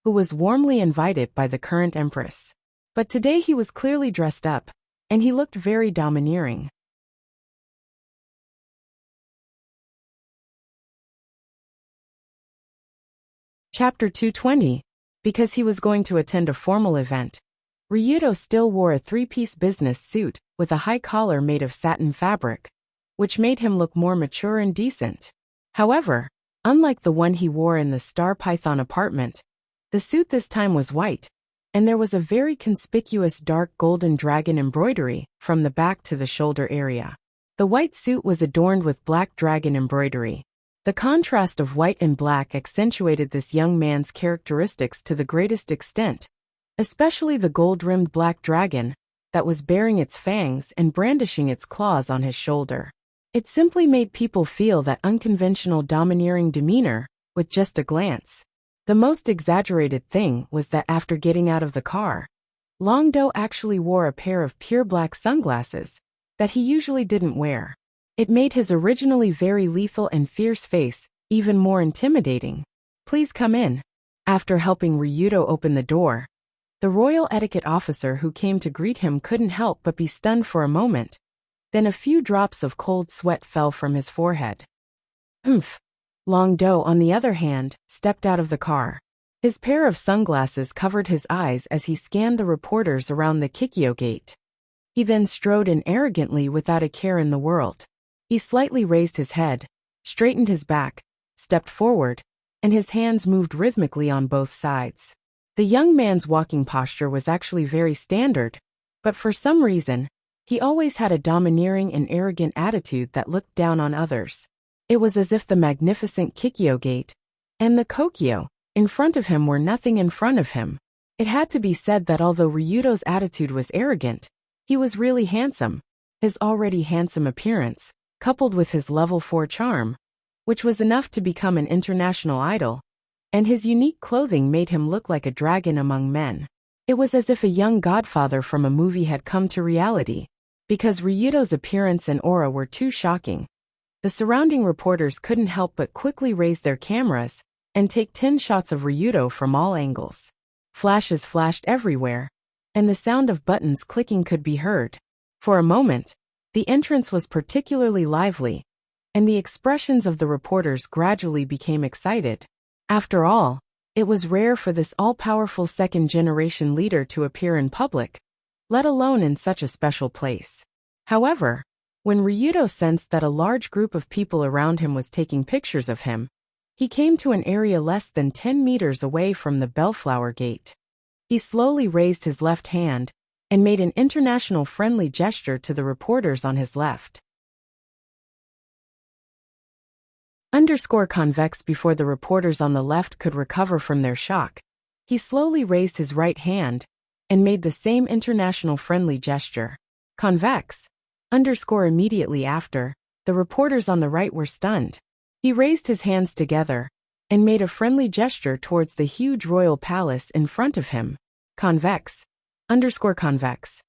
who was warmly invited by the current empress. But today he was clearly dressed up, and he looked very domineering. Chapter 220. Because he was going to attend a formal event, Ryudo still wore a three-piece business suit with a high collar made of satin fabric, which made him look more mature and decent. However, unlike the one he wore in the Star Python apartment, the suit this time was white, and there was a very conspicuous dark golden dragon embroidery from the back to the shoulder area. The white suit was adorned with black dragon embroidery. The contrast of white and black accentuated this young man's characteristics to the greatest extent, especially the gold-rimmed black dragon that was baring its fangs and brandishing its claws on his shoulder. It simply made people feel that unconventional domineering demeanor with just a glance. The most exaggerated thing was that after getting out of the car, Longdo actually wore a pair of pure black sunglasses that he usually didn't wear. It made his originally very lethal and fierce face even more intimidating. "Please come in." After helping Ryudo open the door, the royal etiquette officer who came to greet him couldn't help but be stunned for a moment. Then a few drops of cold sweat fell from his forehead. "Umph." Long Do, on the other hand, stepped out of the car. His pair of sunglasses covered his eyes as he scanned the reporters around the Kikyo gate. He then strode in arrogantly without a care in the world. He slightly raised his head, straightened his back, stepped forward, and his hands moved rhythmically on both sides. The young man's walking posture was actually very standard, but for some reason, he always had a domineering and arrogant attitude that looked down on others. It was as if the magnificent Kikyo gate and the Kokyo in front of him were nothing in front of him. It had to be said that although Ryudo's attitude was arrogant, he was really handsome. His already handsome appearance, coupled with his level 4 charm, which was enough to become an international idol, and his unique clothing made him look like a dragon among men. It was as if a young godfather from a movie had come to reality. Because Ryudo's appearance and aura were too shocking, the surrounding reporters couldn't help but quickly raise their cameras and take 10 shots of Ryudo from all angles. Flashes flashed everywhere, and the sound of buttons clicking could be heard. For a moment, the entrance was particularly lively, and the expressions of the reporters gradually became excited. After all, it was rare for this all-powerful second-generation leader to appear in public, let alone in such a special place. However, when Ryudo sensed that a large group of people around him was taking pictures of him, he came to an area less than 10 meters away from the Bellflower Gate. He slowly raised his left hand and made an international friendly gesture to the reporters on his left. Convex. Before the reporters on the left could recover from their shock, he slowly raised his right hand and made the same international friendly gesture. Convex. Immediately after, the reporters on the right were stunned. He raised his hands together and made a friendly gesture towards the huge royal palace in front of him. Convex. Convex.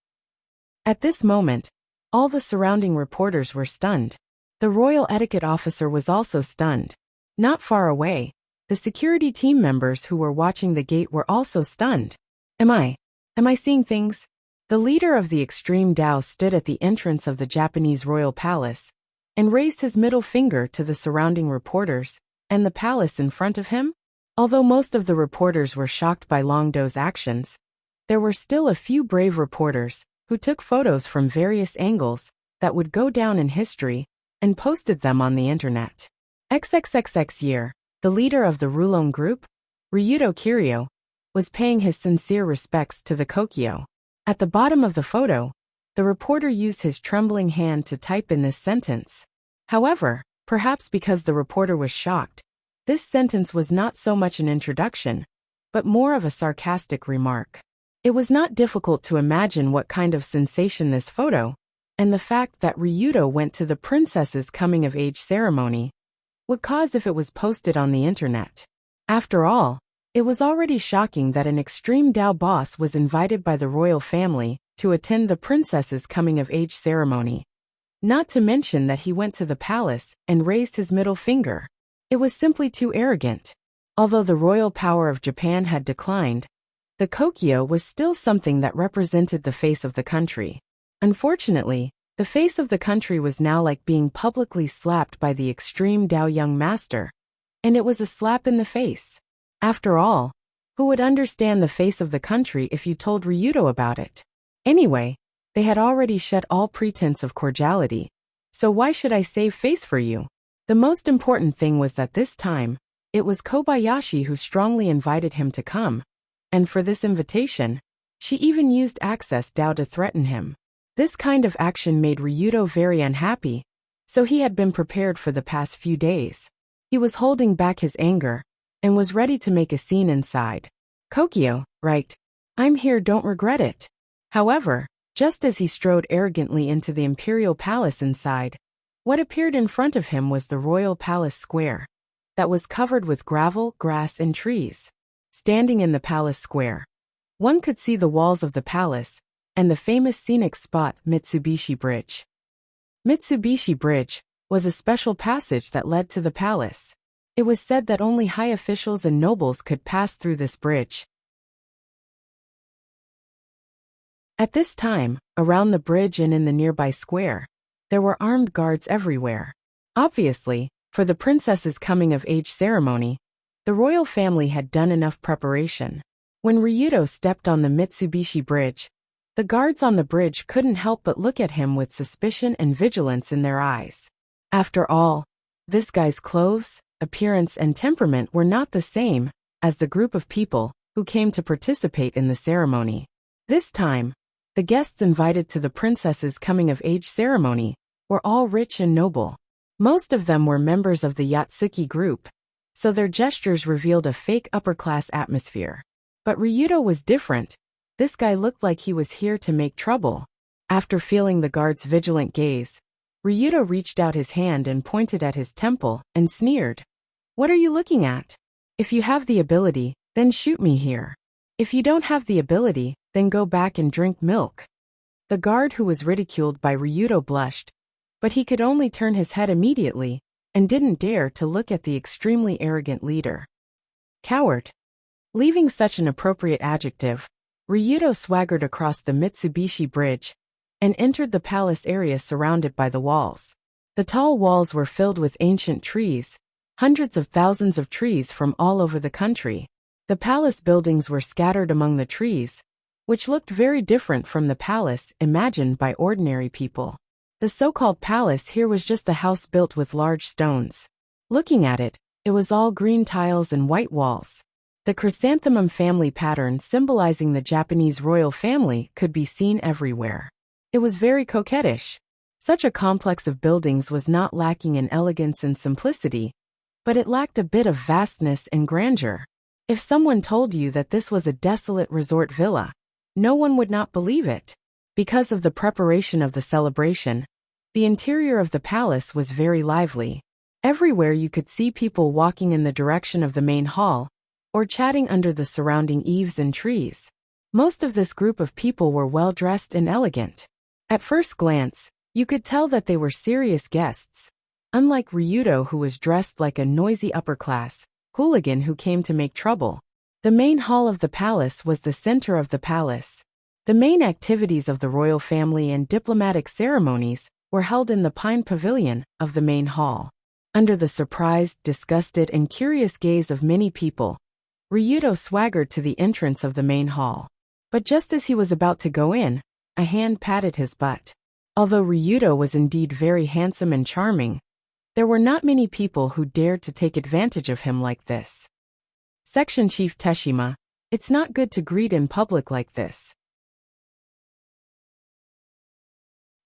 At this moment, all the surrounding reporters were stunned. The royal etiquette officer was also stunned. Not far away, the security team members who were watching the gate were also stunned. Am I seeing things? The leader of the extreme Dao stood at the entrance of the Japanese royal palace and raised his middle finger to the surrounding reporters and the palace in front of him. Although most of the reporters were shocked by Long Do's actions, there were still a few brave reporters who took photos from various angles that would go down in history and posted them on the internet. XXXX year, the leader of the Rulon group, Ryudo Kiryu, was paying his sincere respects to the Kokyo. At the bottom of the photo, the reporter used his trembling hand to type in this sentence. However, perhaps because the reporter was shocked, this sentence was not so much an introduction, but more of a sarcastic remark. It was not difficult to imagine what kind of sensation this photo, and the fact that Ryudo went to the princess's coming-of-age ceremony, would cause if it was posted on the internet. After all, it was already shocking that an extreme Dao boss was invited by the royal family to attend the princess's coming-of-age ceremony. Not to mention that he went to the palace and raised his middle finger. It was simply too arrogant. Although the royal power of Japan had declined, the Kokyo was still something that represented the face of the country. Unfortunately, the face of the country was now like being publicly slapped by the extreme Dao young master, and it was a slap in the face. After all, who would understand the face of the country if you told Ryudo about it? Anyway, they had already shed all pretense of cordiality, so why should I save face for you? The most important thing was that this time, it was Kobayashi who strongly invited him to come, and for this invitation, she even used access Dao to threaten him. This kind of action made Ryudo very unhappy, so he had been prepared for the past few days. He was holding back his anger, and was ready to make a scene inside. Kokyo, right? I'm here, don't regret it. However, just as he strode arrogantly into the imperial palace inside, what appeared in front of him was the royal palace square, that was covered with gravel, grass and trees. Standing in the palace square, one could see the walls of the palace, and the famous scenic spot Mitsubishi Bridge. Mitsubishi Bridge was a special passage that led to the palace. It was said that only high officials and nobles could pass through this bridge. At this time, around the bridge and in the nearby square, there were armed guards everywhere. Obviously, for the princess's coming-of-age ceremony, the royal family had done enough preparation. When Ryudo stepped on the Mitsubishi Bridge, the guards on the bridge couldn't help but look at him with suspicion and vigilance in their eyes. After all, this guy's clothes, appearance and temperament were not the same as the group of people who came to participate in the ceremony. This time, the guests invited to the princess's coming-of-age ceremony were all rich and noble. Most of them were members of the Yatsuki group, so their gestures revealed a fake upper-class atmosphere. But Ryudo was different. This guy looked like he was here to make trouble. After feeling the guard's vigilant gaze, Ryudo reached out his hand and pointed at his temple and sneered. "What are you looking at? If you have the ability, then shoot me here. If you don't have the ability, then go back and drink milk." The guard who was ridiculed by Ryudo blushed, but he could only turn his head immediately and didn't dare to look at the extremely arrogant leader. Coward. Leaving such an appropriate adjective, Ryudo swaggered across the Mitsubishi Bridge and entered the palace area surrounded by the walls. The tall walls were filled with ancient trees, hundreds of thousands of trees from all over the country. The palace buildings were scattered among the trees, which looked very different from the palace imagined by ordinary people. The so-called palace here was just a house built with large stones. Looking at it, it was all green tiles and white walls. The chrysanthemum family pattern symbolizing the Japanese royal family could be seen everywhere. It was very coquettish. Such a complex of buildings was not lacking in elegance and simplicity, but it lacked a bit of vastness and grandeur. If someone told you that this was a desolate resort villa, no one would not believe it. Because of the preparation of the celebration, the interior of the palace was very lively. Everywhere you could see people walking in the direction of the main hall, or chatting under the surrounding eaves and trees. Most of this group of people were well-dressed and elegant. At first glance, you could tell that they were serious guests, unlike Ryudo who was dressed like a noisy upper-class hooligan who came to make trouble. The main hall of the palace was the center of the palace. The main activities of the royal family and diplomatic ceremonies were held in the pine pavilion of the main hall. Under the surprised, disgusted, and curious gaze of many people, Ryudo swaggered to the entrance of the main hall. But just as he was about to go in, a hand patted his butt. Although Ryudo was indeed very handsome and charming, there were not many people who dared to take advantage of him like this. Section Chief Teshima, it's not good to greet in public like this.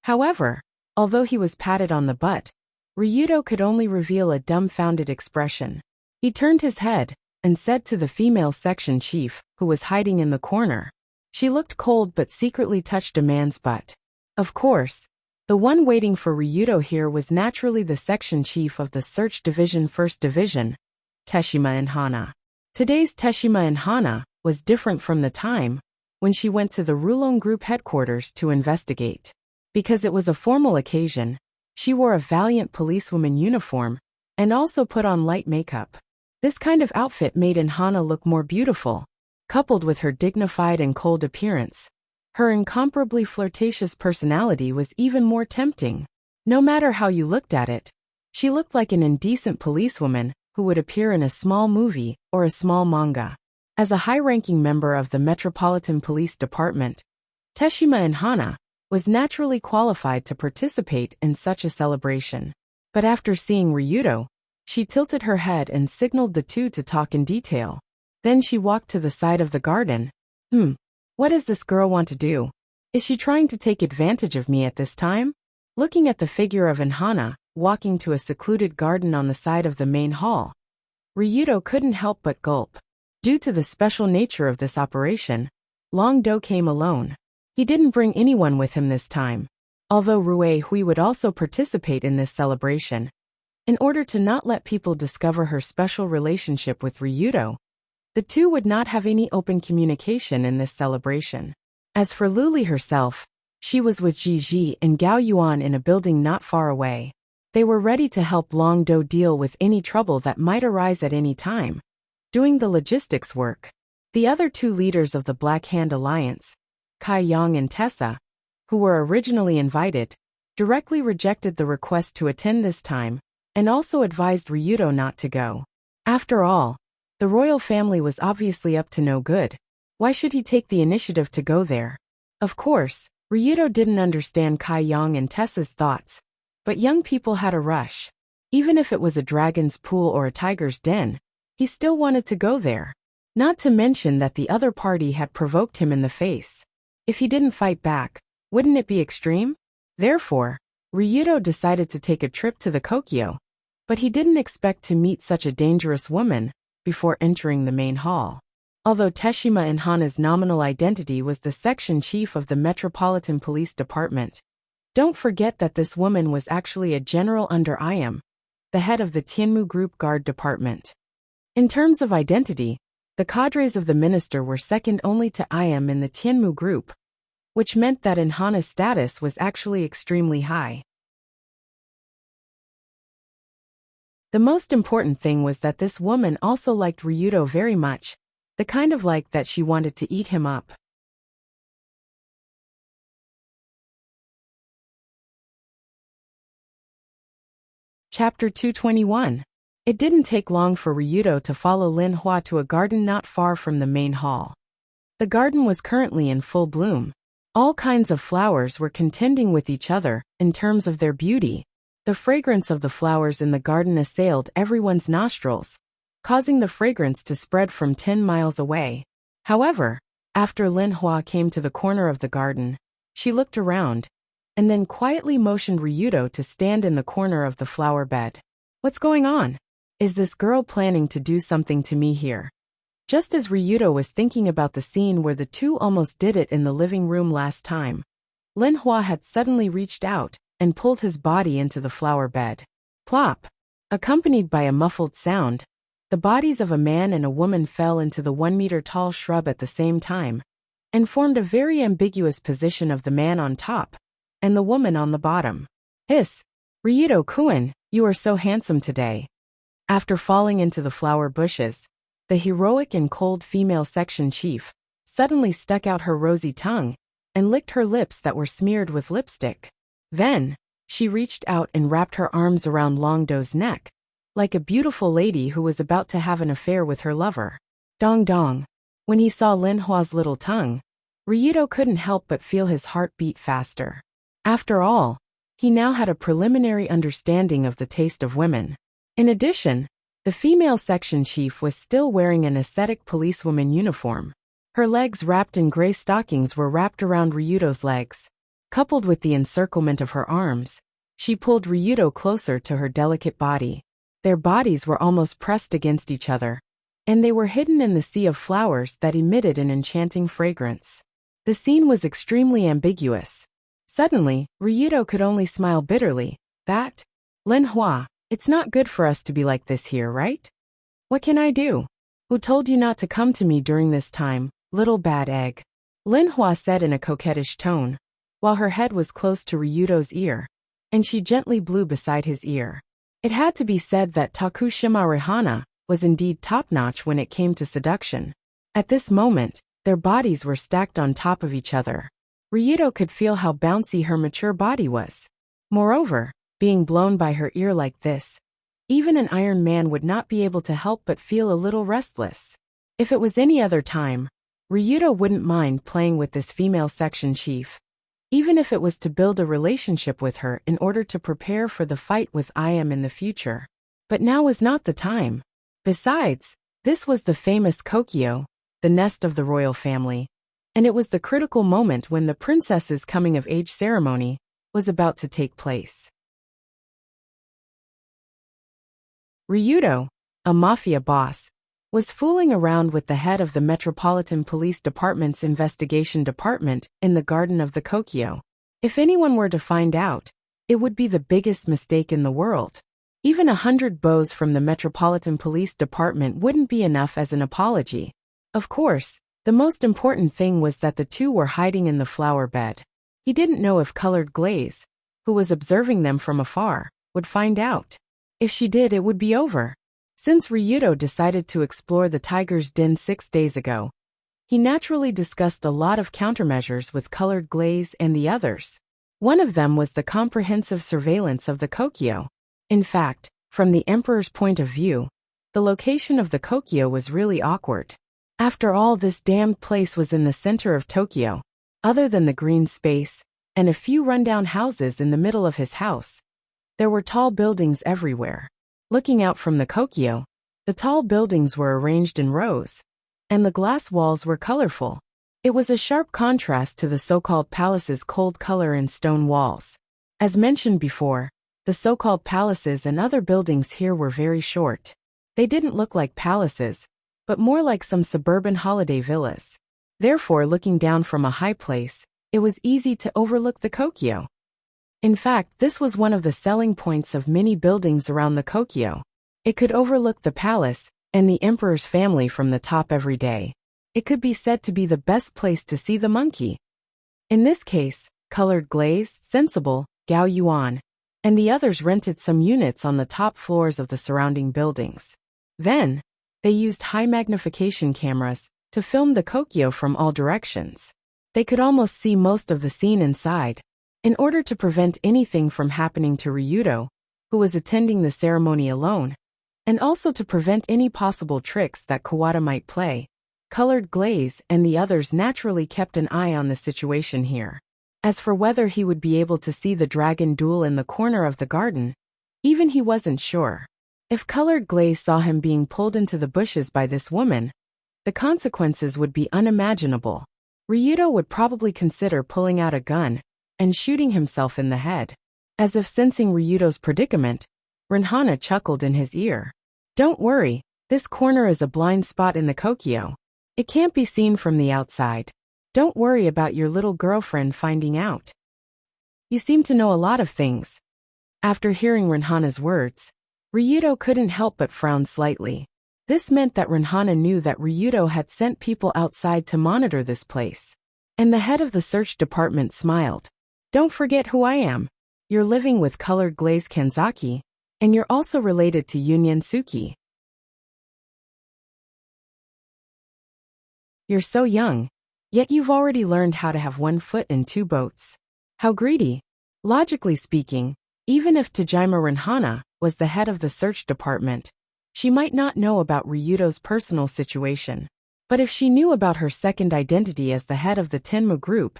However, although he was patted on the butt, Ryudo could only reveal a dumbfounded expression. He turned his head and said to the female section chief, who was hiding in the corner. She looked cold but secretly touched a man's butt. Of course, the one waiting for Ryudo here was naturally the section chief of the Search Division 1st Division, Teshima and Hana. Today's Teshima and Hana was different from the time when she went to the Rulon Group headquarters to investigate. Because it was a formal occasion, she wore a valiant policewoman uniform and also put on light makeup. This kind of outfit made Hana look more beautiful. Coupled with her dignified and cold appearance, her incomparably flirtatious personality was even more tempting. No matter how you looked at it, she looked like an indecent policewoman who would appear in a small movie or a small manga. As a high-ranking member of the Metropolitan Police Department, Teshima and Hana was naturally qualified to participate in such a celebration. But after seeing Ryudo, she tilted her head and signaled the two to talk in detail. Then she walked to the side of the garden. What does this girl want to do? Is she trying to take advantage of me at this time? Looking at the figure of Hana walking to a secluded garden on the side of the main hall, Ryudo couldn't help but gulp. Due to the special nature of this operation, Long-do came alone. He didn't bring anyone with him this time. Although Rue Hui would also participate in this celebration, in order to not let people discover her special relationship with Ryudo, the two would not have any open communication in this celebration. As for Luli herself, she was with Ji Ji and Gao Yuan in a building not far away. They were ready to help Long Do deal with any trouble that might arise at any time, doing the logistics work. The other two leaders of the Black Hand Alliance, Kai Yang and Tessa, who were originally invited, directly rejected the request to attend this time, and also advised Ryudo not to go. After all, the royal family was obviously up to no good. Why should he take the initiative to go there? Of course, Ryudo didn't understand Kai Yang and Tessa's thoughts, but young people had a rush. Even if it was a dragon's pool or a tiger's den, he still wanted to go there. Not to mention that the other party had provoked him in the face. If he didn't fight back, wouldn't it be extreme? Therefore, Ryudo decided to take a trip to the Kokyo, but he didn't expect to meet such a dangerous woman before entering the main hall. Although Teshima and Hana's nominal identity was the section chief of the Metropolitan Police Department, don't forget that this woman was actually a general under Iam, the head of the Tianmu Group Guard Department. In terms of identity, the cadres of the minister were second only to Iam in the Tianmu Group, which meant that Hana's status was actually extremely high. The most important thing was that this woman also liked Ryudo very much, the kind of like that she wanted to eat him up. Chapter 221. It didn't take long for Ryudo to follow Lin Hua to a garden not far from the main hall. The garden was currently in full bloom. All kinds of flowers were contending with each other in terms of their beauty. The fragrance of the flowers in the garden assailed everyone's nostrils, causing the fragrance to spread from 10 miles away. However, after Lin Hua came to the corner of the garden, she looked around, and then quietly motioned Ryudo to stand in the corner of the flower bed. What's going on? Is this girl planning to do something to me here? Just as Ryudo was thinking about the scene where the two almost did it in the living room last time, Lin Hua had suddenly reached out and pulled his body into the flower bed. Plop! Accompanied by a muffled sound, the bodies of a man and a woman fell into the 1-meter-tall shrub at the same time, and formed a very ambiguous position of the man on top and the woman on the bottom. Hiss! Ryudo-kun, you are so handsome today. After falling into the flower bushes, the heroic and cold female section chief suddenly stuck out her rosy tongue and licked her lips that were smeared with lipstick. Then, she reached out and wrapped her arms around Long Do's neck, like a beautiful lady who was about to have an affair with her lover. Dong dong. When he saw Lin Hua's little tongue, Ryudo couldn't help but feel his heart beat faster. After all, he now had a preliminary understanding of the taste of women. In addition, the female section chief was still wearing an ascetic policewoman uniform. Her legs wrapped in gray stockings were wrapped around Ryudo's legs. Coupled with the encirclement of her arms, she pulled Ryudo closer to her delicate body. Their bodies were almost pressed against each other, and they were hidden in the sea of flowers that emitted an enchanting fragrance. The scene was extremely ambiguous. Suddenly, Ryudo could only smile bitterly. That? Lin Hua, it's not good for us to be like this here, right? What can I do? Who told you not to come to me during this time, little bad egg? Lin Hua said in a coquettish tone, while her head was close to Ryudo's ear, and she gently blew beside his ear. It had to be said that Tokushima Rihana was indeed top-notch when it came to seduction. At this moment, their bodies were stacked on top of each other. Ryudo could feel how bouncy her mature body was. Moreover, being blown by her ear like this, even an iron man would not be able to help but feel a little restless. If it was any other time, Ryudo wouldn't mind playing with this female section chief, even if it was to build a relationship with her in order to prepare for the fight with Iam in the future. But now was not the time. Besides, this was the famous Kokyo, the nest of the royal family, and it was the critical moment when the princess's coming-of-age ceremony was about to take place. Ryudo, a mafia boss, was fooling around with the head of the Metropolitan Police Department's investigation department in the garden of the Kokyo. If anyone were to find out, it would be the biggest mistake in the world. Even 100 bows from the Metropolitan Police Department wouldn't be enough as an apology. Of course, the most important thing was that the two were hiding in the flower bed. He didn't know if Colored Glaze, who was observing them from afar, would find out. If she did, it would be over. Since Ryudo decided to explore the tiger's den 6 days ago, he naturally discussed a lot of countermeasures with Colored Glaze and the others. One of them was the comprehensive surveillance of the Kokyo. In fact, from the Emperor's point of view, the location of the Kokyo was really awkward. After all, this damned place was in the center of Tokyo. Other than the green space and a few rundown houses in the middle of his house, there were tall buildings everywhere. Looking out from the Kokyo, the tall buildings were arranged in rows, and the glass walls were colorful. It was a sharp contrast to the so-called palace's cold color and stone walls. As mentioned before, the so-called palaces and other buildings here were very short. They didn't look like palaces, but more like some suburban holiday villas. Therefore, looking down from a high place, it was easy to overlook the Kokyo. In fact, this was one of the selling points of many buildings around the Kokyo. It could overlook the palace and the emperor's family from the top every day. It could be said to be the best place to see the monkey. In this case, Colored Glaze, Sensible, Gao Yuan, and the others rented some units on the top floors of the surrounding buildings. Then, they used high magnification cameras to film the Kokyo from all directions. They could almost see most of the scene inside. In order to prevent anything from happening to Ryudo, who was attending the ceremony alone, and also to prevent any possible tricks that Kawada might play, Colored Glaze and the others naturally kept an eye on the situation here. As for whether he would be able to see the dragon duel in the corner of the garden, even he wasn't sure. If Colored Glaze saw him being pulled into the bushes by this woman, the consequences would be unimaginable. Ryudo would probably consider pulling out a gun and shooting himself in the head. As if sensing Ryudo's predicament, Renhana chuckled in his ear. Don't worry, this corner is a blind spot in the Kokyo. It can't be seen from the outside. Don't worry about your little girlfriend finding out. You seem to know a lot of things. After hearing Renhana's words, Ryudo couldn't help but frown slightly. This meant that Renhana knew that Ryudo had sent people outside to monitor this place. And the head of the search department smiled. Don't forget who I am. You're living with Colored Glaze Kanzaki, and you're also related to Union Suki. You're so young, yet you've already learned how to have one foot in two boats. How greedy. Logically speaking, even if Tajima Renhana was the head of the search department, she might not know about Ryudo's personal situation. But if she knew about her second identity as the head of the Tenmu group,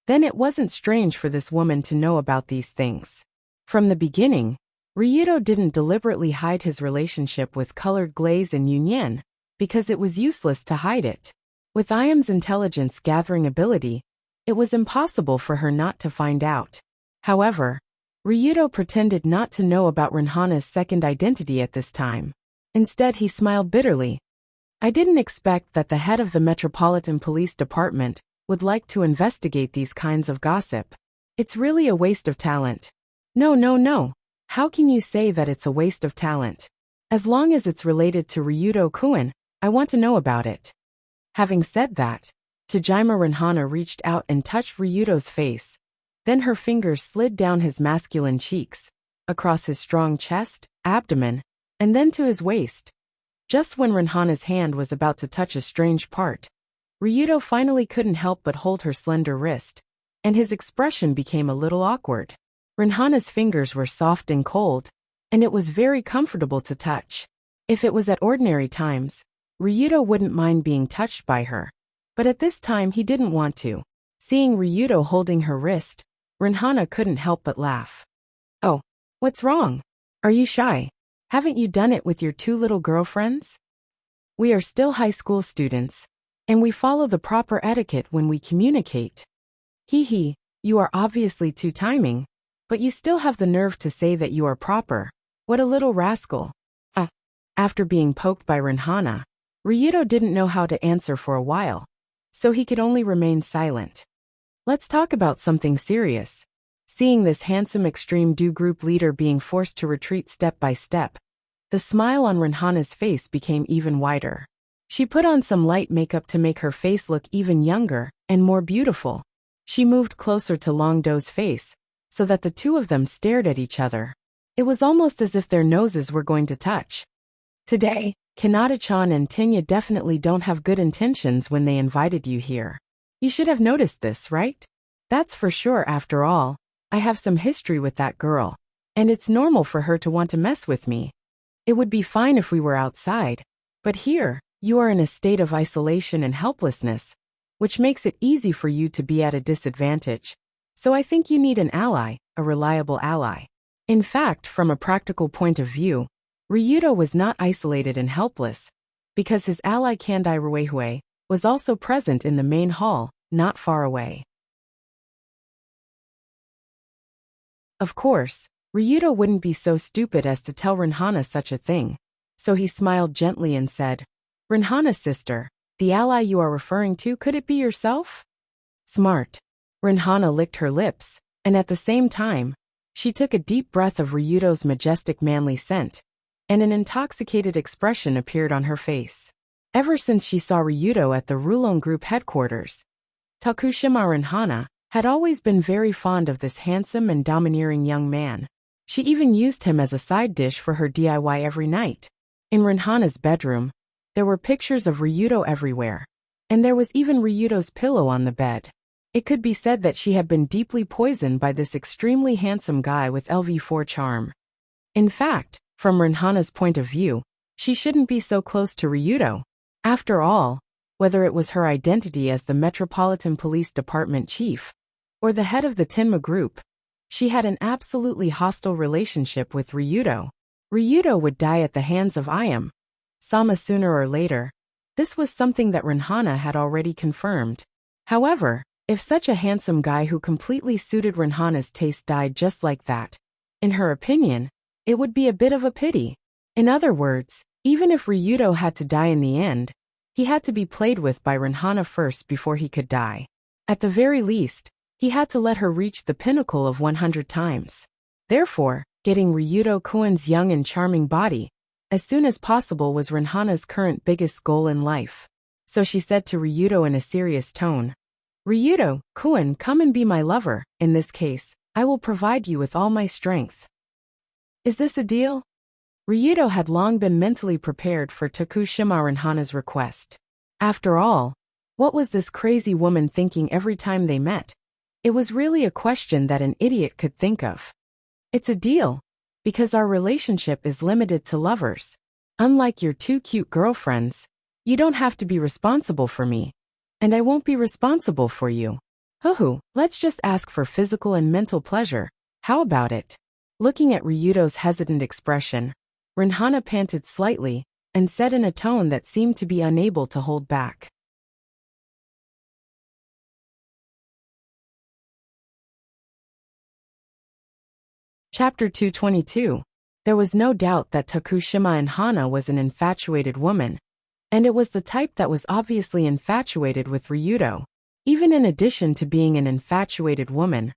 then it wasn't strange for this woman to know about these things. From the beginning, Ryudo didn't deliberately hide his relationship with Colored Glaze and Yunyan, because it was useless to hide it. With Ayam's intelligence-gathering ability, it was impossible for her not to find out. However, Ryudo pretended not to know about Renhana's second identity at this time. Instead, he smiled bitterly. I didn't expect that the head of the Metropolitan Police Department would like to investigate these kinds of gossip. It's really a waste of talent. No. How can you say that it's a waste of talent? As long as it's related to Ryudo-kun, I want to know about it. Having said that, Tajima Renhana reached out and touched Ryudo's face. Then her fingers slid down his masculine cheeks, across his strong chest, abdomen, and then to his waist. Just when Renhana's hand was about to touch a strange part, Ryudo finally couldn't help but hold her slender wrist, and his expression became a little awkward. Renhana's fingers were soft and cold, and it was very comfortable to touch. If it was at ordinary times, Ryudo wouldn't mind being touched by her, but at this time he didn't want to. Seeing Ryudo holding her wrist, Renhana couldn't help but laugh. Oh, what's wrong? Are you shy? Haven't you done it with your two little girlfriends? We are still high school students, and we follow the proper etiquette when we communicate. Hee, you are obviously too timing, but you still have the nerve to say that you are proper. What a little rascal. After being poked by Renhana, Ryudo didn't know how to answer for a while, so he could only remain silent. Let's talk about something serious. Seeing this handsome Extreme Do group leader being forced to retreat step by step, the smile on Renhana's face became even wider. She put on some light makeup to make her face look even younger and more beautiful. She moved closer to Long Do's face, so that the two of them stared at each other. It was almost as if their noses were going to touch. Today, Kanata-chan and Tinya definitely don't have good intentions when they invited you here. You should have noticed this, right? That's for sure. After all, I have some history with that girl, and it's normal for her to want to mess with me. It would be fine if we were outside, but here, you are in a state of isolation and helplessness, which makes it easy for you to be at a disadvantage. So I think you need an ally, a reliable ally. In fact, from a practical point of view, Ryudo was not isolated and helpless, because his ally Kandai Ruehui was also present in the main hall, not far away. Of course, Ryudo wouldn't be so stupid as to tell Rinhana such a thing, so he smiled gently and said, "Rinhana's sister, the ally you are referring to, could it be yourself?" Smart. Rinhana licked her lips, and at the same time, she took a deep breath of Ryudo's majestic manly scent, and an intoxicated expression appeared on her face. Ever since she saw Ryudo at the Rulon Group headquarters, Tokushima Rinhana had always been very fond of this handsome and domineering young man. She even used him as a side dish for her DIY every night. In Rinhana's bedroom, there were pictures of Ryudo everywhere, and there was even Ryudo's pillow on the bed. It could be said that she had been deeply poisoned by this extremely handsome guy with LV4 charm. In fact, from Rinhana's point of view, she shouldn't be so close to Ryudo. After all, whether it was her identity as the Metropolitan Police Department chief, or the head of the Tenma Group, she had an absolutely hostile relationship with Ryudo. Ryudo would die at the hands of Sama sooner or later. This was something that Rinhana had already confirmed. However, if such a handsome guy who completely suited Rinhana's taste died just like that, in her opinion, it would be a bit of a pity. In other words, even if Ryudo had to die in the end, he had to be played with by Rinhana first before he could die. At the very least, he had to let her reach the pinnacle of 100 times. Therefore, getting Ryudo-kun's young and charming body as soon as possible was Rinhana's current biggest goal in life. So she said to Ryudo in a serious tone, "Ryudo-kun, come and be my lover. In this case, I will provide you with all my strength. Is this a deal?" Ryudo had long been mentally prepared for Tokushima Rinhana's request. After all, what was this crazy woman thinking every time they met? It was really a question that an idiot could think of. "It's a deal, because our relationship is limited to lovers. Unlike your two cute girlfriends, you don't have to be responsible for me, and I won't be responsible for you. Hoo-hoo, let's just ask for physical and mental pleasure. How about it?" Looking at Ryudo's hesitant expression, Rinhana panted slightly and said in a tone that seemed to be unable to hold back. Chapter 222. There was no doubt that Tokushima and Hana was an infatuated woman, and it was the type that was obviously infatuated with Ryudo. Even in addition to being an infatuated woman,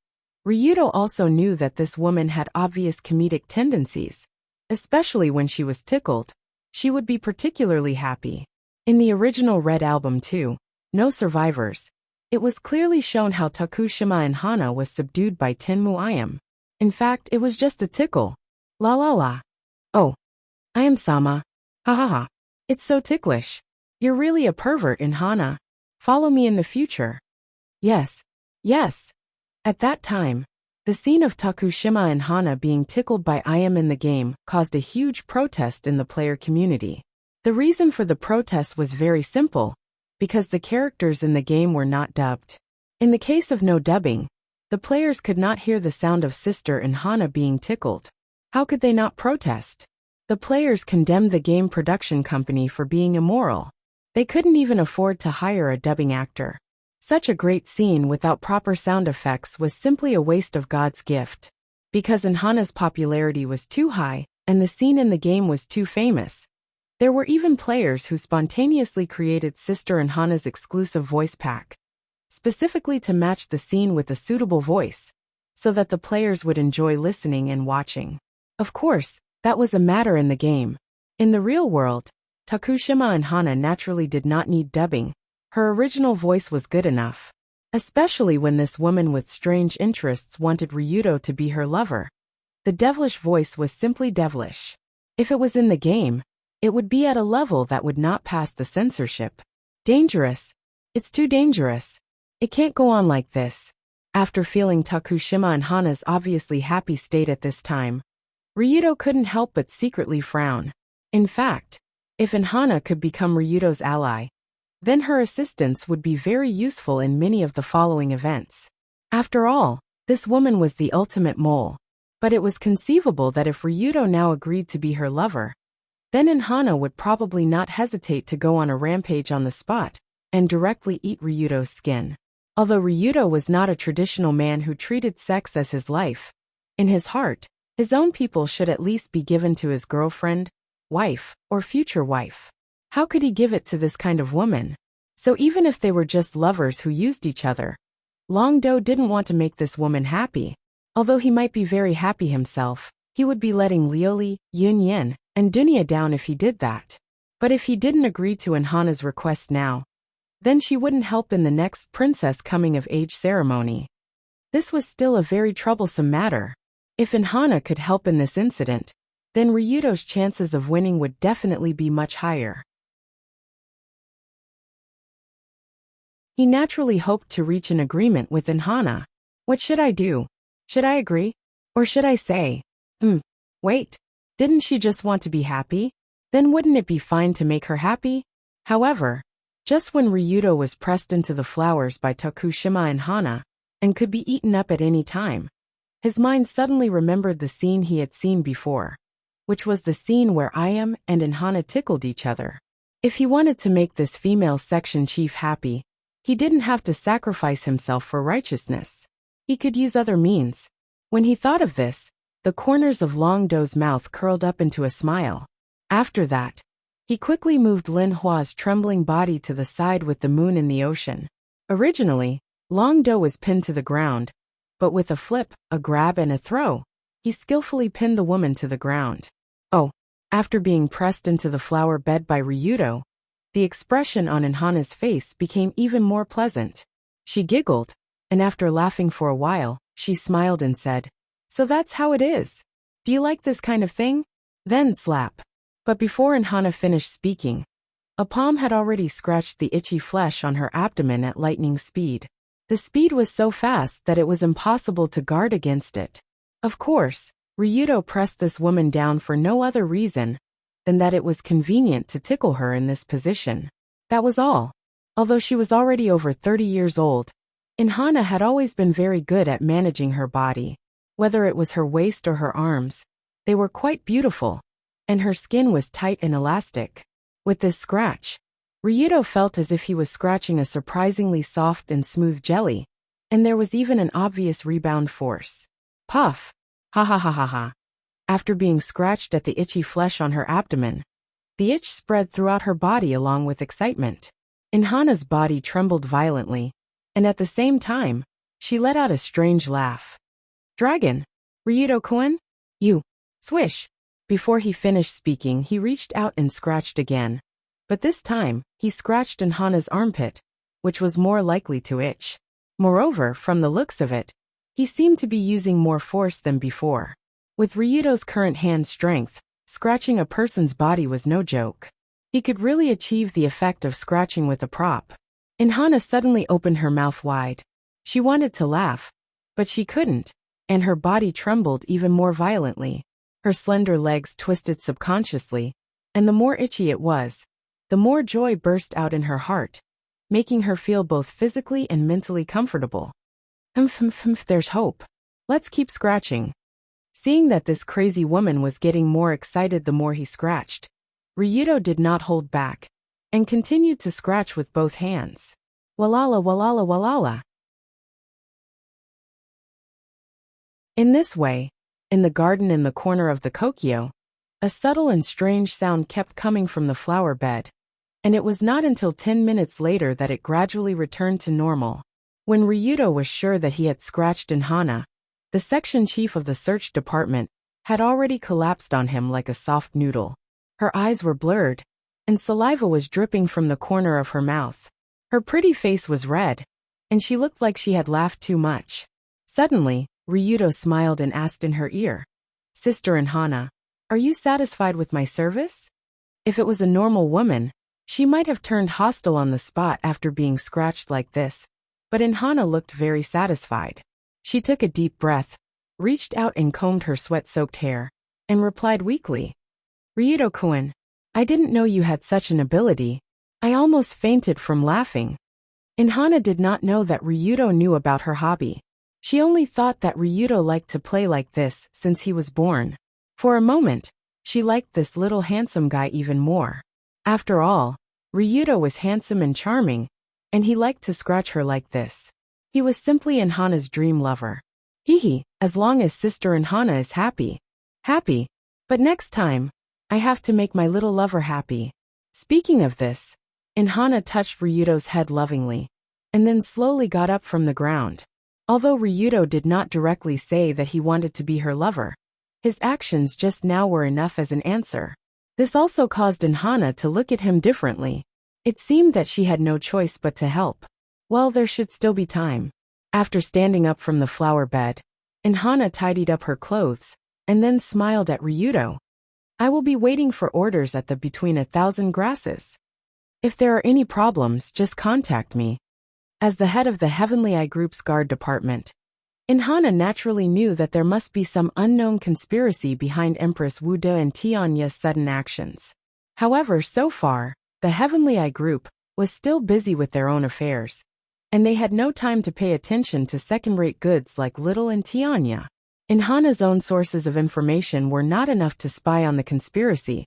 Ryudo also knew that this woman had obvious comedic tendencies. Especially when she was tickled, she would be particularly happy. In the original Red Album 2, No Survivors, it was clearly shown how Tokushima and Hana was subdued by Tenmu Ayam. In fact, it was just a tickle. La la la. "Oh, Ayam-sama. Ha ha ha. It's so ticklish. You're really a pervert in Hana. Follow me in the future." Yes, yes. At that time, the scene of Tokushima and Hana being tickled by Ayam in the game caused a huge protest in the player community. The reason for the protest was very simple, because the characters in the game were not dubbed. In the case of no dubbing, the players could not hear the sound of Sister and Hana being tickled. How could they not protest? The players condemned the game production company for being immoral. They couldn't even afford to hire a dubbing actor. Such a great scene without proper sound effects was simply a waste of God's gift. Because Hana's popularity was too high, and the scene in the game was too famous, there were even players who spontaneously created Sister and Hana's exclusive voice pack, specifically to match the scene with a suitable voice, so that the players would enjoy listening and watching. Of course, that was a matter in the game. In the real world, Tokushima and Hana naturally did not need dubbing. Her original voice was good enough. Especially when this woman with strange interests wanted Ryudo to be her lover. The devilish voice was simply devilish. If it was in the game, it would be at a level that would not pass the censorship. Dangerous. It's too dangerous. It can't go on like this. After feeling Tokushima and Hana's obviously happy state at this time, Ryudo couldn't help but secretly frown. In fact, if Hana could become Ryudo's ally, then her assistance would be very useful in many of the following events. After all, this woman was the ultimate mole. But it was conceivable that if Ryudo now agreed to be her lover, then Hana would probably not hesitate to go on a rampage on the spot and directly eat Ryudo's skin. Although Ryudo was not a traditional man who treated sex as his life, in his heart, his own people should at least be given to his girlfriend, wife, or future wife. How could he give it to this kind of woman? So even if they were just lovers who used each other, Longdo didn't want to make this woman happy. Although he might be very happy himself, he would be letting Lioli, Yunyin, and Dunya down if he did that. But if he didn't agree to Hana's request now, then she wouldn't help in the next princess coming-of-age ceremony. This was still a very troublesome matter. If Hana could help in this incident, then Ryudo's chances of winning would definitely be much higher. He naturally hoped to reach an agreement with Hana. What should I do? Should I agree? Or should I say, wait, didn't she just want to be happy? Then wouldn't it be fine to make her happy? However, just when Ryudo was pressed into the flowers by Tokushima and Hana, and could be eaten up at any time, his mind suddenly remembered the scene he had seen before, which was the scene where Ayam and Hana tickled each other. If he wanted to make this female section chief happy, he didn't have to sacrifice himself for righteousness. He could use other means. When he thought of this, the corners of Longdo's mouth curled up into a smile. After that, he quickly moved Lin Hua's trembling body to the side with the moon in the ocean. Originally, Longdo was pinned to the ground, but with a flip, a grab and a throw, he skillfully pinned the woman to the ground. Oh, after being pressed into the flower bed by Ryudo, the expression on Hana's face became even more pleasant. She giggled, and after laughing for a while, she smiled and said, "So that's how it is. Do you like this kind of thing?" Then slap. But before Hana finished speaking, a palm had already scratched the itchy flesh on her abdomen at lightning speed. The speed was so fast that it was impossible to guard against it. Of course, Ryudo pressed this woman down for no other reason than that it was convenient to tickle her in this position. That was all. Although she was already over 30 years old, Hana had always been very good at managing her body. Whether it was her waist or her arms, they were quite beautiful, and her skin was tight and elastic. With this scratch, Ryudo felt as if he was scratching a surprisingly soft and smooth jelly, and there was even an obvious rebound force. Puff! Ha ha ha ha ha. After being scratched at the itchy flesh on her abdomen, the itch spread throughout her body along with excitement. Hana's body trembled violently, and at the same time, she let out a strange laugh. "Dragon! Ryudo-kun? You! Swish!" Before he finished speaking, he reached out and scratched again. But this time, he scratched Hana's armpit, which was more likely to itch. Moreover, from the looks of it, he seemed to be using more force than before. With Ryudo's current hand strength, scratching a person's body was no joke. He could really achieve the effect of scratching with a prop. Hana suddenly opened her mouth wide. She wanted to laugh, but she couldn't, and her body trembled even more violently. Her slender legs twisted subconsciously, and the more itchy it was, the more joy burst out in her heart, making her feel both physically and mentally comfortable. There's hope. Let's keep scratching." Seeing that this crazy woman was getting more excited the more he scratched, Ryudo did not hold back, and continued to scratch with both hands. Walala walala walala. In this way, in the garden in the corner of the kokyo, a subtle and strange sound kept coming from the flower bed, and it was not until 10 minutes later that it gradually returned to normal. When Ryudo was sure that he had scratched Hana, the section chief of the search department had already collapsed on him like a soft noodle. Her eyes were blurred, and saliva was dripping from the corner of her mouth. Her pretty face was red, and she looked like she had laughed too much. Suddenly, Ryudo smiled and asked in her ear, "Sister and Hana, are you satisfied with my service?" If it was a normal woman, she might have turned hostile on the spot after being scratched like this, but Hana looked very satisfied. She took a deep breath, reached out and combed her sweat-soaked hair, and replied weakly, "Ryudo-kun, I didn't know you had such an ability. I almost fainted from laughing." Hana did not know that Ryudo knew about her hobby. She only thought that Ryudo liked to play like this since he was born. For a moment, she liked this little handsome guy even more. After all, Ryudo was handsome and charming, and he liked to scratch her like this. He was simply Hana's dream lover. Hee, as long as Sister Hana is happy. Happy. But next time, I have to make my little lover happy. Speaking of this, Hana touched Ryudo's head lovingly, and then slowly got up from the ground. Although Ryudo did not directly say that he wanted to be her lover, his actions just now were enough as an answer. This also caused Hana to look at him differently. It seemed that she had no choice but to help. Well, there should still be time. After standing up from the flower bed, Hana tidied up her clothes, and then smiled at Ryudo. "I will be waiting for orders at the Between 1,000 Grasses. If there are any problems, just contact me." As the head of the Heavenly Eye Group's guard department, Hana naturally knew that there must be some unknown conspiracy behind Empress Wude and Tianya's sudden actions. However, so far, the Heavenly Eye Group was still busy with their own affairs, and they had no time to pay attention to second-rate goods like Little and Tianya. Hana's own sources of information were not enough to spy on the conspiracy,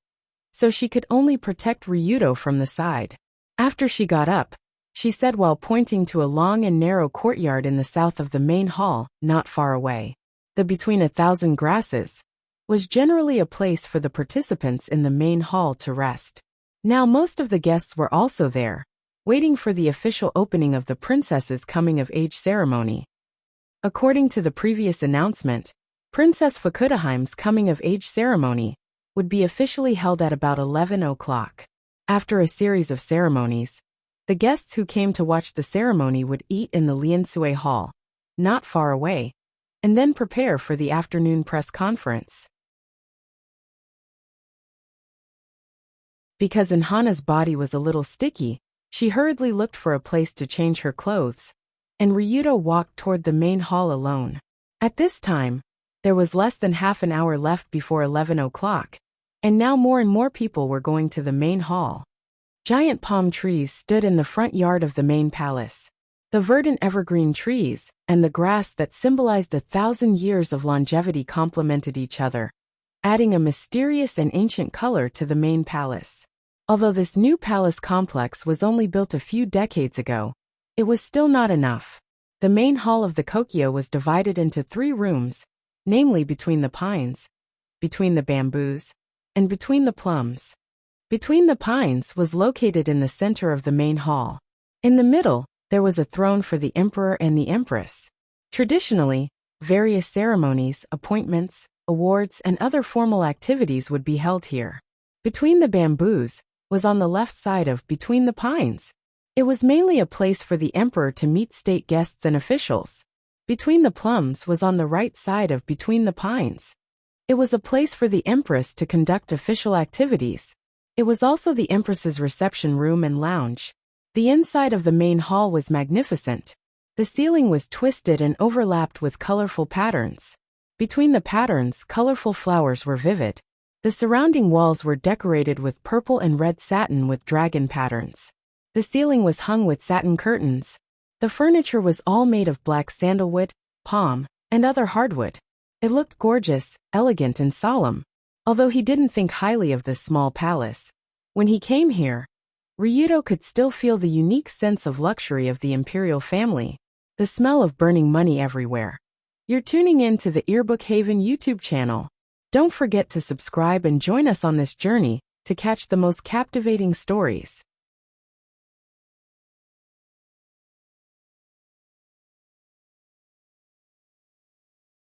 so she could only protect Ryudo from the side. After she got up, she said while pointing to a long and narrow courtyard in the south of the main hall, not far away. The Between 1,000 Grasses was generally a place for the participants in the main hall to rest. Now most of the guests were also there, waiting for the official opening of the princess's coming-of-age ceremony. According to the previous announcement, Princess Fukudaheim's coming-of-age ceremony would be officially held at about 11 o'clock. After a series of ceremonies, the guests who came to watch the ceremony would eat in the Liansui Hall, not far away, and then prepare for the afternoon press conference. Because Hana's body was a little sticky, she hurriedly looked for a place to change her clothes, and Ryudo walked toward the main hall alone. At this time, there was less than half an hour left before 11 o'clock, and now more and more people were going to the main hall. Giant palm trees stood in the front yard of the main palace. The verdant evergreen trees and the grass that symbolized 1,000 years of longevity complemented each other, adding a mysterious and ancient color to the main palace. Although this new palace complex was only built a few decades ago, it was still not enough. The main hall of the Kokyo was divided into 3 rooms, namely Between the Pines, Between the Bamboos, and Between the Plums. Between the Pines was located in the center of the main hall. In the middle, there was a throne for the emperor and the empress. Traditionally, various ceremonies, appointments, awards, and other formal activities would be held here. Between the Bamboos was on the left side of Between the Pines. It was mainly a place for the emperor to meet state guests and officials. Between the Plums was on the right side of Between the Pines. It was a place for the empress to conduct official activities. It was also the empress's reception room and lounge. The inside of the main hall was magnificent. The ceiling was twisted and overlapped with colorful patterns. Between the patterns, colorful flowers were vivid. The surrounding walls were decorated with purple and red satin with dragon patterns. The ceiling was hung with satin curtains. The furniture was all made of black sandalwood, palm, and other hardwood. It looked gorgeous, elegant, and solemn. Although he didn't think highly of this small palace, when he came here, Ryudo could still feel the unique sense of luxury of the imperial family, the smell of burning money everywhere. You're tuning in to the Earbook Haven YouTube channel. Don't forget to subscribe and join us on this journey to catch the most captivating stories.